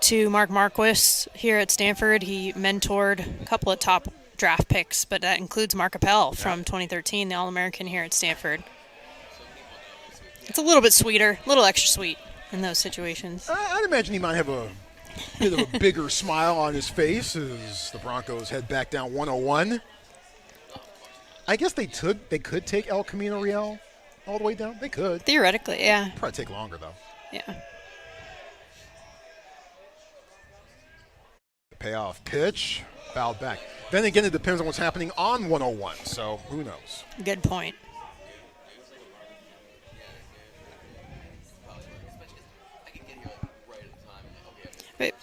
to Mark Marquis here at Stanford. He mentored a couple of top draft picks, but that includes Mark Appel from 2013, the All-American here at Stanford. It's a little bit sweeter, a little extra sweet in those situations. I'd imagine he might have a bit of a bigger smile on his face as the Broncos head back down 101. I guess they could take El Camino Real all the way down. They could. Theoretically, yeah. Probably take longer, though. Yeah. The payoff pitch, fouled back. Then again, it depends on what's happening on 101, so who knows? Good point.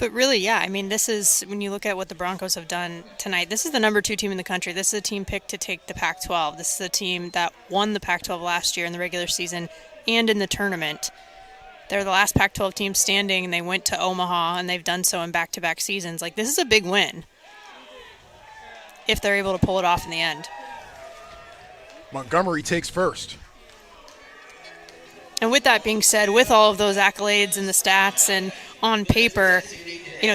But really, yeah, this is, when you look at what the Broncos have done tonight, this is the number 2 team in the country. This is a team picked to take the Pac-12. This is a team that won the Pac-12 last year in the regular season and in the tournament. They're the last Pac-12 team standing, and they went to Omaha, and they've done so in back-to-back seasons. This is a big win if they're able to pull it off in the end. Montgomery takes first. And with that being said, with all of those accolades and the stats and on paper,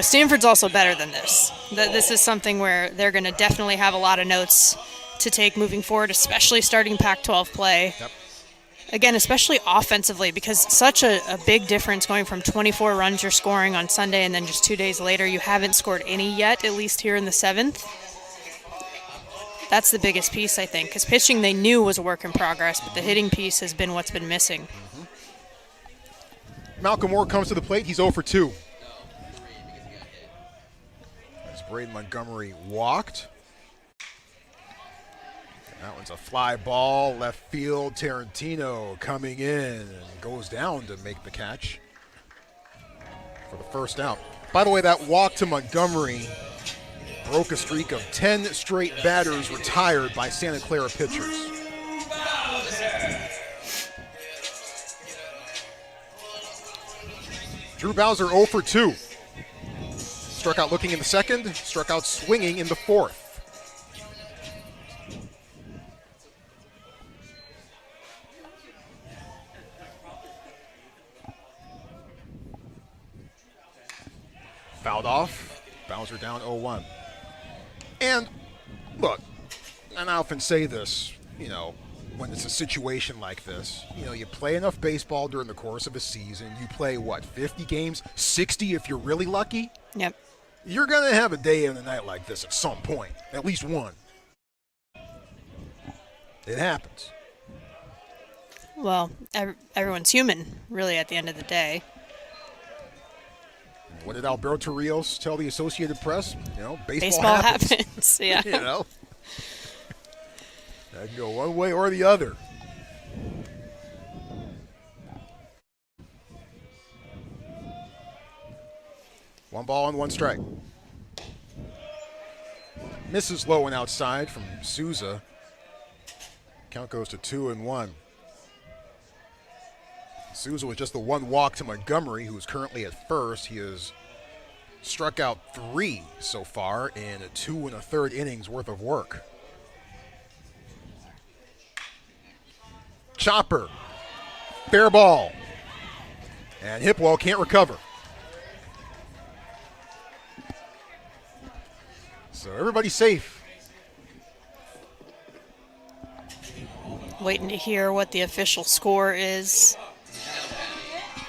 Stanford's also better than this. This is something where they're going to definitely have a lot of notes to take moving forward, especially starting Pac-12 play. Yep. Again, especially offensively, because such a big difference going from 24 runs you're scoring on Sunday and then just 2 days later you haven't scored any yet, at least here in the 7th. That's the biggest piece, I think, because pitching they knew was a work in progress, but the hitting piece has been what's been missing. Malcolm Moore comes to the plate. He's 0 for 2. As Braden Montgomery walked. That one's a fly ball, left field. Tarantino coming in and goes down to make the catch for the first out. By the way, that walk to Montgomery broke a streak of 10 straight batters retired by Santa Clara pitchers. Drew Bowser 0 for 2. Struck out looking in the 2nd, struck out swinging in the 4th. Fouled off. Bowser down 0-1. And look, and I often say this, when it's a situation like this, you play enough baseball during the course of a season. You play, 50 games? 60 if you're really lucky? Yep. You're going to have a day and a night like this at some point, at least one. It happens. Well, everyone's human, really, at the end of the day. What did Alberto Rios tell the Associated Press? Baseball happens. Yeah. That can go one way or the other. 1 ball and 1 strike. Misses low and outside from Souza. Count goes to 2-1. Souza with just the 1 walk to Montgomery, who is currently at first. He has struck out 3 so far in a 2 1/3 innings worth of work. Chopper, fair ball, and Hipwell can't recover. So everybody's safe. Waiting to hear what the official score is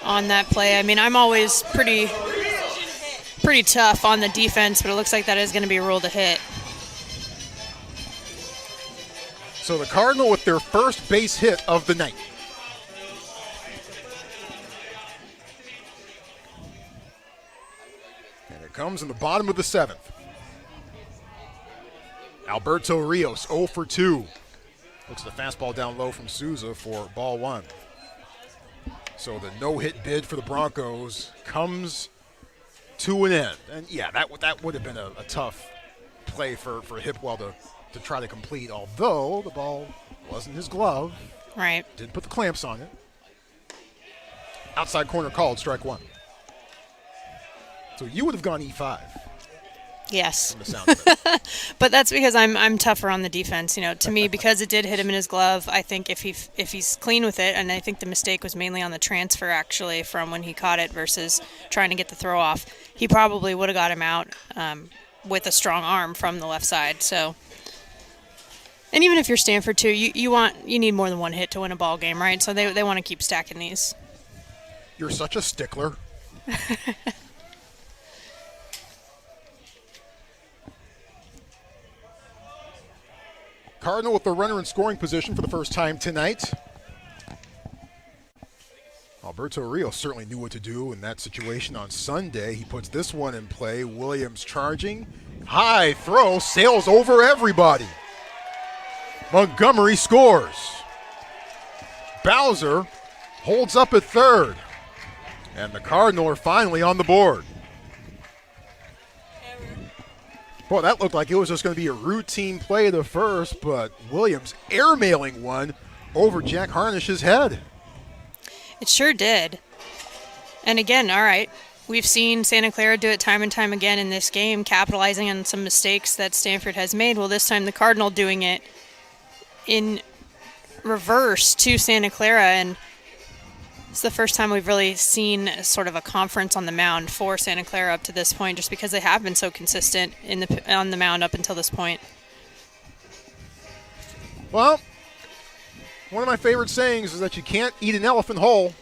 on that play. I mean, I'm always pretty tough on the defense, but it looks like that is going to be ruled a hit. So the Cardinal with their first base hit of the night. And it comes in the bottom of the 7th. Alberto Rios 0 for 2. Looks at the fastball down low from Souza for ball 1. So the no-hit bid for the Broncos comes to an end. And yeah, that would have been a tough play for Hipwell to try to complete, although the ball wasn't his glove. Right. Didn't put the clamps on it. Outside corner called, strike 1. So you would have gone E5. Yes. From the sound of it. But that's because I'm tougher on the defense. You know, to me, because it did hit him in his glove, I think if he's clean with it, and I think the mistake was mainly on the transfer actually from when he caught it versus trying to get the throw off, he probably would have got him out with a strong arm from the left side. So, and even if you're Stanford too, you need more than 1 hit to win a ball game, right? So they want to keep stacking these. You're such a stickler. Cardinal with the runner in scoring position for the first time tonight. Alberto Rios certainly knew what to do in that situation on Sunday. He puts this one in play. Williams charging. High throw, sails over everybody. Montgomery scores. Bowser holds up at third. And the Cardinal are finally on the board. Boy, that looked like it was just going to be a routine play to first, but Williams airmailing one over Jack Harnish's head. It sure did. And again, all right, we've seen Santa Clara do it time and time again in this game, capitalizing on some mistakes that Stanford has made. Well, this time the Cardinal doing it in reverse to Santa Clara, and it's the first time we've really seen sort of a conference on the mound for Santa Clara up to this point, just because they have been so consistent on the mound up until this point. Well, one of my favorite sayings is that you can't eat an elephant whole.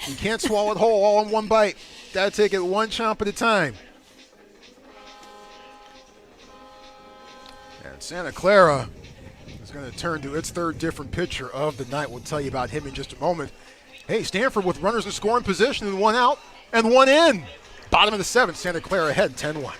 You can't swallow it whole all in one bite. Got to take it one chomp at a time. And Santa Clara is going to turn to its third different pitcher of the night. We'll tell you about him in just a moment. Hey, Stanford with runners in scoring position and 1 out and 1 in. Bottom of the 7th, Santa Clara ahead 10-1.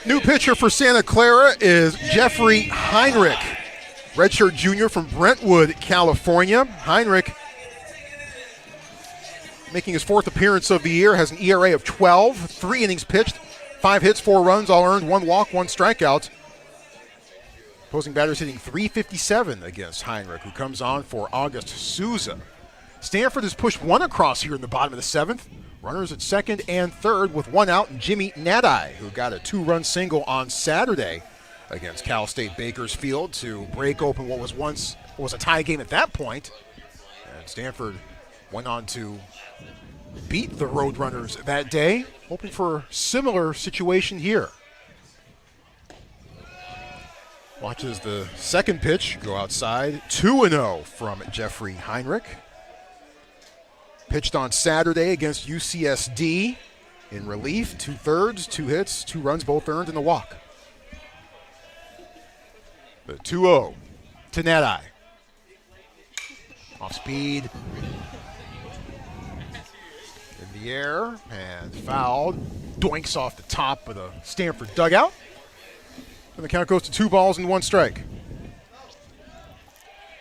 New pitcher for Santa Clara is Jeffrey Heinrich. redshirt junior from Brentwood, California. Heinrich, making his 4th appearance of the year, has an ERA of 12, 3 innings pitched, 5 hits, 4 runs, all earned, 1 walk, 1 strikeout. Opposing batters hitting .357 against Heinrich, who comes on for August Souza. Stanford has pushed 1 across here in the bottom of the 7th. Runners at 2nd and 3rd with 1 out, and Jimmy Nadai, who got a 2-run single on Saturday against Cal State Bakersfield to break open what was a tie game at that point. And Stanford went on to beat the Roadrunners that day, hoping for a similar situation here. Watches the 2nd pitch go outside. 2-0 from Jeffrey Heinrich. Pitched on Saturday against UCSD in relief. 2/3, 2 hits, 2 runs, both earned, and a walk. The 2-0 to Nadai. Off speed. In the air and fouled. Doinks off the top of the Stanford dugout. And the count goes to 2 balls and 1 strike.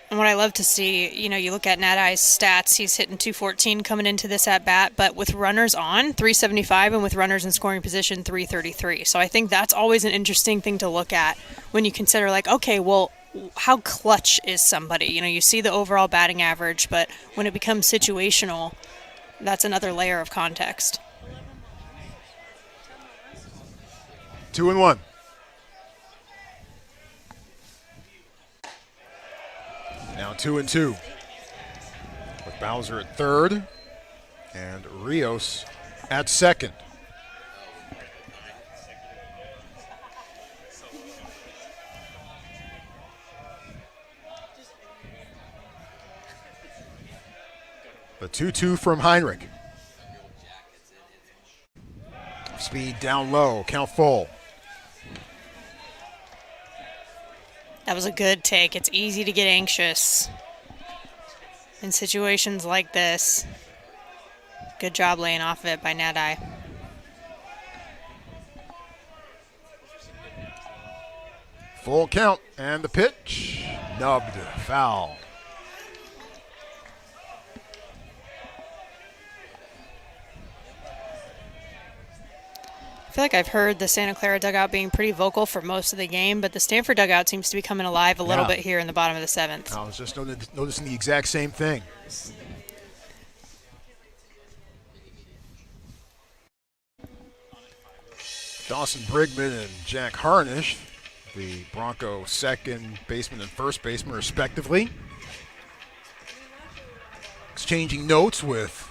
And what I love to see, you look at Nadai's stats, he's hitting .214 coming into this at-bat, but with runners on, .375, and with runners in scoring position, .333. So I think that's always an interesting thing to look at when you consider, okay, well, how clutch is somebody? You see the overall batting average, but when it becomes situational, that's another layer of context. 2-1. Now 2-2 with Bowser at 3rd and Rios at 2nd. The 2-2 from Heinrich. Speed down low, count full. That was a good take. It's easy to get anxious in situations like this. Good job laying off of it by Nadai. Full count, and the pitch, nubbed, foul. I feel like I've heard the Santa Clara dugout being pretty vocal for most of the game, but the Stanford dugout seems to be coming alive a little bit here in the bottom of the 7th. I was just noticing the exact same thing. Dawson Brigman and Jack Harnish, the Bronco 2nd baseman and 1st baseman respectively, exchanging notes with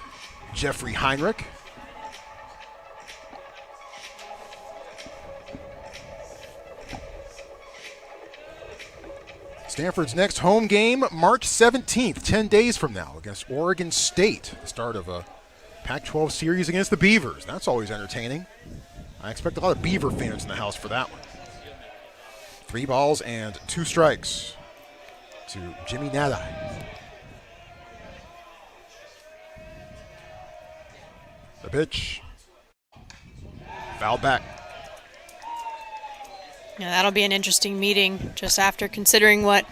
Jeffrey Heinrich. Stanford's next home game, March 17th, 10 days from now, against Oregon State. The start of a Pac-12 series against the Beavers. That's always entertaining. I expect a lot of Beaver fans in the house for that one. 3 balls and 2 strikes to Jimmy Nadai. The pitch. Fouled back. Yeah, that'll be an interesting meeting just after considering what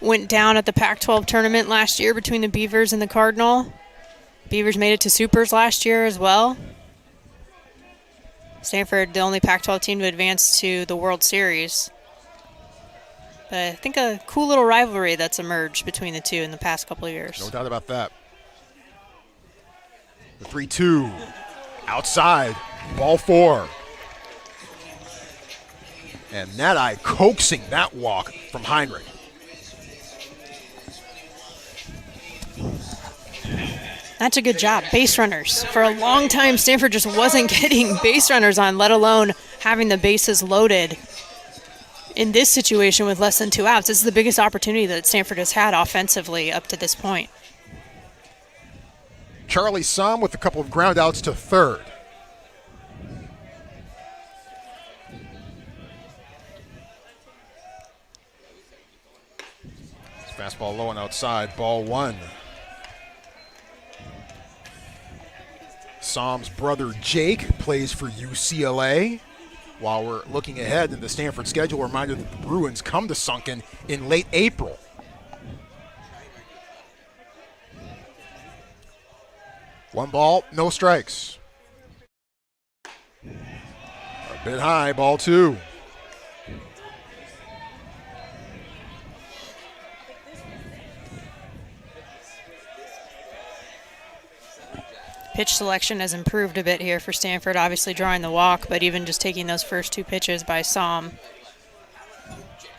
went down at the Pac-12 tournament last year between the Beavers and the Cardinal. Beavers made it to Supers last year as well. Stanford, the only Pac-12 team to advance to the World Series. But I think a cool little rivalry that's emerged between the two in the past couple of years. No doubt about that. The 3-2 outside, ball 4. And Nadai coaxing that walk from Heinrich. That's a good job. Base runners. For a long time, Stanford just wasn't getting base runners on, let alone having the bases loaded. In this situation with less than 2 outs, this is the biggest opportunity that Stanford has had offensively up to this point. Charlie Somm with a couple of ground outs to 3rd. Fastball low and outside, ball 1. Somm's brother Jake plays for UCLA. while we're looking ahead in the Stanford schedule, a reminder that the Bruins come to Sunken in late April. One ball, no strikes. A bit high, ball two. Pitch selection has improved a bit here for Stanford, obviously drawing the walk, but even just taking those first two pitches by Som.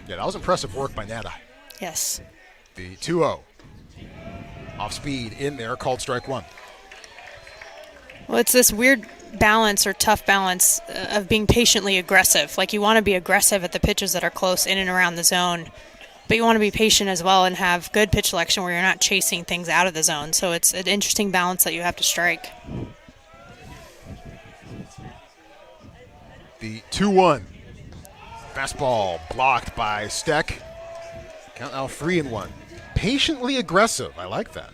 Yeah, that was impressive work by Nadai. Yes. The 2-0. Off speed in there, called strike one. Well, it's this weird balance or tough balance of being patiently aggressive. Like, you want to be aggressive at the pitches that are close in and around the zone, but you want to be patient as well and have good pitch selection where you're not chasing things out of the zone. So it's an interesting balance that you have to strike. The 2-1. Fastball blocked by Steck. Count now 3-1. Patiently aggressive. I like that.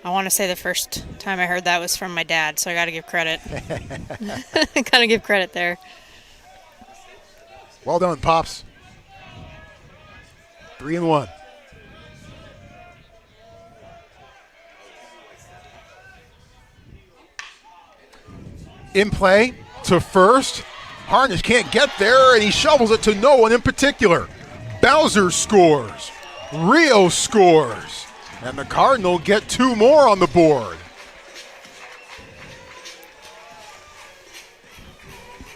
I want to say the first time I heard that was from my dad, so I got to give credit. I got to give credit there. Well done, Pops. 3-1. In play to first. Harnish can't get there, and he shovels it to no one in particular. Bowser scores. Rio scores. And the Cardinal get two more on the board.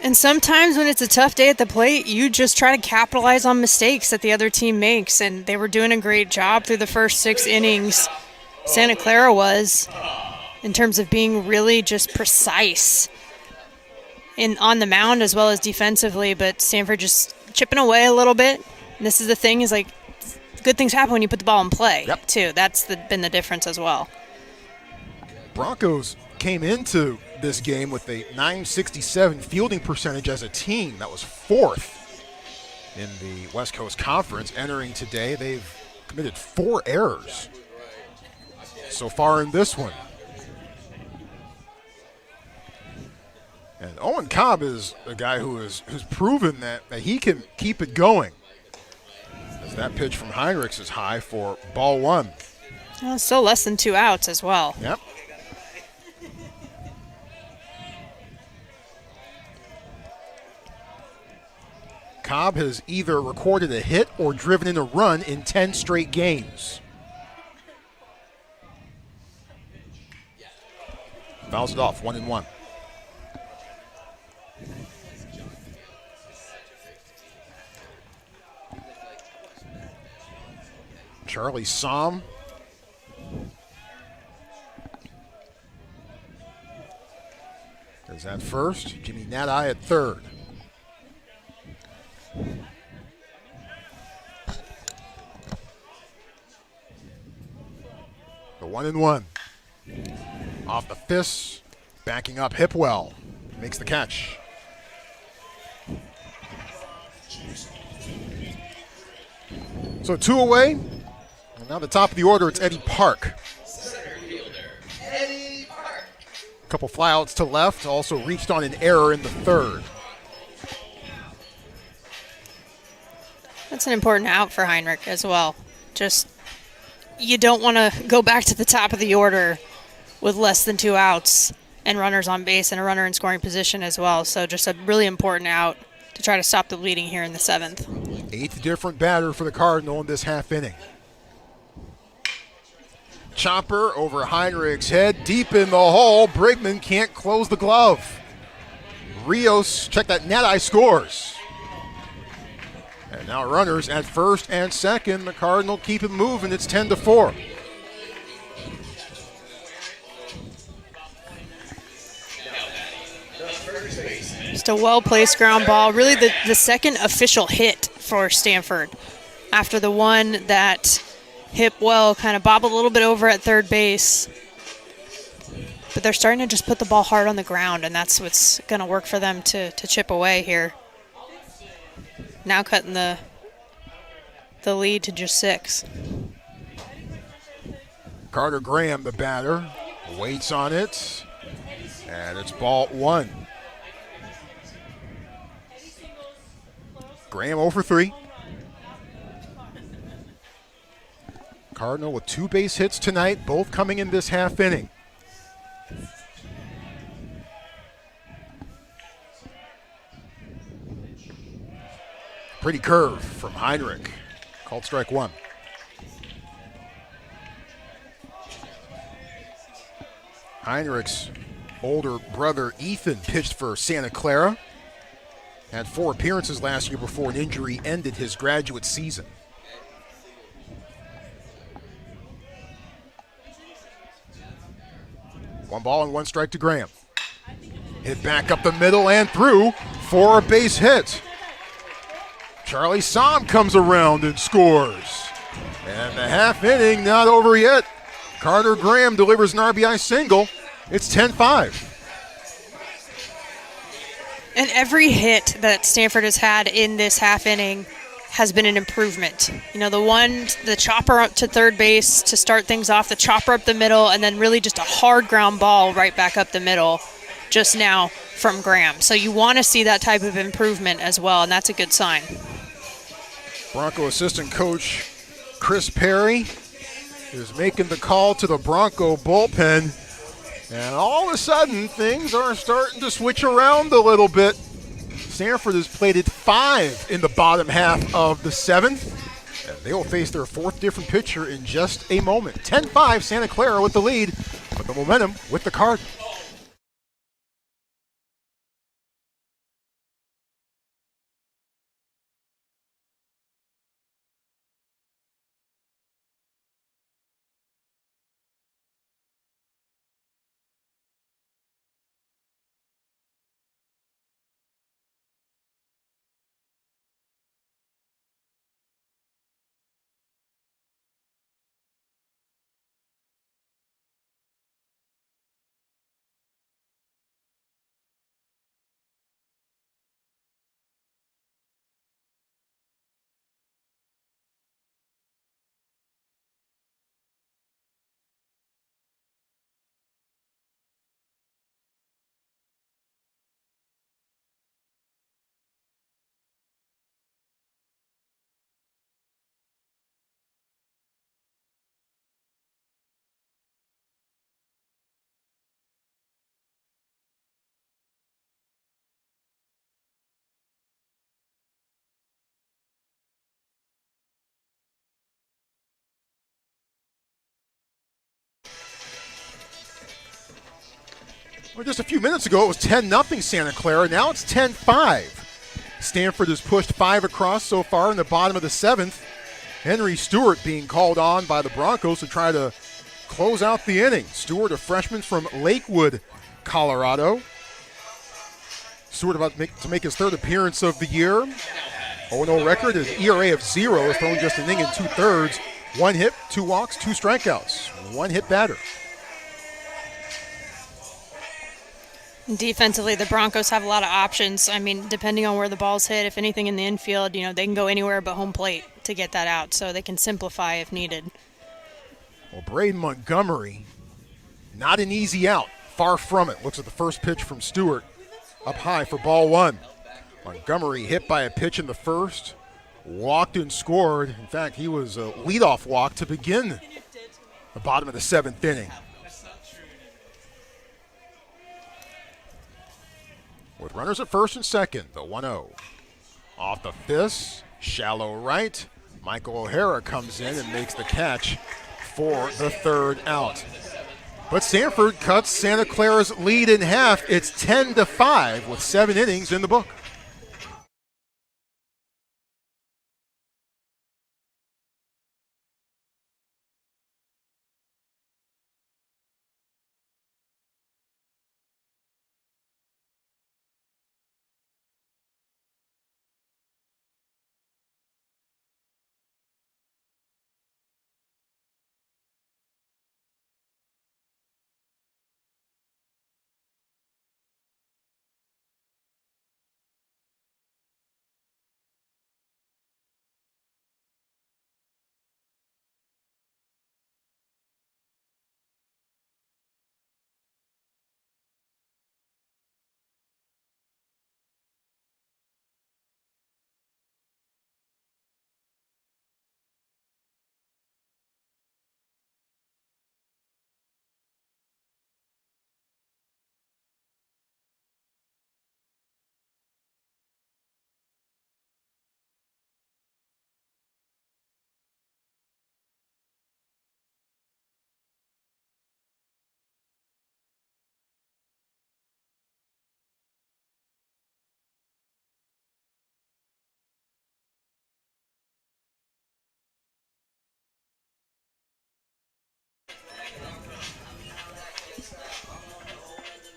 And sometimes when it's a tough day at the plate, you just try to capitalize on mistakes that the other team makes. And they were doing a great job through the first 6 innings. Santa Clara was, in terms of being really just precise on the mound as well as defensively. But Stanford just chipping away a little bit. And this is the thing, is like, good things happen when you put the ball in play, too. That's been the difference as well. Broncos came into this game with a .967 fielding percentage as a team. That was 4th in the West Coast Conference. Entering today, they've committed 4 errors so far in this one. And Owen Cobb is a guy who's proven that he can keep it going. As that pitch from Heinrichs is high for ball one. Well, still less than 2 outs as well. Yep. Cobb has either recorded a hit or driven in a run in 10 straight games. Fouls it off, 1-1. Charlie Som. Is at first. Jimmy Nadai at third. The 1-1. Off the fist. Backing up Hipwell. Makes the catch. So 2 away. And now the top of the order, it's Eddie Park. Center fielder, Eddie Park. A couple flyouts to left. Also reached on an error in the third. That's an important out for Heinrich as well. Just, you don't want to go back to the top of the order with less than 2 outs and runners on base and a runner in scoring position as well. So just a really important out to try to stop the bleeding here in the 7th. 8th different batter for the Cardinal in this half inning. Chopper over Heinrich's head, deep in the hole. Brigman can't close the glove. Rios, check that, Nadai scores. And now runners at first and second. The Cardinal keep it moving. It's 10-4. Just a well-placed ground ball. Really the second official hit for Stanford after the one that Hipwell kind of bobbled a little bit over at third base. But they're starting to just put the ball hard on the ground, and that's what's going to work for them to chip away here. Now cutting the lead to just 6. Carter Graham, the batter, waits on it, and it's ball 1. Graham 0 for 3. Cardinal with 2 base hits tonight, both coming in this half inning. Pretty curve from Heinrich. Called strike 1. Heinrich's older brother Ethan pitched for Santa Clara. Had 4 appearances last year before an injury ended his graduate season. One ball and 1 strike to Graham. Hit back up the middle and through for a base hit. Charlie Som comes around and scores. And the half inning not over yet. Carter Graham delivers an RBI single. It's 10-5. And every hit that Stanford has had in this half inning has been an improvement. You know, the chopper up to third base to start things off, the chopper up the middle, and then really just a hard ground ball right back up the middle just now from Graham. So you want to see that type of improvement as well, and that's a good sign. Bronco assistant coach Chris Perry is making the call to the Bronco bullpen. And all of a sudden, things are starting to switch around a little bit. Stanford has plated 5 in the bottom half of the 7th. And they will face their 4th different pitcher in just a moment. 10-5, Santa Clara with the lead, but the momentum with the Cardinals. Well, just a few minutes ago, it was 10-0 Santa Clara. Now it's 10-5. Stanford has pushed 5 across so far in the bottom of the 7th. Henry Stewart being called on by the Broncos to try to close out the inning. Stewart, a freshman from Lakewood, Colorado. Stewart about to make his 3rd appearance of the year. 0-0 record, his ERA of 0, has thrown just an inning and 2/3. 1 hit, 2 walks, 2 strikeouts. 1 hit batter. Defensively, the Broncos have a lot of options. I mean, depending on where the ball's hit, if anything in the infield, you know, they can go anywhere but home plate to get that out, so they can simplify if needed. Well, Braden Montgomery, not an easy out. Far from it. Looks at the first pitch from Stewart. Up high for ball 1. Montgomery hit by a pitch in the first. Walked and scored. In fact, he was a leadoff walk to begin the bottom of the 7th inning. With runners at first and second, the 1-0. Off the fist, shallow right. Michael O'Hara comes in and makes the catch for the 3rd out. But Stanford cuts Santa Clara's lead in half. It's 10-5 with 7 innings in the book.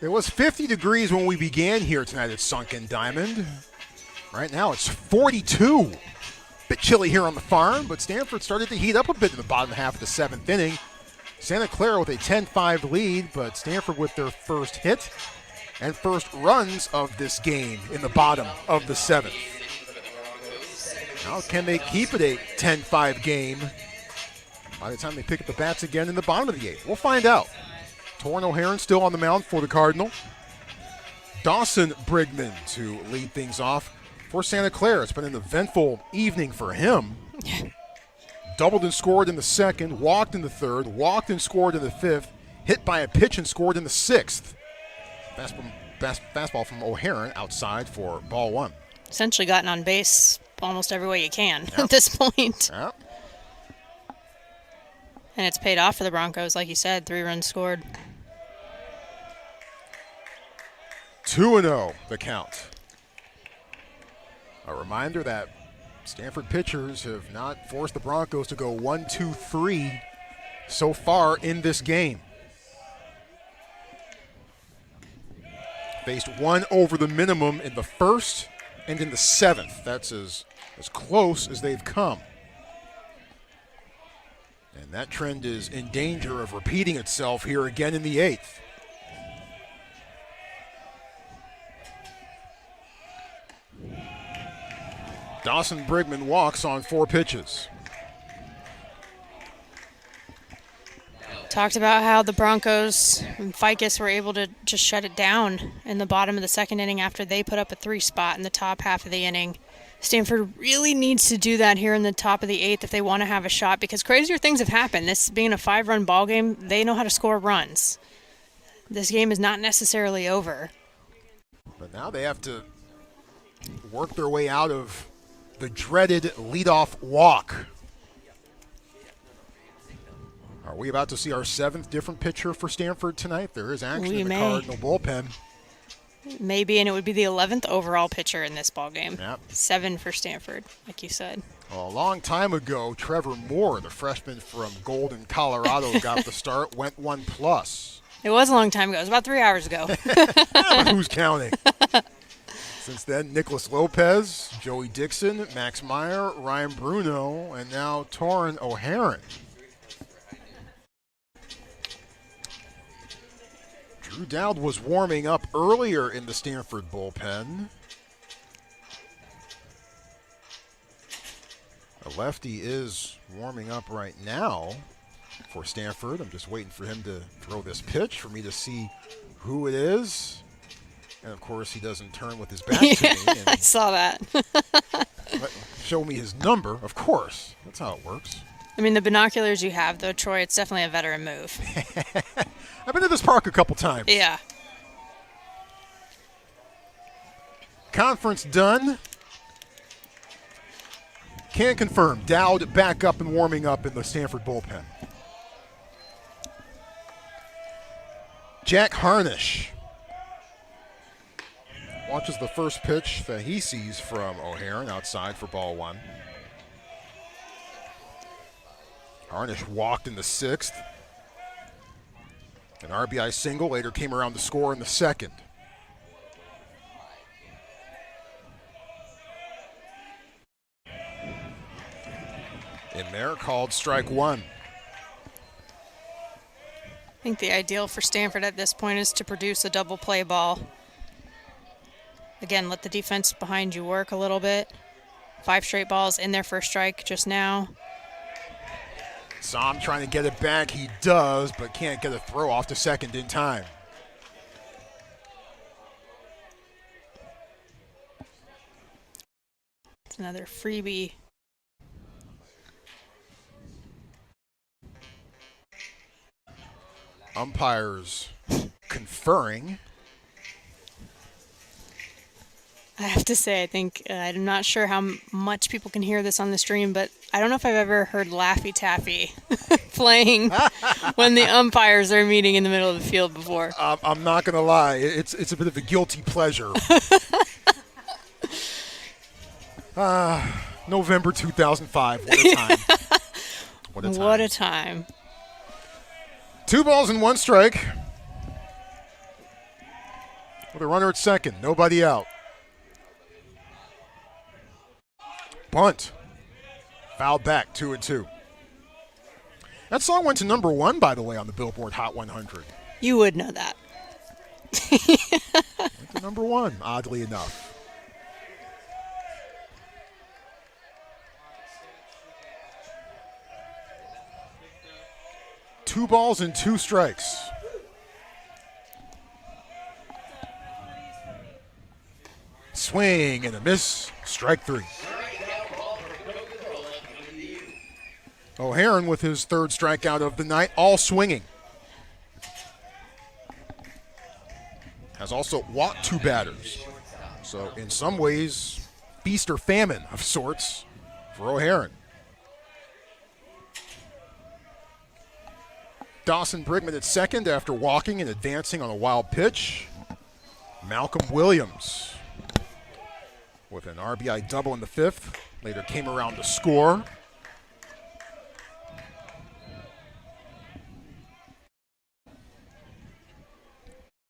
It was 50 degrees when we began here tonight at Sunken Diamond. Right now it's 42. Bit chilly here on the farm, but Stanford started to heat up a bit in the bottom half of the 7th inning. Santa Clara with a 10-5 lead, but Stanford with their first hit and first runs of this game in the bottom of the 7th. Now can they keep it a 10-5 game by the time they pick up the bats again in the bottom of the 8th? We'll find out. Torrin O'Haron still on the mound for the Cardinal. Dawson Brigman to lead things off for Santa Clara. It's been an eventful evening for him. Doubled and scored in the 2nd, walked in the 3rd, walked and scored in the 5th, hit by a pitch and scored in the 6th. Fastball from O'Haron outside for ball 1. Essentially gotten on base almost every way you can at this point. Yep. And it's paid off for the Broncos, like you said, 3 runs scored. 2-0 the count. A reminder that Stanford pitchers have not forced the Broncos to go 1-2-3 so far in this game. Faced 1 over the minimum in the 1st and in the 7th. That's as close as they've come. And that trend is in danger of repeating itself here again in the 8th. Dawson Brigman walks on 4 pitches. Talked about how the Broncos and Ficus were able to just shut it down in the bottom of the 2nd inning after they put up a 3 spot in the top half of the inning. Stanford really needs to do that here in the top of the 8th if they want to have a shot, because crazier things have happened. This being a 5-run ball game, they know how to score runs. This game is not necessarily over. But now they have to work their way out of the dreaded leadoff walk. Are we about to see our 7th different pitcher for Stanford tonight? There is action in the Cardinal bullpen. Maybe, and it would be the 11th overall pitcher in this ballgame. Yep. 7 for Stanford, like you said. Well, a long time ago, Trevor Moore, the freshman from Golden, Colorado, got the start, went 1+. It was a long time ago. It was about 3 hours ago. But who's counting? Since then, Nicholas Lopez, Joey Dixon, Max Meyer, Ryan Bruno, and now Torrin O'Haron. Drew Dowd was warming up earlier in the Stanford bullpen. A lefty is warming up right now for Stanford. I'm just waiting for him to throw this pitch for me to see who it is. And, of course, he doesn't turn with his back to me. And I saw that. show me his number, of course. That's how it works. I mean, the binoculars you have, though, Troy, it's definitely a veteran move. I've been to this park a couple times. Yeah. Conference done. Can confirm, Dowd back up and warming up in the Stanford bullpen. Jack Harnish watches the first pitch that he sees from O'Haron outside for ball 1. Harnish walked in the 6th. An RBI single later came around to score in the 2nd. In there, called strike 1. I think the ideal for Stanford at this point is to produce a double play ball. Again, let the defense behind you work a little bit. 5 straight balls in there for a strike just now. Som trying to get it back. He does, but can't get a throw off to second in time. It's another freebie. Umpires conferring. I have to say, I think, I'm not sure how much people can hear this on the stream, but I don't know if I've ever heard Laffy Taffy playing when the umpires are meeting in the middle of the field before. I'm not going to lie. It's a bit of a guilty pleasure. November 2005. What a time. What a time. What a time. 2 balls and 1 strike. With a runner at second, nobody out. Bunt. Fouled back, 2-2. That song went to number 1, by the way, on the Billboard Hot 100. You would know that. Went to number 1, oddly enough. Two balls and 2 strikes. Swing and a miss. Strike 3. O'Haron with his 3rd strikeout of the night, all swinging. Has also walked 2 batters. So in some ways, feast or famine of sorts for O'Haron. Dawson Brigman at second after walking and advancing on a wild pitch. Malcolm Williams with an RBI double in the 5th. Later came around to score.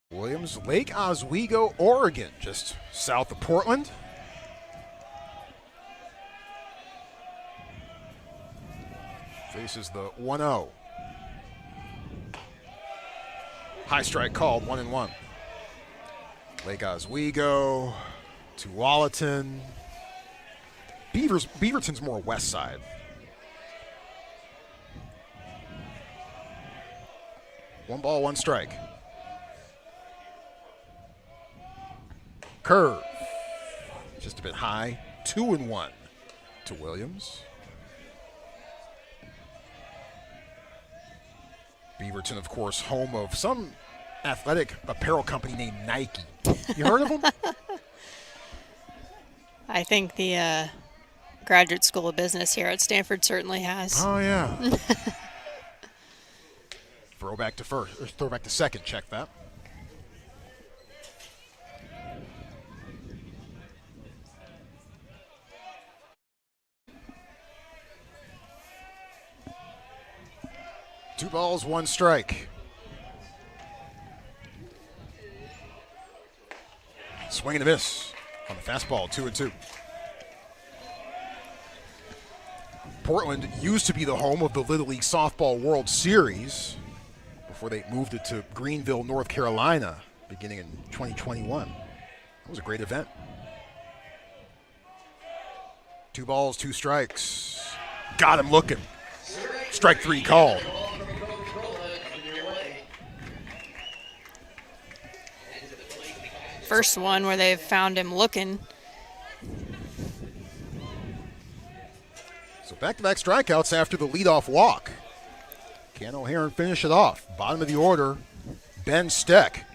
Williams, Lake Oswego, Oregon, just south of Portland. Faces the 1-0. High strike called, 1-1. Lake Oswego, Tualatin. Beaverton's more west side. One ball, 1 strike. Curve. Just a bit high. 2-1 to Williams. Beaverton, of course, home of some athletic apparel company named Nike. You heard of them? I think the Graduate School of Business here at Stanford certainly has. Oh, yeah. Throwback to second. Check that. Two balls, 1 strike. Swing and a miss on the fastball, 2-2. Portland used to be the home of the Little League Softball World Series before they moved it to Greenville, North Carolina, beginning in 2021. That was a great event. 2 balls, 2 strikes. Got him looking. Strike 3 called. First one where they've found him looking. So back-to-back strikeouts after the leadoff walk. Can O'Haron finish it off? Bottom of the order, Ben Steck.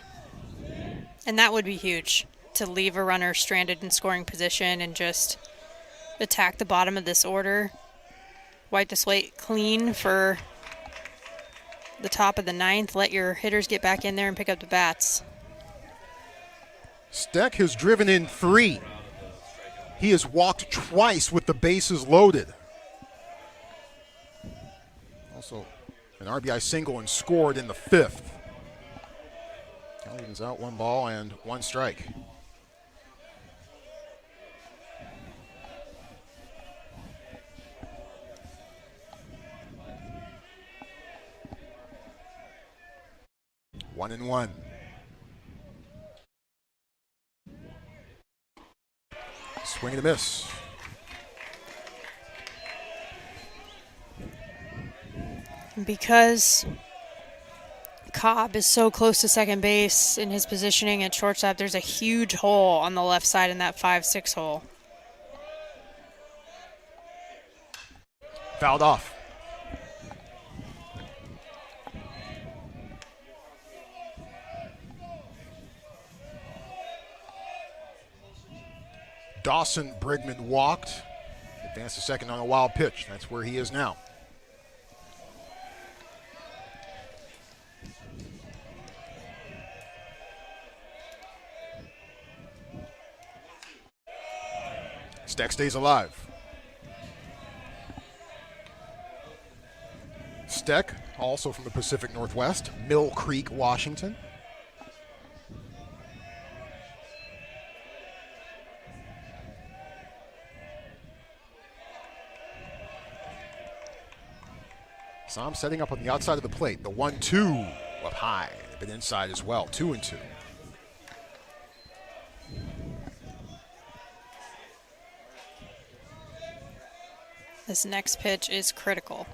And that would be huge, to leave a runner stranded in scoring position and just attack the bottom of this order. Wipe the slate clean for the top of the 9th. Let your hitters get back in there and pick up the bats. Steck has driven in 3. He has walked twice with the bases loaded. Also, an RBI single and scored in the 5th. Evens out 1 ball and 1 strike. One and 1. Swing and a miss. Because Cobb is so close to second base in his positioning at shortstop, there's a huge hole on the left side in that 5-6 hole. Fouled off. Dawson Brigman walked. Advanced to second on a wild pitch. That's where he is now. Steck stays alive. Steck, also from the Pacific Northwest, Mill Creek, Washington. Sam setting up on the outside of the plate. The 1-2 up high, but inside as well. 2-2. This next pitch is critical.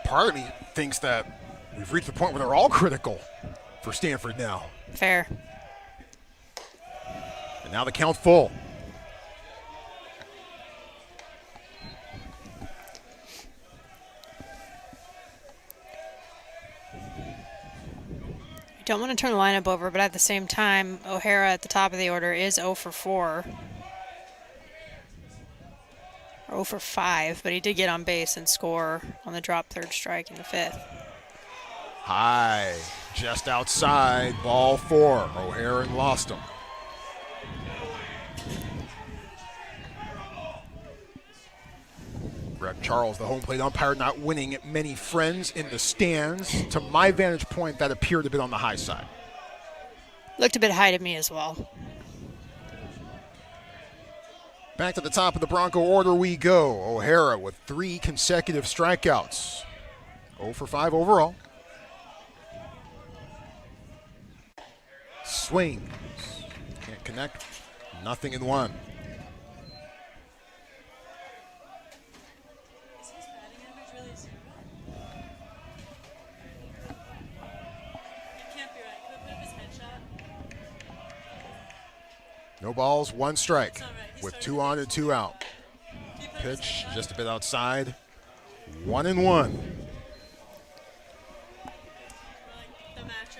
Part of me thinks that we've reached the point where they're all critical for Stanford now. Fair. And now the count full. I don't want to turn the lineup over, but at the same time, O'Hara at the top of the order is 0 for 4. Or 0 for 5, but he did get on base and score on the drop third strike in the 5th. High, just outside, ball 4. O'Hara lost him. Greg Charles, the home plate umpire, not winning many friends in the stands. To my vantage point, that appeared a bit on the high side. Looked a bit high to me as well. Back to the top of the Bronco order we go. O'Hara with 3 consecutive strikeouts. 0 for 5 overall. Swings. Can't connect. Nothing in 1. No balls, 1 strike, with 2 on and 2 out. Pitch just a bit outside, 1-1.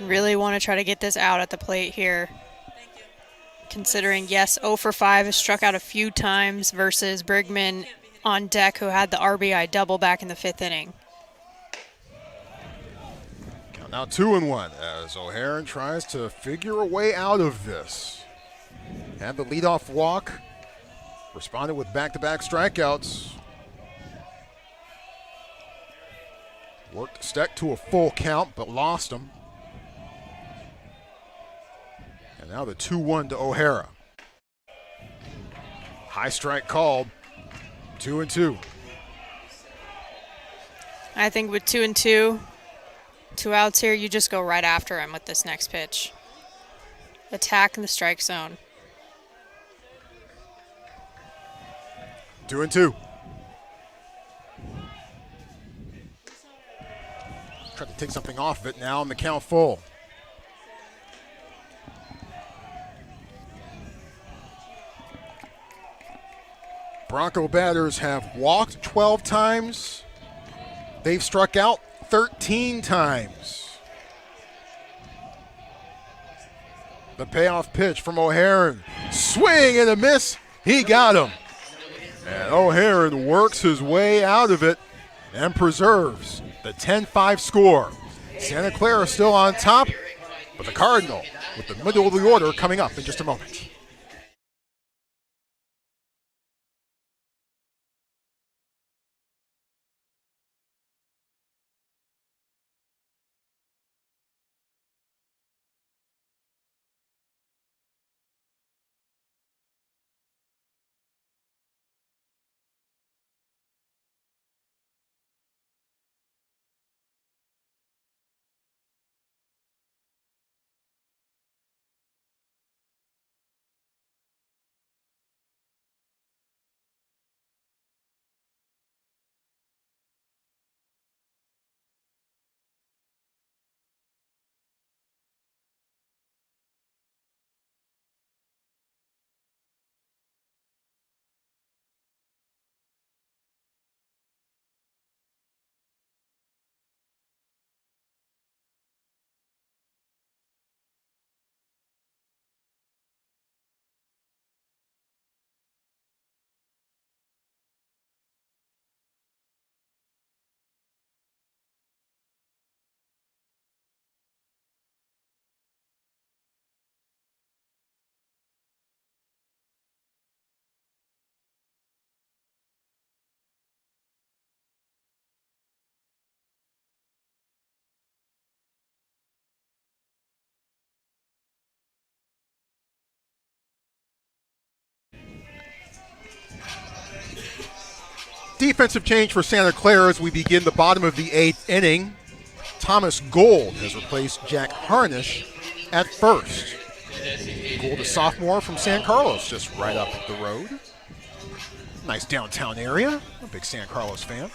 Really want to try to get this out at the plate here. Considering, yes, 0 for 5 has struck out a few times versus Brigman on deck, who had the RBI double back in the 5th inning. Count now 2-1 as O'Hara tries to figure a way out of this. Had the leadoff walk, responded with back-to-back strikeouts. Worked Steck to a full count, but lost him. And now the 2-1 to O'Hara. High strike called, 2-2. I think with 2-2, 2 outs here, you just go right after him with this next pitch. Attack in the strike zone. 2-2. Try to take something off of it now, and the count full. Bronco batters have walked 12 times. They've struck out 13 times. The payoff pitch from O'Hara. Swing and a miss. He got him. And O'Hara works his way out of it and preserves the 10-5 score. Santa Clara still on top, but the Cardinal with the middle of the order coming up in just a moment. Defensive change for Santa Clara as we begin the bottom of the 8th inning. Thomas Gold has replaced Jack Harnish at first. Gold, a sophomore from San Carlos, just right up the road. Nice downtown area. I'm a big San Carlos fan.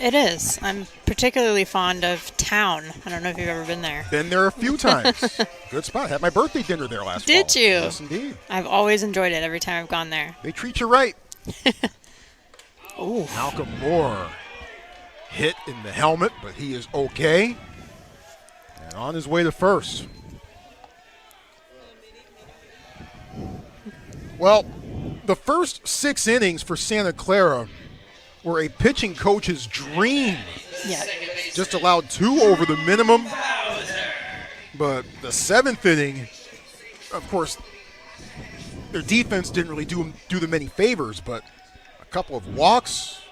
It is. I'm particularly fond of town. I don't know if you've ever been there. Been there a few times. Good spot. Had my birthday dinner there last fall. Did you? Yes, indeed. I've always enjoyed it every time I've gone there. They treat you right. Ooh. Malcolm Moore hit in the helmet, but he is okay. And on his way to first. Well, the first 6 innings for Santa Clara were a pitching coach's dream. Yeah. Just allowed 2 over the minimum. But the 7th inning, of course, their defense didn't really do them any favors, but a couple of walks.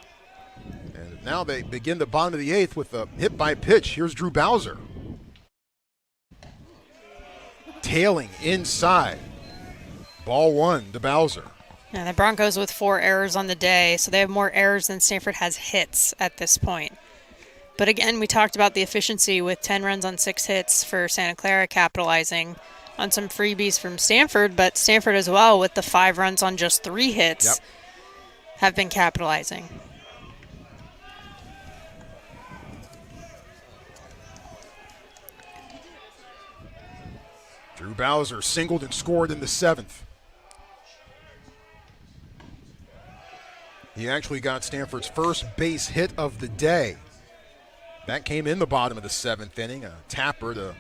And now they begin the bottom of the 8th with a hit by pitch. Here's Drew Bowser. Tailing inside. Ball 1 to Bowser. Yeah, the Broncos with 4 errors on the day, so they have more errors than Stanford has hits at this point. But again, we talked about the efficiency with 10 runs on 6 hits for Santa Clara, capitalizing on some freebies from Stanford, but Stanford as well with the 5 runs on just 3 hits have been capitalizing. Drew Bowser singled and scored in the 7th. He actually got Stanford's first base hit of the day. That came in the bottom of the 7th inning, a tapper to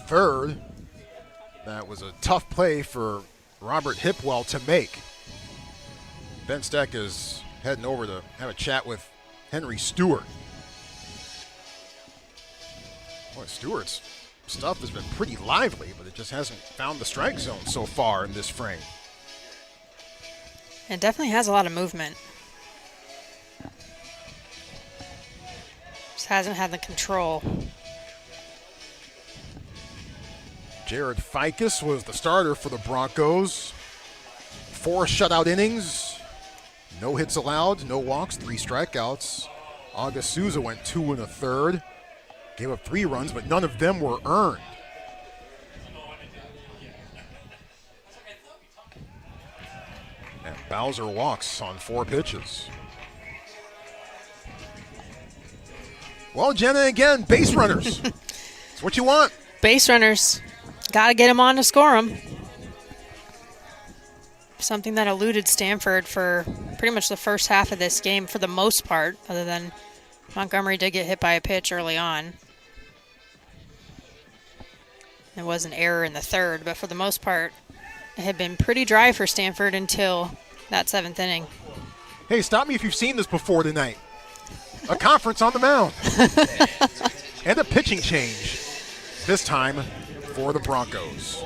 third. That was a tough play for Robert Hipwell to make. Ben Steck is heading over to have a chat with Henry Stewart. Boy, Stewart's stuff has been pretty lively, but it just hasn't found the strike zone so far in this frame. It definitely has a lot of movement. Just hasn't had the control. Jared Ficus was the starter for the Broncos. 4 shutout innings, no hits allowed, no walks, 3 strikeouts. August Souza went 2 1/3, gave up 3 runs, but none of them were earned. And Bowser walks on 4 pitches. Well, Jenna, again, base runners. That's what you want. Base runners. Got to get him on to score them. Something that eluded Stanford for pretty much the first half of this game for the most part, other than Montgomery did get hit by a pitch early on. There was an error in the 3rd, but for the most part, it had been pretty dry for Stanford until that 7th inning. Hey, stop me if you've seen this before tonight. A conference on the mound. And a pitching change, this time for the Broncos.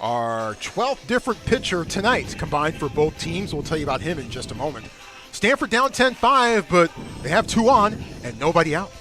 Our 12th different pitcher tonight combined for both teams. We'll tell you about him in just a moment. Stanford down 10-5, but they have 2 on and nobody out.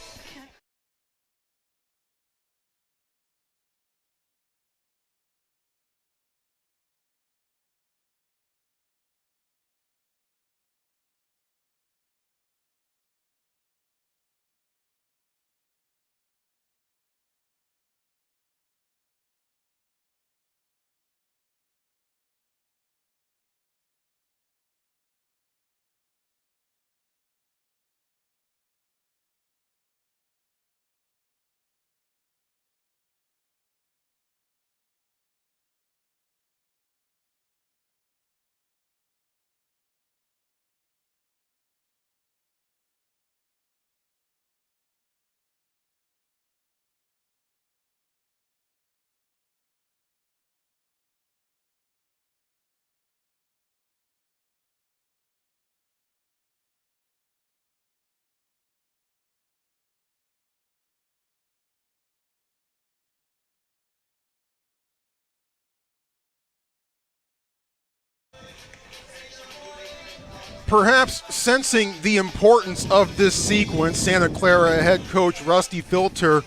Perhaps sensing the importance of this sequence, Santa Clara head coach Rusty Filter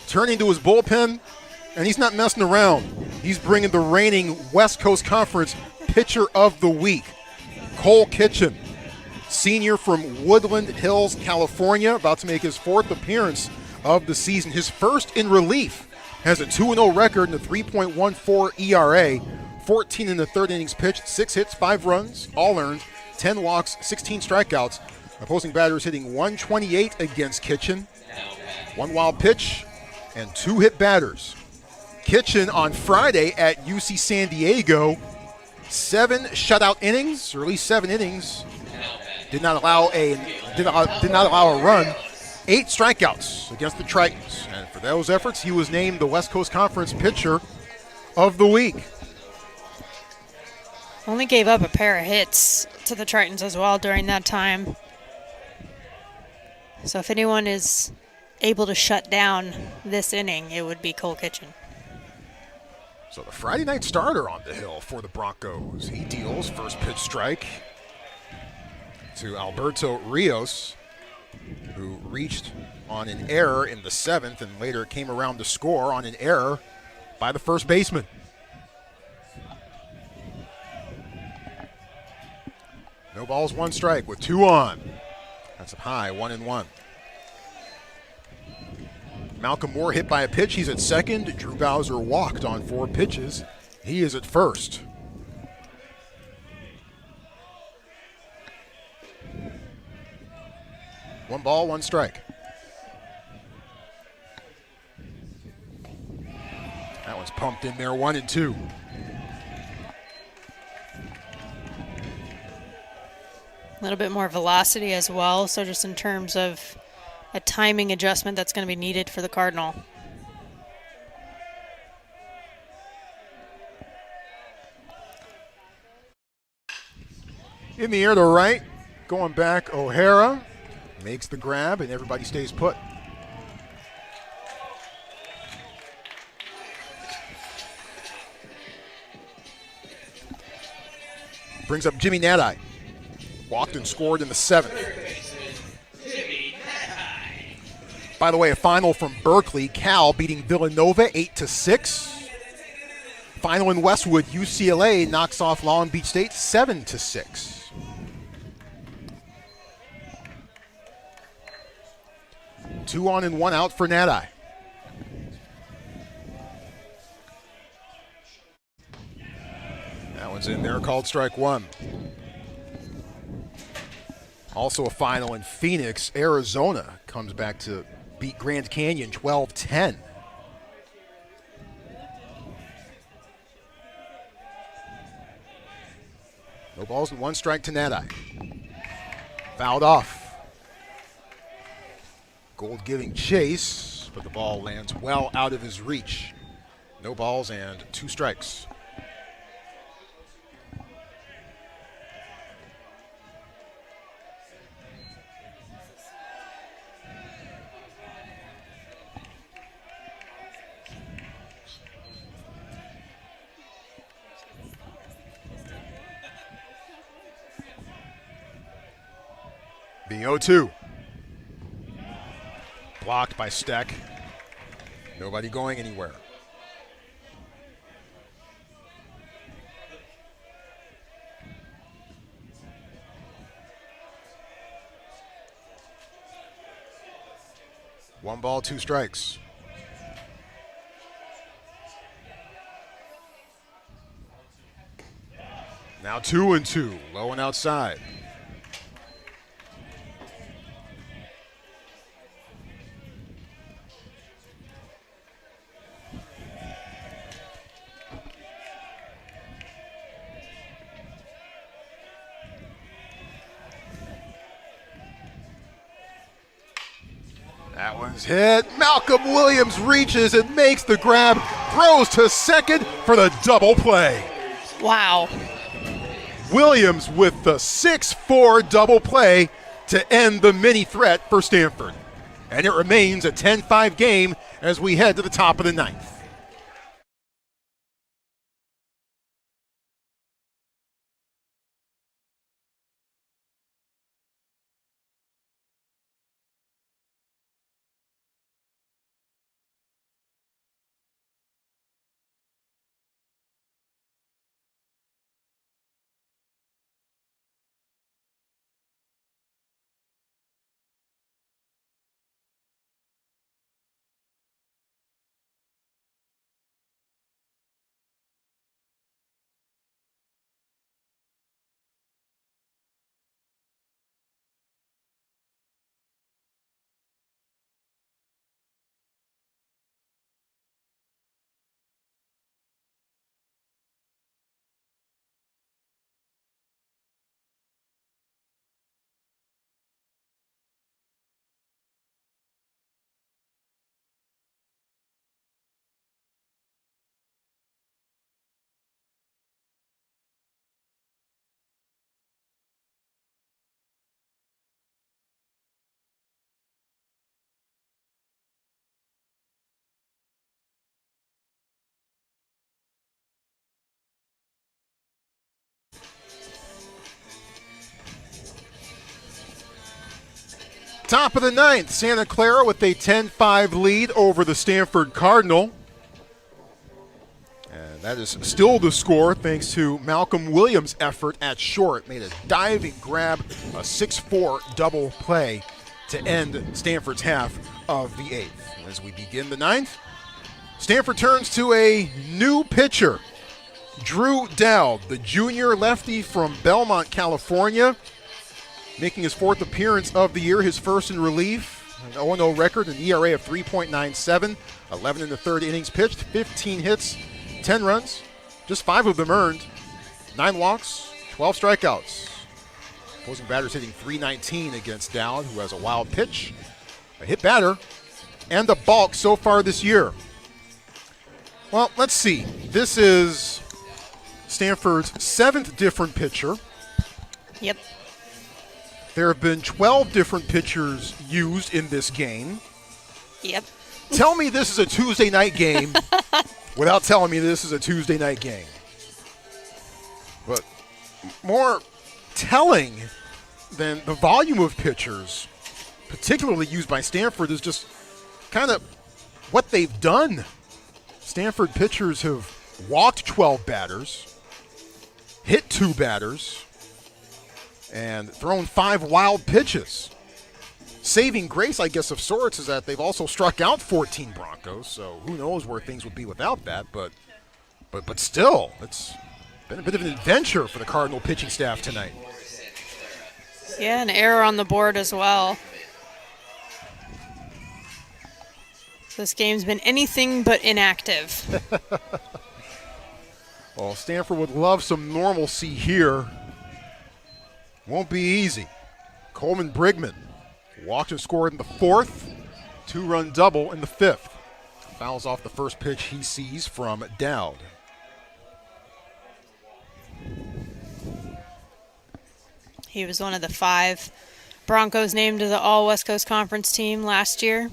turning to his bullpen, and he's not messing around. He's bringing the reigning West Coast Conference Pitcher of the Week, Cole Kitchen. Senior from Woodland Hills, California, about to make his 4th appearance of the season. His first in relief. Has a 2-0 record and a 3.14 ERA. 14 in the 3rd innings pitched, 6 hits, 5 runs, all earned, 10 walks, 16 strikeouts. Opposing batters hitting 128 against Kitchen. 1 wild pitch and 2 hit batters. Kitchen on Friday at UC San Diego. 7 shutout innings, or at least 7 innings. Did not allow a run. 8 strikeouts against the Tritons. And for those efforts, he was named the West Coast Conference Pitcher of the Week. Only gave up a pair of hits to the Tritons as well during that time. So if anyone is able to shut down this inning, it would be Cole Kitchen. So the Friday night starter on the hill for the Broncos. He deals first pitch strike to Alberto Rios, who reached on an error in the 7th and later came around to score on an error by the first baseman. No balls, 1 strike with 2 on. That's up high, 1-1. Malcolm Moore hit by a pitch. He's at second. Drew Bowser walked on 4 pitches. He is at first. One ball, 1 strike. That one's pumped in there, 1-2. A little bit more velocity as well, so just in terms of a timing adjustment that's going to be needed for the Cardinal. In the air to right, going back, O'Hara makes the grab, and everybody stays put. Brings up Jimmy Nadai. Walked and scored in the 7th. By the way, a final from Berkeley. Cal beating Villanova 8-6. Final in Westwood, UCLA knocks off Long Beach State 7-6. Two on and 1 out for Nadai. That one's in there, called strike 1. Also a final in Phoenix. Arizona comes back to beat Grand Canyon 12-10. No balls and 1 strike to Nadai. Fouled off. Gold giving chase, but the ball lands well out of his reach. No balls and 2 strikes. The 0-2. Blocked by Steck. Nobody going anywhere. One ball, 2 strikes. Now 2-2, low and outside. That one's hit. Malcolm Williams reaches and makes the grab, throws to second for the double play. Wow. Williams with the 6-4 double play to end the mini threat for Stanford. And it remains a 10-5 game as we head to the top of the 9th. Top of the ninth, Santa Clara with a 10-5 lead over the Stanford Cardinal. And that is still the score thanks to Malcolm Williams' effort at short. Made a diving grab, a 6-4 double play to end Stanford's half of the eighth. And as we begin the ninth, Stanford turns to a new pitcher, Drew Dowd, the junior lefty from Belmont, California, making his fourth appearance of the year, his first in relief, an 0-0 record, an ERA of 3.97, 11 in the third innings pitched, 15 hits, 10 runs, just 5 of them earned, 9 walks, 12 strikeouts. Opposing batters hitting .319 against Dowd, who has a wild pitch, a hit batter, and a balk so far this year. Well, let's see. This is Stanford's 7th different pitcher. Yep. There have been 12 different pitchers used in this game. Yep. Tell me this is a Tuesday night game without telling me this is a Tuesday night game. But more telling than the volume of pitchers, particularly used by Stanford, is just kind of what they've done. Stanford pitchers have walked 12 batters, hit 2 batters, and thrown 5 wild pitches. Saving grace, I guess, of sorts is that they've also struck out 14 Broncos, so who knows where things would be without that, but still, it's been a bit of an adventure for the Cardinal pitching staff tonight. Yeah, an error on the board as well. This game's been anything but inactive. Well, Stanford would love some normalcy here. Won't be easy. Coleman Brigman walked and scored in the 4th, 2-run double in the 5th. Fouls off the first pitch he sees from Dowd. He was one of the 5 Broncos named to the All-West Coast Conference team last year,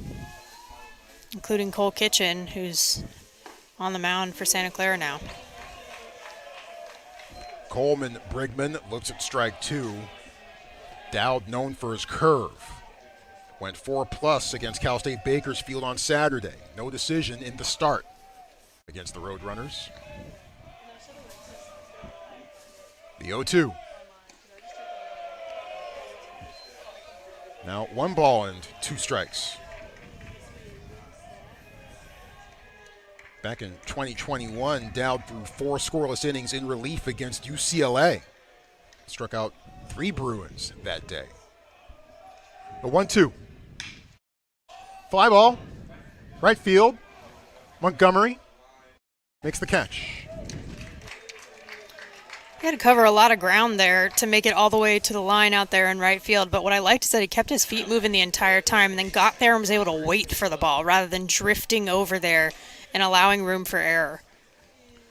including Cole Kitchen, who's on the mound for Santa Clara now. Coleman Brigman looks at strike 2. Dowd, known for his curve, went 4+ against Cal State Bakersfield on Saturday. No decision in the start against the Roadrunners. The 0-2. Now 1 ball and 2 strikes. Back in 2021, Dowd threw 4 scoreless innings in relief against UCLA. Struck out 3 Bruins that day. A 1-2. Fly ball, right field. Montgomery makes the catch. He had to cover a lot of ground there to make it all the way to the line out there in right field, but what I liked is that he kept his feet moving the entire time and then got there and was able to wait for the ball rather than drifting over there and allowing room for error.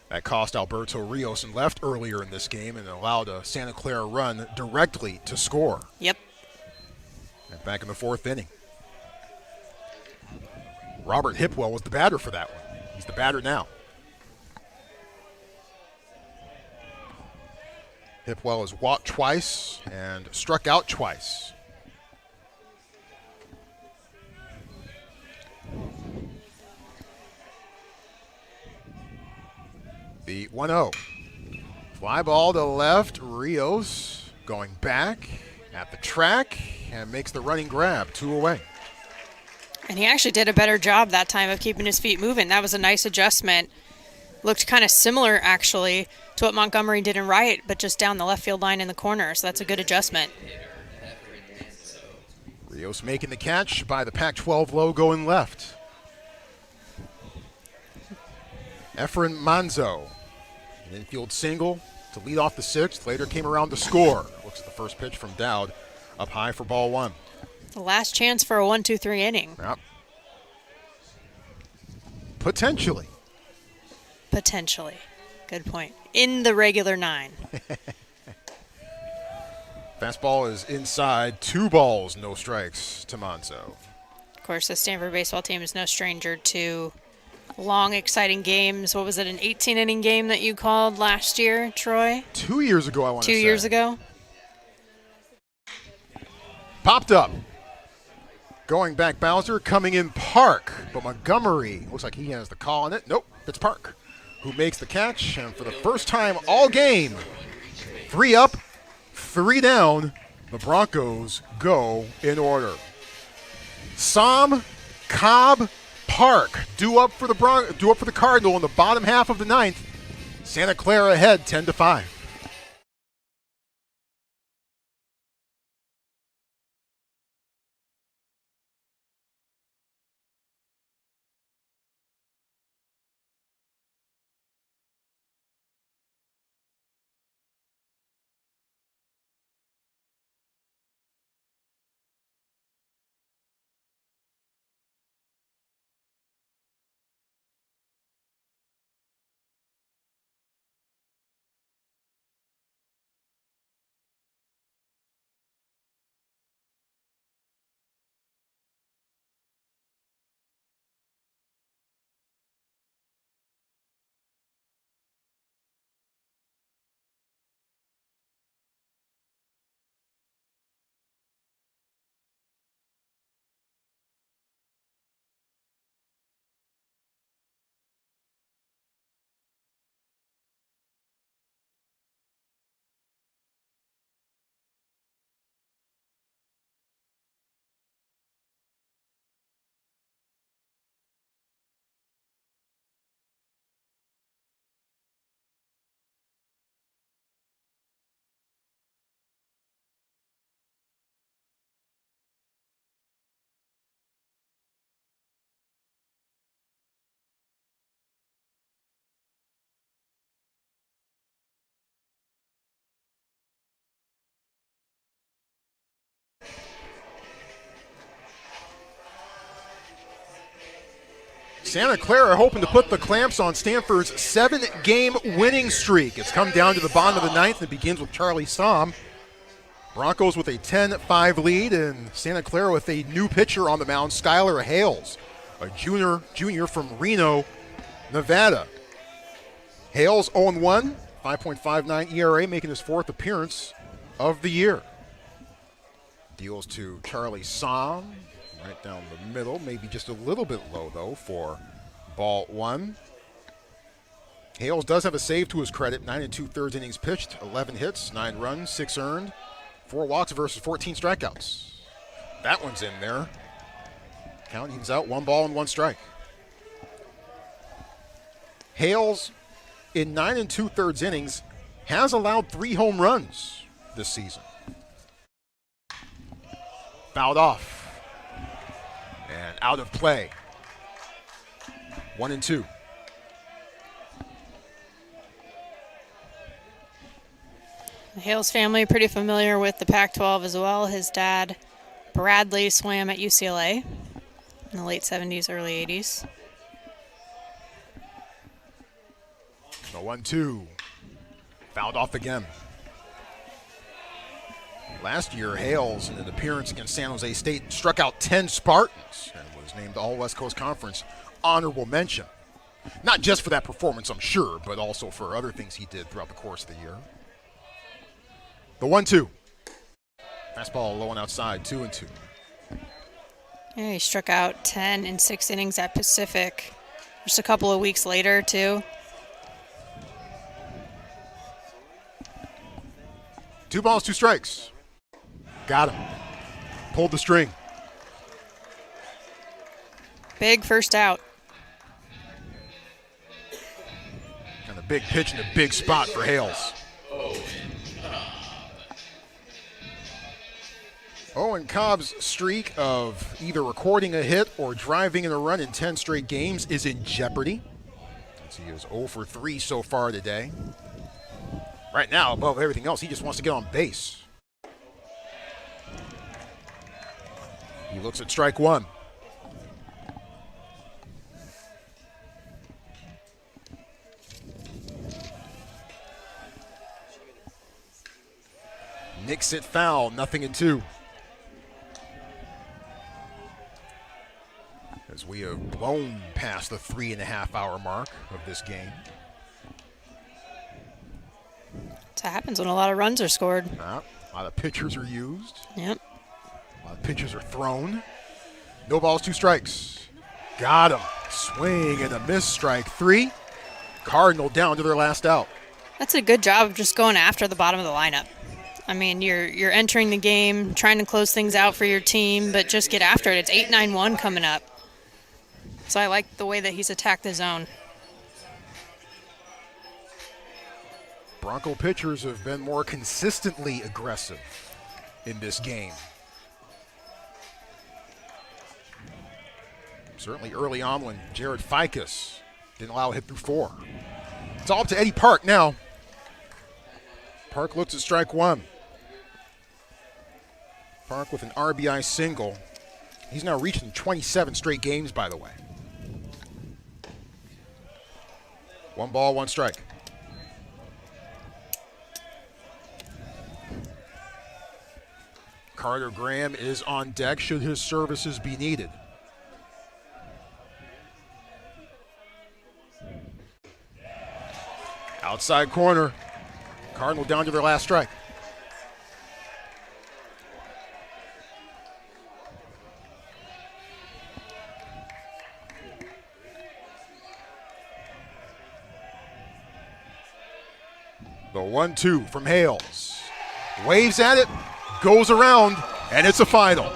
That cost Alberto Rios and left earlier in this game and allowed a Santa Clara run directly to score. Yep. And back in the 4th inning. Robert Hipwell was the batter for that one. He's the batter now. Hipwell has walked twice and struck out twice. The 1-0. Fly ball to left. Rios going back at the track and makes the running grab. 2 away. And he actually did a better job that time of keeping his feet moving. That was a nice adjustment. Looked kind of similar, actually, to what Montgomery did in right, but just down the left field line in the corner. So that's a good adjustment. Rios making the catch by the Pac-12 logo in left. Efren Manzo, an infield single to lead off the 6th. Later came around to score. Looks at the first pitch from Dowd, up high for ball 1. The last chance for a 1-2-3 inning. Yep. Potentially. Potentially. Good point. In the regular 9. Fastball is inside. 2 balls, no strikes to Manzo. Of course, the Stanford baseball team is no stranger to long, exciting games. What was it, an 18-inning game that you called last year, Troy? 2 years ago, I want to say. 2 years ago? Popped up. Going back Bowser, coming in Park. But Montgomery, looks like he has the call on it. Nope, it's Park who makes the catch. And for the first time all game, 3 up, 3 down. The Broncos go in order. Som, Cobb, Park due up for the Cardinal in the bottom half of the 9th. Santa Clara ahead 10-5. Santa Clara hoping to put the clamps on Stanford's 7-game winning streak. It's come down to the bottom of the 9th and begins with Charlie Som. Broncos with a 10-5 lead, and Santa Clara with a new pitcher on the mound, Skylar Hales, a junior from Reno, Nevada. Hales 0-1, 5.59 ERA, making his 4th appearance of the year. Deals to Charlie Som. Right down the middle, maybe just a little bit low, though, for ball 1. Hales does have a save to his credit. 9 2/3 innings pitched, 11 hits, 9 runs, 6 earned, 4 walks versus 14 strikeouts. That one's in there. Count evens out, 1 ball and 1 strike. Hales, in 9 2/3 innings, has allowed 3 home runs this season. Fouled off. And out of play. 1-2. The Hales family pretty familiar with the Pac-12 as well. His dad, Bradley, swam at UCLA in the late 70s, early 80s. The 1-2. Fouled off again. Last year, Hales, in an appearance against San Jose State, struck out 10 Spartans and was named All West Coast Conference honorable mention. Not just for that performance, I'm sure, but also for other things he did throughout the course of the year. The 1-2. Fastball low and outside, 2-2. Yeah, he struck out 10 in 6 innings at Pacific. Just a couple of weeks later, too. 2 balls, 2 strikes. Got him. Pulled the string. Big first out. And a big pitch in a big spot for Hales. Owen Cobb's streak of either recording a hit or driving in a run in 10 straight games is in jeopardy, as he is 0 for 3 so far today. Right now, above everything else, he just wants to get on base. He looks at strike 1. Nicks it foul, 0-2. As we have blown past the 3.5-hour mark of this game. That's what happens when a lot of runs are scored. A lot of pitchers are used. Yep. A lot of pitches are thrown. No balls, 2 strikes. Got him. Swing and a miss, strike 3. Cardinal down to their last out. That's a good job of just going after the bottom of the lineup. I mean, you're entering the game, trying to close things out for your team, but just get after it. It's 8-9-1 coming up. So I like the way that he's attacked the zone. Bronco pitchers have been more consistently aggressive in this game. Certainly early on when Jared Ficus didn't allow a hit through 4. It's all up to Eddie Park now. Park looks at strike 1. Park with an RBI single. He's now reaching 27 straight games, by the way. 1 ball, 1 strike. Carter Graham is on deck should his services be needed. Outside corner. Cardinal down to their last strike. The 1-2 from Hales. Waves at it, goes around, and it's a final.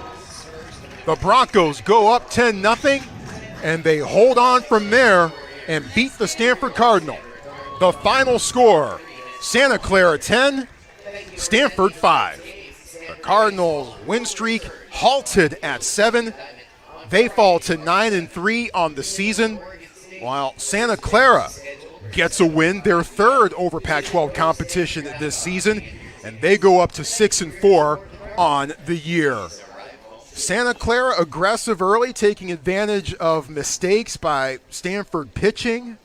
The Broncos go up 10-0, and they hold on from there and beat the Stanford Cardinal. The final score, Santa Clara 10, Stanford 5. The Cardinals' win streak halted at 7. They fall to 9-3 on the season, while Santa Clara gets a win, their 3rd over Pac-12 competition this season, and they go up to 6-4 on the year. Santa Clara aggressive early, taking advantage of mistakes by Stanford pitching.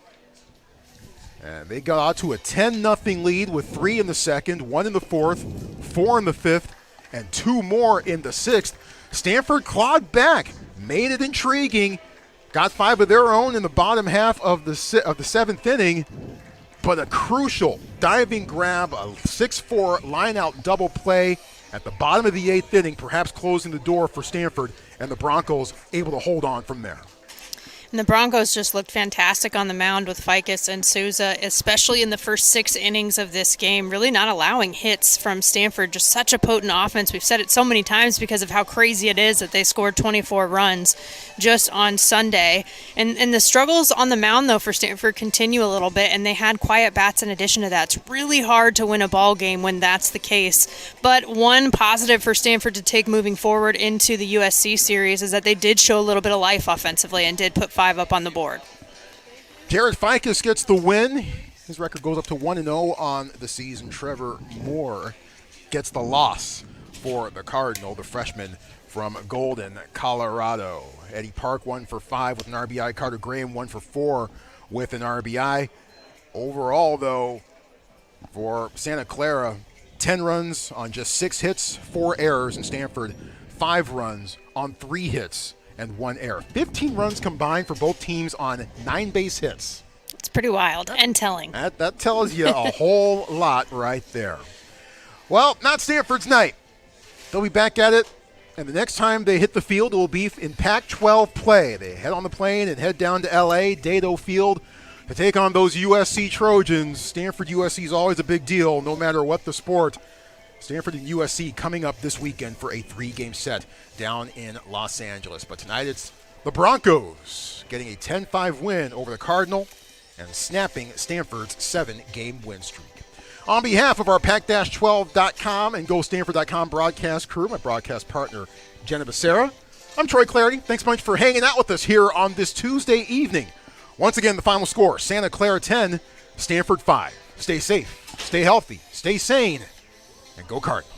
And they got out to a 10-0 lead with 3 in the 2nd, 1 in the 4th, 4 in the 5th, and 2 more in the 6th. Stanford clawed back, made it intriguing, got 5 of their own in the bottom half of the 7th inning, but a crucial diving grab, a 6-4 line-out double play at the bottom of the 8th inning, perhaps closing the door for Stanford, and the Broncos able to hold on from there. And the Broncos just looked fantastic on the mound with Ficus and Souza, especially in the first 6 innings of this game, really not allowing hits from Stanford. Just such a potent offense. We've said it so many times because of how crazy it is that they scored 24 runs just on Sunday. And the struggles on the mound, though, for Stanford continue a little bit, and they had quiet bats in addition to that. It's really hard to win a ball game when that's the case. But one positive for Stanford to take moving forward into the USC series is that they did show a little bit of life offensively and did put 5 up on the board. Jared Ficus gets the win. His record goes up to 1-0 on the season. Trevor Moore gets the loss for the Cardinal, the freshman from Golden, Colorado. Eddie Park 1 for 5 with an RBI. Carter Graham 1 for 4 with an RBI. Overall, though, for Santa Clara, 10 runs on just 6 hits, 4 errors, and Stanford 5 runs on 3 hits and 1 error. 15 runs combined for both teams on 9 base hits. It's pretty wild and telling. That tells you a whole lot right there. Well, not Stanford's night. They'll be back at it, and the next time they hit the field, it will be in Pac-12 play. They head on the plane and head down to L.A., Dato Field, to take on those USC Trojans. Stanford USC is always a big deal, no matter what the sport. Stanford and USC coming up this weekend for a 3-game set down in Los Angeles. But tonight it's the Broncos getting a 10-5 win over the Cardinal and snapping Stanford's 7-game win streak. On behalf of our Pac-12.com and GoStanford.com broadcast crew, my broadcast partner, Jenna Becerra, I'm Troy Clarity. Thanks much for hanging out with us here on this Tuesday evening. Once again, the final score, Santa Clara 10, Stanford 5. Stay safe, stay healthy, stay sane, and go Cardinals.